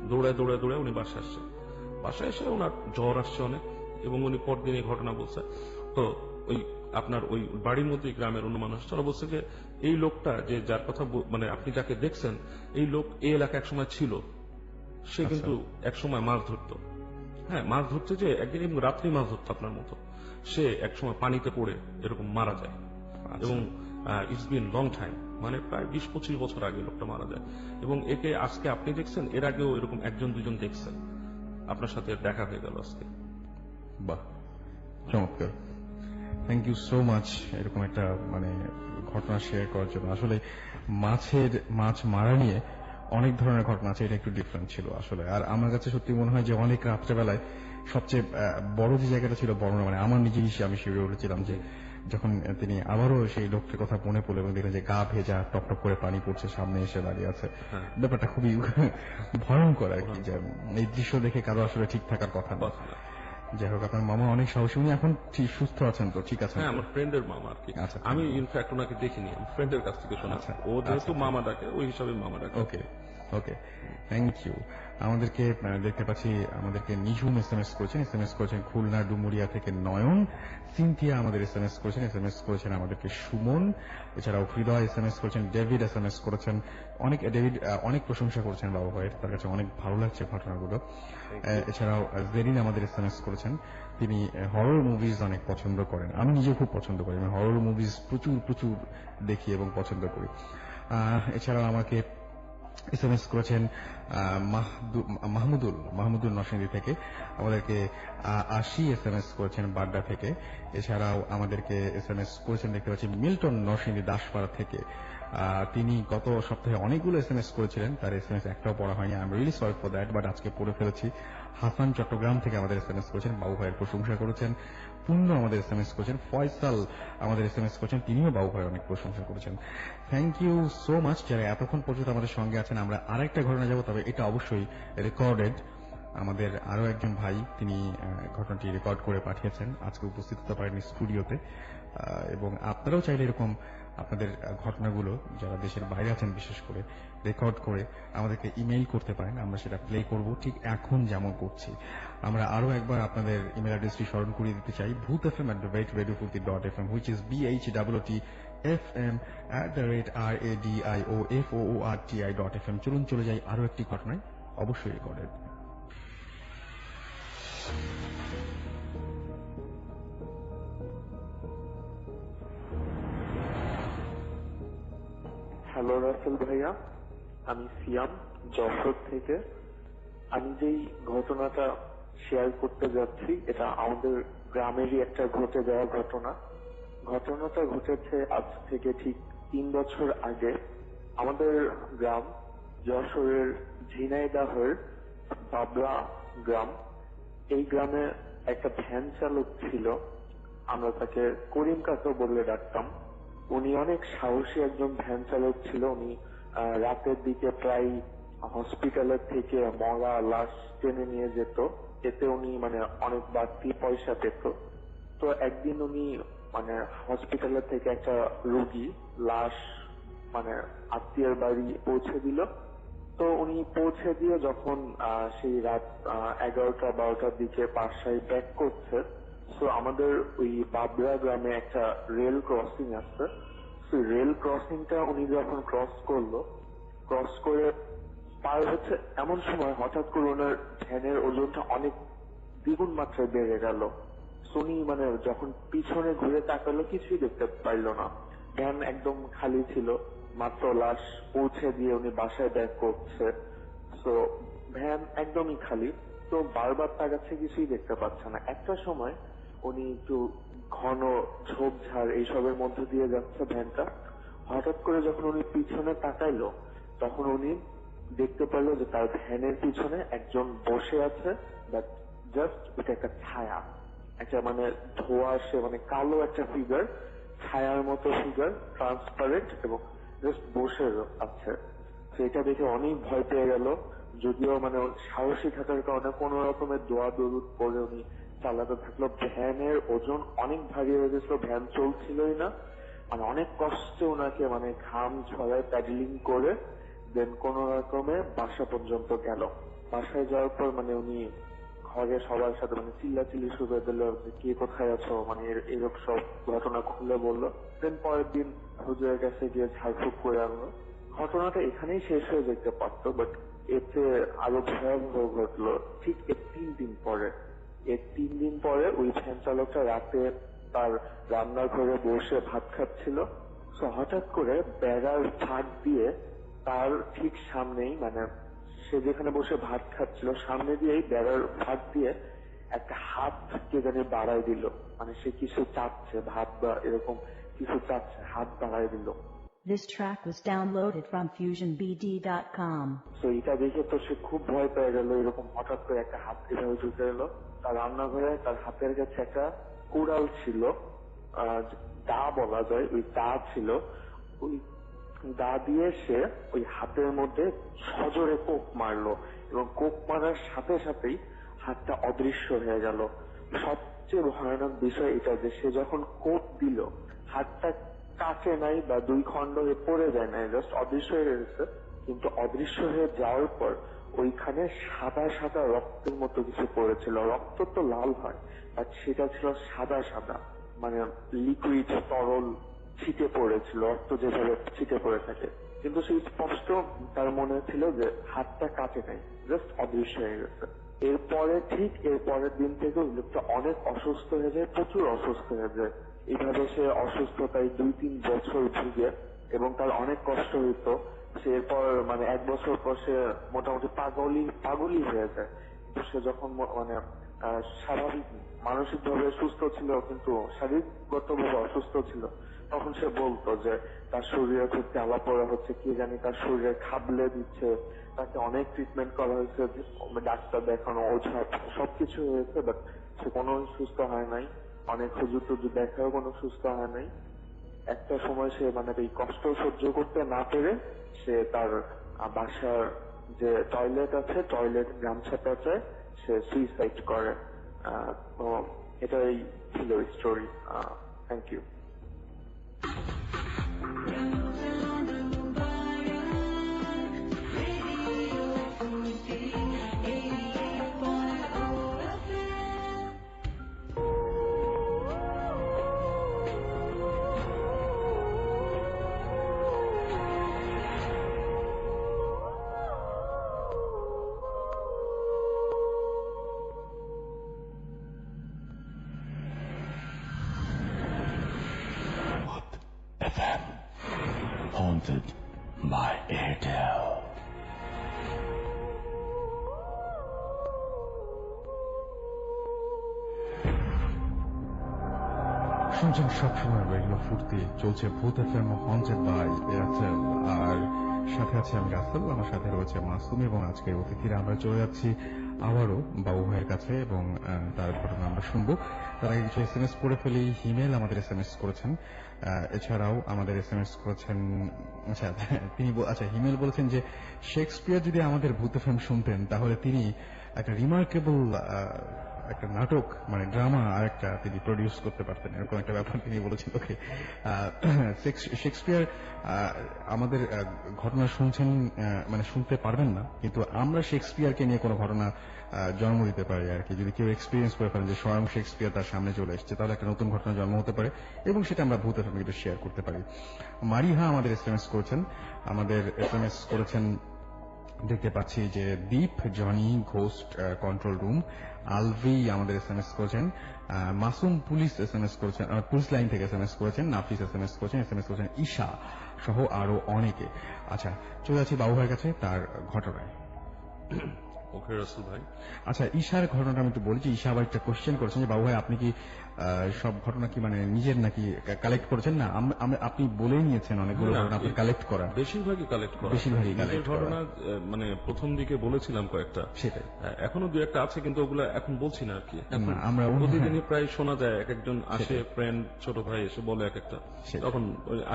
দৌড়ায় উনি বাসায় এসে ওনার জ্বর আসছে অনেক, এবং উনি পরদিন এই ঘটনা বলছে। তো ওই আপনার ওই বাড়ির মধ্যে গ্রামের অন্য মানুষ তারা বলছে যে এই লোকটা যে যার কথা মানে আপনি যাকে দেখছেন, এই লোক এই এলাকা একসময় ছিল, সে কিন্তু একসময় মাছ ধরতো। হ্যাঁ, মাছ ধরতে যে একদিন রাত্রি মাছ ধরতো আপনার মতো, সে একসময় পানিতে পড়ে এরকম মারা যায়। এবং ইটস বিন লং টাইম, মানে প্রায় 20-25 বছর আগে লোকটা মারা যায়। এবং একে আজকে আপনি দেখছেন, এর আগেও এরকম 1-2 দেখছেন, আপনার সাথে দেখা হয়ে গেল আজকে।
বাহ, চমৎকার, থ্যাংক ইউ সো মাচ এরকম একটা মানে ঘটনা শেয়ার করার জন্য। আসলে মাছ মারা নিয়ে অনেক ধরনের ঘটনা আছে, এটা একটু ডিফারেন্ট ছিল আসলে। আর আমার কাছে সত্যি মনে হয় যে অনেক রাত্রেবেলায় সবচেয়ে বড় যে জায়গাটা ছিল বর্ণনা, মানে আমার নিজে হিসেবে আমি শিউরে উঠেছিলাম যে যখন তিনি আবারও সেই লোকটির কথা মনে পড়লো এবং দেখলেন যে গা ভেজা, টপ টপ করে পানি পড়ছে, সামনে এসে দাঁড়িয়ে আছে। ব্যাপারটা খুবই ভয়ঙ্কর আর কি, যে এই দৃশ্য দেখে কারো আসলে ঠিক থাকার কথা না। যাই হোক, আপনার মামা অনেক সাহসী, উনি এখন সুস্থ আছেন তো? ঠিক আছে,
হ্যাঁ, আমার ফ্রেন্ডের মামা আর কি। আমি ইনফ্যাক্ট ওনাকে দেখিনি, ফ্রেন্ডের কাছ থেকে শোনা। ও যেহেতু মামা ডাকে, ওই হিসাবে মামা ডাকে।
ওকে, থ্যাংক ইউ। আমাদেরকে দেখতে পাচ্ছি, আমাদেরকে নিঝুম এসএমএস করেছেন খুলনা ডুমুরিয়া থেকে নয়ন। সিনথিয়া আমাদের এসএমএস করেছেন আমাদেরকে সুমন। এছাড়াও হৃদয় এসএমএস করেছেন, ডেভিড এসএমএস করেছেন। ডেভিড অনেক প্রশংসা করছেন বাবা ভাইয়ের, তার কাছে অনেক ভালো লাগছে ঘটনাগুলো। এছাড়াও জেরিন আমাদের এসএমএস করেছেন, তিনি হরর মুভিজ অনেক পছন্দ করেন। আমি নিজে খুব পছন্দ করি, আমি হরর মুভিজ প্রচুর দেখি এবং পছন্দ করি। এছাড়াও আমাকে এসএমএস করেছেন মাহমুদুল নরসিংদী থেকে, আমাদেরকে আশি এসএমএস করেছেন বাড্ডা থেকে। এছাড়াও আমাদেরকে এসএমএস করেছেন দেখতে পাচ্ছি মিল্টন নরসিংদী দাসপাড়া থেকে। তিনি গত সপ্তাহে অনেকগুলো এসএমএস করেছিলেন, তার এসএমএস একটাও পড়া হয়নি, I am really sorry for that, but আজকে পড়ে ফেলেছি। হাসান চট্টগ্রাম থেকে আমাদের এসএমএস করেছেন, বাবু ভাইয়ের প্রশংসা করেছেন। পূর্ণ আমাদের এসএমএস করেছেন, ফয়সাল আমাদের এসএমএস করেছেন, তিনিও বাবু ভাইয়ের অনেক প্রশংসা করেছেন। থ্যাংক ইউ সো মাচ যারা এতক্ষণ পর্যন্ত আমাদের সঙ্গে আছেন। আমরা আরেকটা ঘটনা যাব, তবে এটা অবশ্যই রেকর্ডেড। আমাদের আরো একজন ভাই তিনি ঘটনাটি রেকর্ড করে পাঠিয়েছেন, আজকে উপস্থিত হতে পারেননি স্টুডিওতে। এবং আপনারাও চাইলে এরকম আপনাদের ঘটনাগুলো যারা দেশের বাইরে আছেন বিশেষ করে রেকর্ড করে আমাদেরকে ইমেইল করতে পারেন, আমরা সেটা প্লে করব ঠিক এখন যেমন করছি। আমরা আরো একবার আপনাদের ইমেল অ্যাড্রেসটি স্মরণ করিয়ে দিতে চাই, bhutfm@radiofurti.fm, which is BHOOTFM@radioforti.fm। চলুন চলে যাই আরো একটি ঘটনায়, অবশ্যই রেকর্ডেড।
হ্যালো রাসেল ভাইয়া, আমি সিয়াম যশোর থেকে। আমি যেই ঘটনাটা শেয়ার করতে যাচ্ছি এটা আমাদের গ্রামেরই একটা ঘটে যাওয়া ঘটনা। ঘটনাটা ঘটেছে আজ থেকে ঠিক 3 বছর আগে। আমাদের গ্রাম যশোরের ঝিনাইদহের বাবরা গ্রাম। এই গ্রামে একটা ভ্যান চালক ছিল, আমরা তাকে করিম কাকা বলে ডাকতাম। উনি অনেক সাহসী একজন ভ্যান চালক ছিল। উনি রাতের দিকে প্রায় হসপিটালের থেকে মরা লাশ টেনে নিয়ে যেত, এতে উনি অনেক বাড়তি পয়সা পেত। তো একদিন উনি হসপিটালের থেকে একটা রোগী লাশ আত্মীয়ের বাড়ি পৌঁছে দিল। তো উনি পৌঁছে দিয়ে যখন সেই রাত 11টা-12টার দিকে বাসায় ব্যাক করছে, তো আমাদের ওই বাবরা গ্রামে একটা রেল ক্রসিং আছে। রেল ক্রসিংটা উনি যখন ক্রস করলো, ক্রস করে পার হচ্ছে এমন সময় হঠাৎ করে ওনার ভ্যানের ওজনটা অনেক দ্বিগুণ মাত্রায় বেড়ে গেল। উনি যখন পিছনে ঘুরে তাকালো কিছুই দেখতে পাইল না, ভ্যান একদম খালি ছিল, মাত্র লাশ পৌঁছে দিয়ে উনি বাসায় ব্যাক করছে। তো ভ্যান একদমই খালি, তো বারবার তাকাচ্ছে, কিছুই দেখতে পাচ্ছে না। একটা সময় উনি একটু ঘন ঝোপঝাড় এইসবের মধ্যে দিয়ে যাচ্ছে ভ্যানটা। হঠাৎ করে যখন উনি পিছনে তাকাইলো তখন উনি দেখতে পেল যে তার ভ্যানের পিছনে একজন বসে আছে, বাট জাস্ট এটা একটা ছায়া, একটা ধোঁয়াশে কালো একটা ফিগার, ছায়ার মতো ফিগার, ট্রান্সপারেন্ট, এবং জাস্ট বসে আছে। সেটা দেখে অনেক ভয় পেয়ে গেল, যদিও সাহসী থাকার কারণে কোন রকমের দোয়া দরুদ পরে উনি চালাতে থাকলো। ভ্যানের ওজন অনেক ভারী হয়ে গেছিল, ভ্যান চলছিলই না। অনেক কষ্টে ওনাকে ঘাম ঝরায় প্যাডেলিং করে দেন কোন রকমে বাসা পর্যন্ত গেল। বাসায় যাওয়ার পর উনি ঘরে সবার সাথে চিল্লাচিল্লি শুরু করে দিল যে কে কোথায় আছো, এরকম সব ঘটনা খুলে বললো। দেন পরের দিন হুজুরের কাছে গিয়ে ঝাড়ফুঁক করে আনলো। ঘটনাটা এখানেই শেষ হয়ে যেতে পারতো, বাট এতে আরো ভয়াবহ ঘটলো ঠিক এর 3 দিন পরে। এর 3 দিন পরে ওই ভ্যান চালকটা রাতে তার রান্নার ঘরে বসে ভাত খাচ্ছিল। হঠাৎ করে বেড়ার ফাঁক দিয়ে তার ঠিক সামনেই সে যেখানে বসে ভাত খাচ্ছিল সামনে দিয়েই বেড়ার ফাঁক দিয়ে একটা হাত কে জানি বাড়ায় দিল, সে কিছু চাচ্ছে, ভাত বা এরকম কিছু চাচ্ছে, হাত বাড়ায় দিল।
This track was downloaded from FusionBD.com.
তো এটা দেখে তো সে খুব ভয় পেয়ে গেল, এরকম হঠাৎ করে একটা হাত কিভাবে ঢুকে এলো। তার রান্নাঘরে তার হাতের কাছে একটা কুড়াল ছিল, দা বলা যায়, ওই দা ছিল। ওই দা দিয়ে সে ওই হাতের মধ্যে সজোরে কোপ মারলো, এবং কোপ মারার সাথে সাথেই হাতটা অদৃশ্য হয়ে গেল। সবচেয়ে ভয়ানক বিষয় এটা যে সে যখন কোপ দিল হাতটা কাটে নাই বা 2 খণ্ড হয়ে পড়ে যায় নাই, জাস্ট অদৃশ্য হয়ে গেছে। কিন্তু অদৃশ্য হয়ে যাওয়ার পর ওইখানে সাদা সাদা রক্তের মতো কিছু পড়েছিল। রক্ত তো লাল হয়, বাট সেটা ছিল সাদা সাদা, লিকুইড তরল ছিটে পড়েছিল, রক্ত যেভাবে ছিটে পড়ে থাকে। কিন্তু সেই স্পষ্ট তার মনে ছিল যে হাতটা কাটে নাই, জাস্ট অদৃশ্য হয়ে গেছে। ঠিক এর পরের দিন থেকে ওই লোকটা অনেক অসুস্থ হয়ে যায়, প্রচুর অসুস্থ হয়ে যায়। এইভাবে সে অসুস্থতায় 2-3 বছর ভুগে এবং তার অনেক কষ্ট হইতো। সে এরপর 1 বছর পর সে মোটামুটি পাগলই হয়ে যায়। সে যখন স্বাভাবিক মানসিক ভাবে সুস্থ ছিল কিন্তু শারীরিকগত ভাবে অসুস্থ ছিল, তখন সে বলতো যে তার শরীরে খুব জ্বালা পড়া হচ্ছে, কে জানি তার শরীরে খাবলে দিচ্ছে। তাকে অনেক ট্রিটমেন্ট করা হয়েছে, ডাক্তার দেখানো, ওঝা, সবকিছু হয়েছে, বাট সে কোনো সুস্থ হয় নাই। অনেক হুজুর টুজুর দেখাও কোনো সুস্থ হয় নাই। একটা সময় সে এই কষ্ট সহ্য করতে না পেরে সে তার বাসার যে টয়লেট আছে, টয়লেট গামছা পেঁচায় সে সুইসাইড করে। তো এটাই ছিল story. Thank you.
FM, haunted by Airtel.
শুনছেন সবসময় রেডিও ফুর্তি, চলছে ভূত এফএম হন্টেড বাই এয়ারটেল, আর সাথে আছে আমি রাসেল, আমার সাথে রয়েছে মাসুম, এবং আজকের অতিথিরা আমরা চলে যাচ্ছি আবারও বাবু ভাইয়ের কাছে এবং তার ঘটনা আমরা শুনবো। তার আগে কিছু SMS পড়ে ফেলি। হিমেল আমাদের SMS করেছেন, এছাড়াও আমাদের SMS করেছেন, হিমেল বলেছেন যে শেক্সপিয়ার যদি আমাদের ভূত এফএম শুনতেন তাহলে তিনি একটা রিমার্কেবল একটা নাটক মানে ড্রামা আর একটা তিনি প্রডিউস করতে পারতেন, এরকম একটা ব্যাপার তিনি বলেছেন। ওকে, শেক্সপিয়ার আমাদের ঘটনা শুনছেন মানে শুনতে পারবেন না, কিন্তু আমরা শেক্সপিয়ারকে নিয়ে কোনো ঘটনা জন্ম দিতে পারি আর কি। যদি কেউ এক্সপিরিয়েন্স করে ফেলেন যে স্বয়ং শেক্সপিয়ার তার সামনে চলে এসছে, তাহলে একটা নতুন ঘটনা জন্ম হতে পারে এবং সেটা আমরা ভূত এফএম কিন্তু শেয়ার করতে পারি। মারিহা আমাদের SMS করেছেন, আমাদের SMS করেছেন দেখতে পাচ্ছি যে Deep, Johnny, ghost control room, Alvi আমাদের SMS করেছেন, মাসুম পুলিশ SMS করেছেন, পুলিশ লাইন থেকে SMS করেছেন, নাফিস SMS করেছেন ঈশা সহ আরো অনেকে। আচ্ছা, চলে যাচ্ছি বাবু ভাইয়ের কাছে তার ঘটনায়।
ওকে রাসেল ভাই।
আচ্ছা, ঈশার ঘটনাটা আমি একটু বলছি। ঈশা আবার একটা কোশ্চেন করেছেন যে বাবু ভাই আপনি কি সব ঘটনা কি মানে নিজের নাকি কালেক্ট করেছেন? না, আপনি বলেই নিয়েছেন অনেকগুলো ঘটনা আপনি কালেক্ট করা।
বেশিরভাগই কালেক্ট করা।
বেশিরভাগই কালেক্ট করা
ঘটনা মানে প্রথম দিকে বলেছিলাম কয়েকটা,
সেটাই
এখনো দু একটা আছে, কিন্তু ওগুলো এখন বলছি না আর কি।
আমরা
প্রতিদিনই প্রায় শোনা যায়, এক একজন আসে, ফ্রেন্ড ছোট ভাই এসে বলে এক একটা, তখন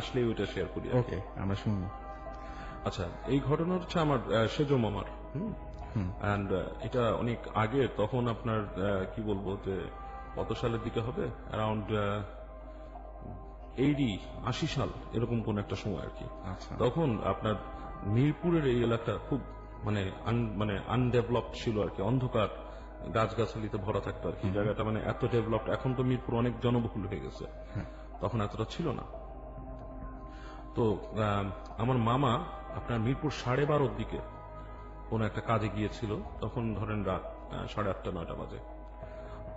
আসলেই ওইটা শেয়ার করি।
ওকে, আমরা শুনি।
আচ্ছা, এই ঘটনা হচ্ছে আমার সেজো মামার। এন্ড এটা অনেক আগে, তখন আপনার কি বলবো যে কত সালের দিকে হবে, অ্যারাউন্ড 80 সাল এরকম কোন একটা সময় আর কি। তখন আপনার মিরপুরের এই এলাকা খুব মানে আনডেভেলপড ছিল আর কি, অন্ধকার গাছগাছালিতে ভরা থাকতো আর কি জায়গাটা, মানে এত ডেভেলপড। এখন তো মিরপুর অনেক জনবহুল হয়ে গেছে, তখন এতটা ছিল না। তো আমার মামা আপনার মিরপুর 12:30 দিকে কোন একটা কাজে গিয়েছিল, তখন ধরেন রাত 8:30 9টা বাজে।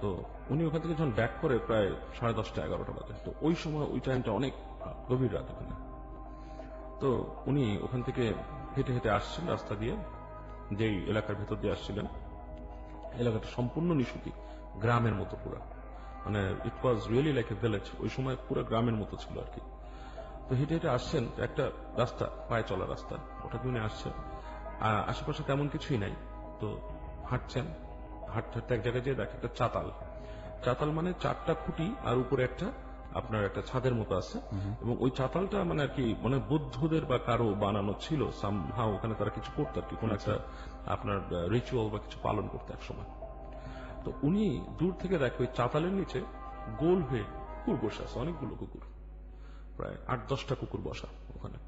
তো উনি ওখান থেকে যখন ব্যাক করে প্রায় 10:30 11টা বাজে। তো ওই সময় ওই টাইমটা অনেক গভীর রাত ওখানে। তো উনি ওখান থেকে হেঁটে হেঁটে আসছেন রাস্তা দিয়ে, যেই এলাকার ভেতর দিয়ে আসছিলেন, এলাকাটা সম্পূর্ণ নিশুতি, গ্রামের মতো পুরো, মানে it was really like a village. ওই সময় পুরো গ্রামের মতো ছিল আর কি। তো হেঁটে হেঁটে আসছেন, একটা রাস্তা, পায়ে চলা রাস্তা, ওটা দিয়ে উনি আসছেন। আশেপাশে তেমন কিছুই নাই। তো হাঁটছেন, হাঁটতে হাঁটতে এক জায়গায় যেয়ে দেখে একটা চাতাল মানে 4টা খুঁটি আর উপরে একটা আপনার একটা ছাদের মতো আছে, এবং ওই চাতালটা মানে আর কি মানে বুদ্ধদের বা কারো বানানো ছিল সামহাও, ওখানে তারা কিছু করতো আর কি, কোন একটা আপনার রিচুয়াল বা কিছু পালন করতে এক সময়। তো উনি দূর থেকে দেখে ওই চাতালের নিচে গোল হয়ে কুকুর বসে আছে, অনেকগুলো কুকুর, প্রায় 8-10টা কুকুর বসা ওখানে।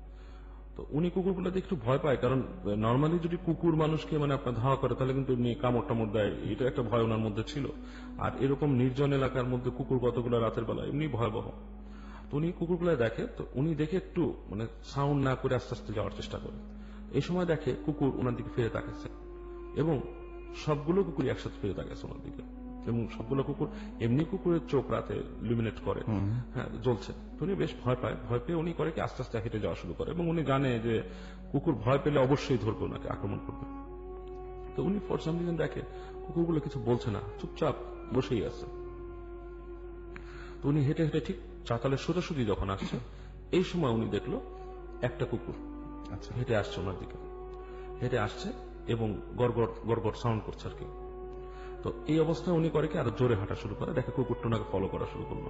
তো উনি কুকুরগুলো দেখে একটু ভয় পায়, কারণ নর্মালি যদি কুকুর মানুষকে মানে আপনার ধাওয়া করে তাহলে কিন্তু এমনি কামড় টামড় দেয়, এটা একটা ভয় ওনার মধ্যে ছিল। আর এরকম নির্জন এলাকার মধ্যে কুকুর কতগুলো রাতের বেলা এমনি ভয়াবহ। তো উনি কুকুরগুলো দেখে, তো উনি দেখে একটু মানে সাউন্ড না করে আস্তে আস্তে যাওয়ার চেষ্টা করে। এই সময় দেখে কুকুর ওনার দিকে ফিরে তাকাচ্ছে, এবং সবগুলো কুকুর একসাথে ফিরে তাকাচ্ছে ওনার দিকে, এবং সবগুলো কুকুর এমনি কুকুরের চোখ রাতে লুমিনেট করে, হ্যাঁ জ্বলছে। তো উনি বেশ ভয় পায়, ভয় পেয়ে উনি করে কি আস্তে আস্তে হেঁটে যাওয়া শুরু করে, এবং উনি জানে যে কুকুর ভয় পেলে অবশ্যই ধরবে ওনাকে, আক্রমণ করবে। তো উনি ফর সাম রিজন দেখে কুকুরগুলো কিছু বলছে না, চুপচাপ বসেই আছে। তো উনি হেঁটে হেঁটে ঠিক চাতালের সোজাসুজি যখন আসছে, এই সময় উনি দেখলো একটা কুকুর হেঁটে আসছে ওনার দিকে, হেঁটে আসছে এবং গড়গড় গড়গড় সাউন্ড করছে আর কি। তো এই অবস্থায় উনি করে কি আরো জোরে হাঁটা শুরু করে, দেখে কুকুরটা ওনাকে ফলো করা শুরু করলো,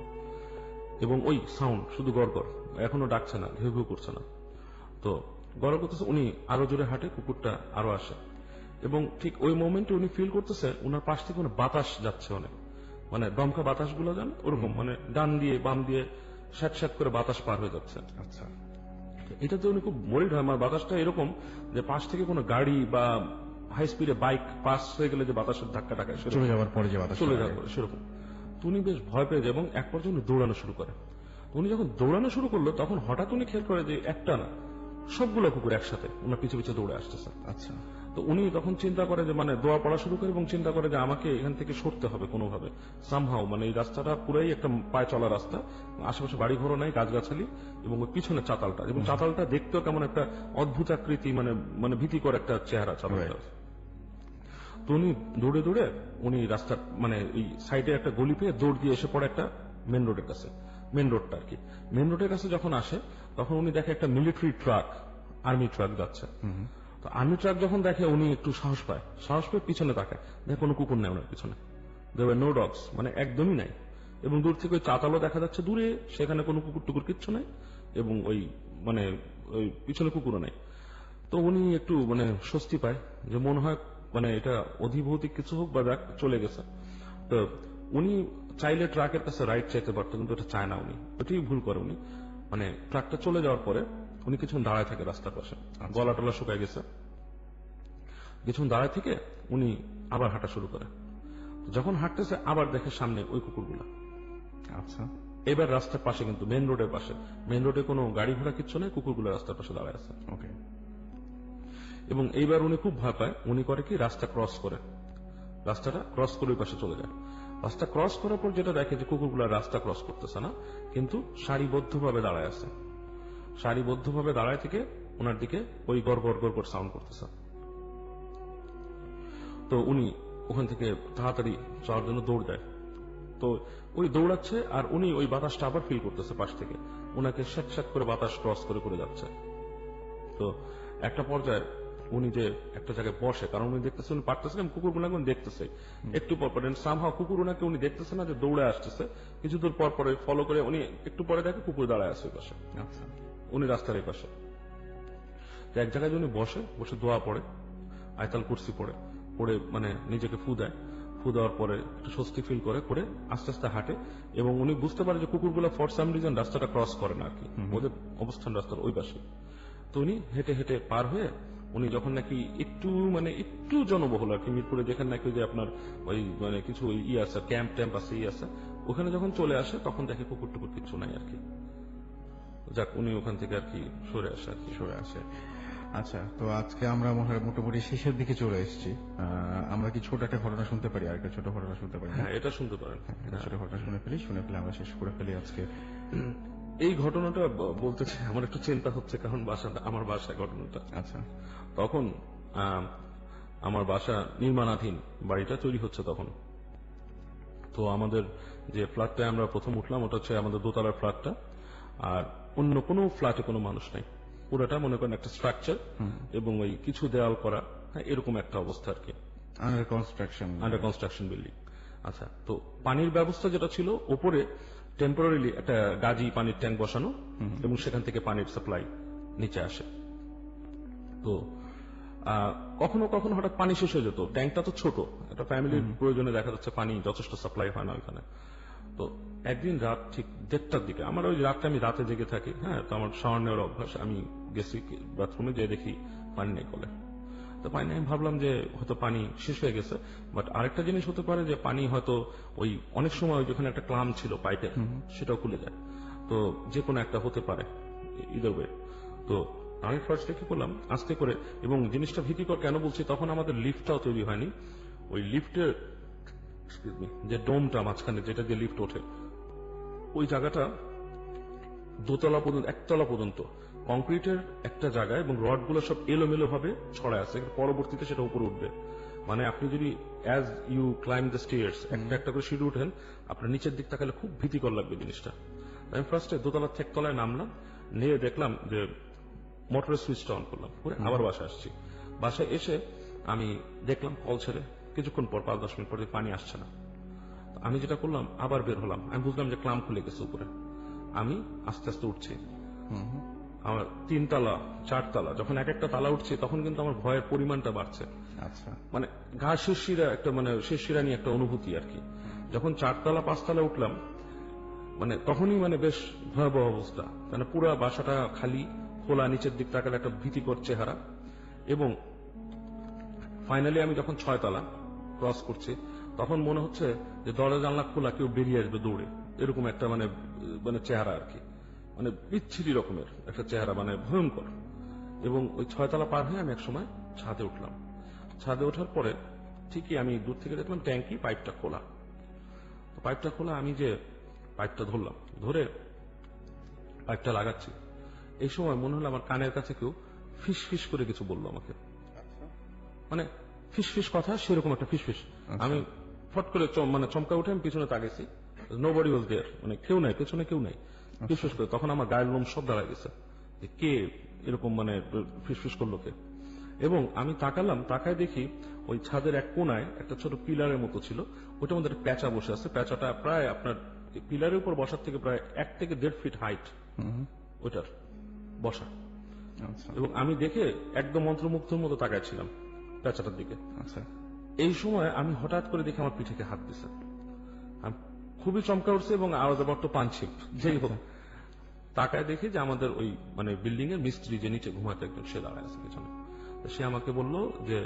এবং ওই সাউন্ড শুধু গড়গড়, এখনো ডাকছে না, ঘেউ ঘেউ করছে না। তো গড়গড় করতেছে, উনি আরো জোরে হাঁটে, কুকুরটা আরো আসে, এবং ঠিক ওই মোমেন্টে উনি ফিল করতেছে ওনার পাশ থেকে বাতাস যাচ্ছে অনেক, মানে দমকা বাতাস গুলো যান ওরকম, মানে ডান দিয়ে বাম দিয়ে স্যাট স্যাট করে বাতাস পার হয়ে যাচ্ছে।
আচ্ছা,
এটাতে উনি খুব মরিড হয়। আমার বাতাসটা এরকম যে পাশ থেকে কোনো গাড়ি বা হাই স্পিডে বাইক পাস হয়ে গেলে যে বাতাসের ধাক্কা টাকা
চলে যাওয়ার পরে যে বাতাস
চলে যাওয়ার পরে সেরকম। তো উনি বেশ ভয় পেয়ে যায় এবং এক পর্যন্ত দৌড়ানো শুরু করে। উনি যখন দৌড়ানো শুরু করলো তখন হঠাৎ উনি খেয়াল করে যে একটা না সবগুলো কুকুর একসাথে ওনার পিছু পিছু দৌড়ে আসতেছে।
আচ্ছা,
তো উনি তখন চিন্তা করে যে মানে দোয়া পড়া শুরু করে এবং চিন্তা করে যে আমাকে এখান থেকে সরতে হবে কোনোভাবে সামহাও, মানে এই রাস্তাটা পুরাই একটা পায়ে চলা রাস্তা, আশেপাশে বাড়ি ঘরও নাই, গাছগাছালি এবং ওই পিছনে চাতালটা, এবং চাতালটা দেখতেও কেমন একটা অদ্ভুত আকৃতি, মানে মানে ভীতিকর একটা চেহারা চাতালটা। তো উনি দৌড়ে দৌড়ে উনি রাস্তার মানে এই সাইডে একটা গলি পেয়ে দৌড় দিয়ে এসে পড়ে একটা মেন রোডের কাছে, মেন রোডটা আর কি। মেন রোডের কাছে যখন আসে তখন উনি দেখে একটা মিলিটারি ট্রাক, আর্মি ট্রাক যাচ্ছে। তো আর্মি ট্রাক যখন দেখে উনি একটু সাহস পায়, সাহস পেয়ে পিছনে তাকায়, দেখে কোনো কুকুর নেই ওনার পিছনে, দেওয়ার নো ডগস, মানে একদমই নাই। এবং দূর থেকে ওই চাতালও দেখা যাচ্ছে দূরে, সেখানে কোনো কুকুর টুকুর কিচ্ছু নাই, এবং ওই মানে ওই পিছনে কুকুরও নাই। তো উনি একটু মানে স্বস্তি পায় যে মনে হয় মানে এটা অধিভৌতিক কিছু হোক বা দেখ চলে গেছে। তো উনি চাইলে ট্রাকের কাছে রাইট চাইতে পারতো, কিন্তু এটা চায় না উনি, ওইটাই ভুল করে উনি। মানে ট্রাকটা চলে যাওয়ার পরে উনি কিছুক্ষণ দাঁড়ায় থাকে রাস্তার পাশে, গলা টলা শুকায় গেছে, কিছুক্ষণ দাঁড়ায় থেকে উনি আবার হাঁটা শুরু করে। যখন হাঁটতেছে আবার দেখে সামনে ওই কুকুরগুলা।
আচ্ছা,
এবার রাস্তার পাশে, কিন্তু মেন রোডের পাশে, মেন রোডে কোনো গাড়ি ঘোড়া কিচ্ছু নেই, কুকুরগুলো রাস্তার পাশে দাঁড়ায় আছে।
ওকে।
এবং এইবার উনি খুব ভয় পায়, উনি করে কি রাস্তা ক্রস করে, রাস্তাটা ক্রস করে ওই পাশে চলে যায়। রাস্তা ক্রস করার পর যেটা দেখে যে কুকুরগুলা রাস্তা ক্রস করতেছে না, কিন্তু সারিবদ্ধভাবে দাঁড়ায় আছে, সারিবদ্ধভাবে দাঁড়ায় থেকে ওনার দিকে ওই গড় গড় গড় গড় সাউন্ড করতেছে। তো উনি ওখান থেকে তাড়াতাড়ি যাওয়ার জন্য দৌড় দেয়। তো ওই দৌড়াচ্ছে আর উনি ওই বাতাসটা আবার ফিল করতেছে পাশ থেকে, ওনাকে শ্যাক শ্যাক করে বাতাস ক্রস করে করে যাচ্ছে। তো একটা পর্যায়ে উনি যে একটা জায়গায় বসে, কারণ উনি দেখতেছে উনি পারতেছেন, কুকুরগুলো এখন দেখতেছে একটু পর পরে, সামহাও কুকুর ওনাকে উনি দেখতেছে না যে দৌড়ে আসতেছে, কিছু দূর পর পরে ফলো করে উনি একটু পরে দেখে কুকুর দাঁড়ায় আছে ওই পাশে।
আচ্ছা,
উনি রাস্তার এই পাশে এক জায়গায় উনি বসে বসে দোয়া পড়ে, আয়তাল কুরসি পড়ে পড়ে মানে নিজেকে ফু দেয়, ফু দেওয়ার পরে একটু স্বস্তি ফিল করে করে আস্তে আস্তে হাঁটে। এবং উনি বুঝতে পারে যে কুকুরগুলো ফর সাম রিজন রাস্তাটা ক্রস করে না আর কি, ওদের অবস্থান রাস্তার ওই পাশে। তো উনি হেঁটে হেঁটে পার হয়ে উনি যখন নাকি একটু মানে একটু জনবহুল আর কি, মিরপুরে যেখানে নাকি যে আপনার ওই মানে কিছু ই আছে, ক্যাম্প ট্যাম্প আছে, ই আছে, ওখানে যখন চলে আসে তখন দেখে কুকুর টুকুর কিছু নাই আর কি। যাক, উনি ওখান থেকে আর কি সরে আসে আর কি,
সরে আসে। আচ্ছা, তো আজকে আমরা মোটামুটি শেষের দিকে চলে এসেছি। আমরা কি ছোট একটা ঘটনা শুনতে পারি? আর একটা ছোট ঘটনা শুনতে পারি?
হ্যাঁ, এটা শুনতে পারেন।
একটা ছোট ঘটনা শুনে ফেলে আমরা শেষ করে ফেলি আজকে।
এই ঘটনাটা বলতে চাই, আমার একটু চিন্তা হচ্ছে, কারণ আমার বাসায় ঘটনাটা।
আচ্ছা,
তখন আমার বাসা নির্মাণাধীন, বাড়িটা তৈরি হচ্ছে তখন। তো আমাদের যে ফ্ল্যাটটায় আমরা প্রথম উঠলাম ওটা হচ্ছে আমাদের দোতলার ফ্ল্যাটটা, আর অন্য কোনো ফ্ল্যাটে কোনো মানুষ নাই, পুরোটা মনে করেন একটা স্ট্রাকচার এবং ওই কিছু দেওয়াল করা, হ্যাঁ এরকম একটা অবস্থা আর কি, আন্ডার কনস্ট্রাকশন বিল্ডিং। আচ্ছা, তো পানির ব্যবস্থা যেটা ছিল ওপরে টেম্পোরারিলি একটা গাজি পানির ট্যাঙ্ক বসানো এবং সেখান থেকে পানির সাপ্লাই নিচে আসে। তো কখনো কখনো হঠাৎ পানি শেষ হয়ে যেত, ট্যাঙ্কটা তো ছোট, একটা ফ্যামিলির প্রয়োজনে দেখা যাচ্ছে পানি যথেষ্ট সাপ্লাই হয় না ওইখানে। তো একদিন রাত ঠিক 1:30টার দিকে, আমার ওই রাতটা আমি রাতে জেগে থাকি, হ্যাঁ, তো আমার শাওয়ার নেওয়ার অভ্যাস, আমি গেছি বাথরুমে, যেয়ে দেখি পানি নেই কলে। তো পানি নেই, ভাবলাম যে হয়তো পানি শেষ হয়ে গেছে। বাট আরেকটা জিনিস হতে পারে যে পানি হয়তো ওই অনেক সময় যেখানে একটা ক্লাম ছিল পাইপে সেটাও খুলে যায়, তো যে কোনো একটা হতে পারে, ইদার ওয়ে। তো আমি ফার্স্টে কি করলাম আস্তে করে, এবং জিনিসটা ভীতিকর কেন বলছি, তখন আমাদের লিফটটাও তৈরি হয়নি, ওই লিফটের যে ডোমটা মাঝখানে যেটা দিয়ে লিফট ওঠে ওই জায়গাটা দোতলা পর্যন্ত, একতলা পর্যন্ত কংক্রিটের একটা জায়গায়, এবং রডগুলো সব এলোমেলো ভাবে ছড়ায় আছে, পরবর্তীতে সেটা উপরে উঠবে। মানে আপনি যদি as you climb the stairs একটা একটা করে সিঁড়ি উঠেন, আপনার নিচের দিক তাকালে খুব ভীতিকর লাগবে জিনিসটা। আমি ফার্স্টে দোতলার থেকে তলায় নামলাম, নিয়ে দেখলাম যে মোটরের সুইচটা অন করলাম, করে আবার বাসায় আসছি। বাসায় এসে আমি দেখলাম কল ছেড়ে কিছুক্ষণ পর 5-10 মিনিট পরে পানি আসছে না। আমি যেটা করলাম আবার বের হলাম, আমি বুঝলাম যে ক্লাম খুলে গেছে উপরে। আমি আস্তে আস্তে উঠছি, আমার 3 তালা 4 তালা, যখন এক একটা তালা উঠছি তখন কিন্তু আমার ভয়ের পরিমাণটা বাড়ছে।
আচ্ছা
মানে গা শিরশিরা একটা মানে শিরশিরানি একটা অনুভূতি আর কি। যখন 4তলা 5তলা উঠলাম মানে তখনই মানে বেশ ভয়াবহ অবস্থা, মানে পুরো বাসাটা খালি, খোলা, নিচের দিক তাকালে একটা ভীতিকর চেহারা। এবং ফাইনালি আমি যখন 6তলা ক্রস করছি তখন মনে হচ্ছে যে দরজা জানলা খোলা, কেউ বেরিয়ে আসবে দৌড়ে, এরকম একটা মানে মানে চেহারা আর কি, মানে বিচ্ছিরি রকমের একটা চেহারা, মানে ভয়ঙ্কর। এবং ওই 6তলা পার হয়ে আমি এক সময় ছাদে উঠলাম। ছাদে ওঠার পরে ঠিকই আমি দূর থেকে দেখলাম ট্যাঙ্কি পাইপটা খোলা। তো পাইপটা খোলা, আমি যে পাইপটা ধরলাম, ধরে পাইপটা লাগাচ্ছি, এই সময় মনে হলো আমার কানের কাছে কেউ ফিস ফিস করে কিছু বললো আমাকে, মানে ফিস ফিস কথা, সেরকম একটা ফিস ফিস। আমি ফট করে মানে চমকা উঠে আমি পিছনে তাকাইছি, নোবডি ওয়াজ দেয়ার, মানে কেউ নাই, পেছনে কেউ নাই। ফিস ফিস করে তখন আমার গায়ের লোম সব দাঁড়ায় গেছে, কে এরকম মানে ফিস ফিস করলো কে। এবং আমি তাকালাম, তাকায় দেখি ওই ছাদের এক কোনায় একটা ছোট পিলারের মতো ছিল, ওটার মধ্যে একটা প্যাঁচা বসে আছে। প্যাঁচাটা প্রায় আপনার পিলারের উপর বসার থেকে প্রায় 1 থেকে 1.5 ফিট হাইট ওটার বসা। এবং আমি দেখে একদম মন্ত্রমুগ্ধের মতো তাকাইছিলাম প্যাঁচাটার দিকে।
আচ্ছা,
এই সময় আমি হঠাৎ করে দেখি আমার পিঠেকে হাত দিছে, আমি খুবই চমকা উঠছে এবং আওয়াজ বড্ড পাঞ্চিপ। যেই হোক, তাকায় দেখি যে আমাদের ওই মানে বিল্ডিং এর মিস্ত্রি যে নিচে ঘুমাতে একজন, সে দাঁড়ায় আছে পিছনে। সে আমাকে বলল যে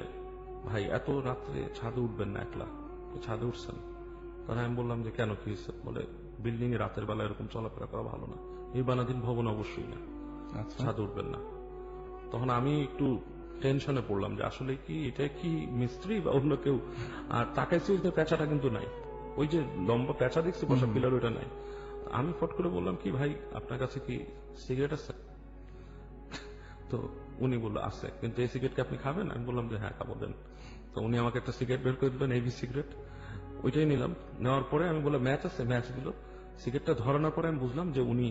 ভাই এত রাত্রে ছাদে উঠবেন না একলা, ছাদে উঠছেন? তখন আমি বললাম যে কেন, কি হয়েছে? বলে বিল্ডিং এ রাতের বেলা এরকম চলাফেরা করা ভালো না, নির্মাণাধীন ভবন অবশ্যই না, ছাদে উঠবেন না। তখন আমি একটু টেনশনে পড়লাম যে আসলে কি এটা কি মিস্ত্রি বা অন্য কেউ। আর তাকাইছি, প্যাঁচাটা কিন্তু নাই, ওই যে লম্বা প্যাঁচা দেখছি বসা পিলার, ওইটা নাই। আমি ফট করে বললাম কি ভাই আপনার কাছে কি সিগারেট আছে? তো উনি বললো আছে, কিন্তু এই সিগারেট কি আপনি খাবেন? আমি বললাম যে হ্যাঁ খাবো, দেন। তো উনি আমাকে একটা সিগারেট বের করে দিলেন, হেভি সিগারেট, ওইটাই নিলাম। নেওয়ার পরে আমি বললাম ম্যাচ আছে, ম্যাচ দিল। সিগারেটটা ধরানোর পরে আমি বুঝলাম যে উনি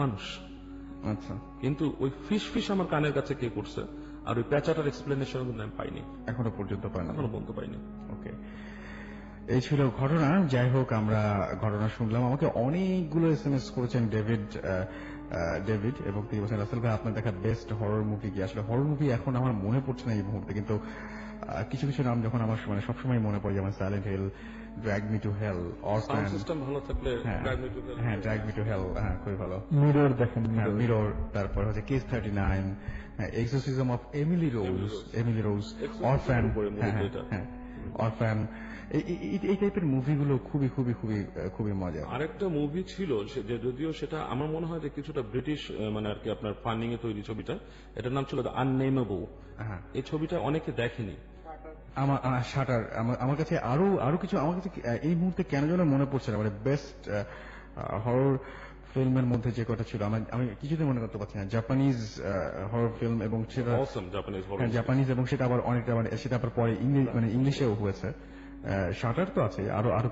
মানুষ।
আচ্ছা,
কিন্তু ওই ফিস ফিস আমার কানের কাছে কে করছে, আর ওই প্যাঁচাটার এক্সপ্লেনেশন কিন্তু আমি পাইনি,
এখনো পর্যন্ত
পাইনি।
ওকে, এই ছিল ঘটনা। যাই হোক, আমরা ঘটনা শুনলাম। আমাকে অনেকগুলো SMS করেছেন ডেভিড এবং তিনি বলছেন রাসেল ভাই আপনার দেখা বেস্ট হরর মুভি কি? আসলে হরর মুভি এখন আমার মনে পড়ছে না এই মুহূর্তে, কিন্তু কিছু কিছু নাম যখন আমার মানে সবসময় মনে পড়ে, যেমন silent hill, drag me to hell,
sound system ভালো থাকলে
ড্র্যাগ মি টু হেল, হ্যাঁ খুবই ভালো।
মিরর দেখেন,
মিরর, তারপর হচ্ছে case 39, exorcism of Emily Rose, Orphan, Orphan, এই টাইপের মুভিগুলো খুবই খুবই খুবই খুবই মজা।
আরেকটা মুভি ছিল যে যদিও সেটা আমার মনে হয় যে কিছুটা ব্রিটিশ মানে আর কি আপনার ফান্ডিং এ তৈরি ছবিটা, এটার নাম ছিল দ্য আননেমেবল। এই ছবিটা অনেকে দেখেনি।
শাটার, আমার কাছে আরো কিছু, আমার কাছে এই মুহূর্তে কেন যেন মনে পড়ছে না, মানে বেস্ট হরর ফিল্মের মধ্যে যে কটা ছিল আমি কিছুতে মনে করতে পারছি না। জাপানিজ হরর ফিল্ম, এবং সেটা জাপানিজ, এবং সেটা আবার অনেকটা মানে সেটা আবার পরে ইংলিশেও হয়েছে। শাটার তো আছে, আরো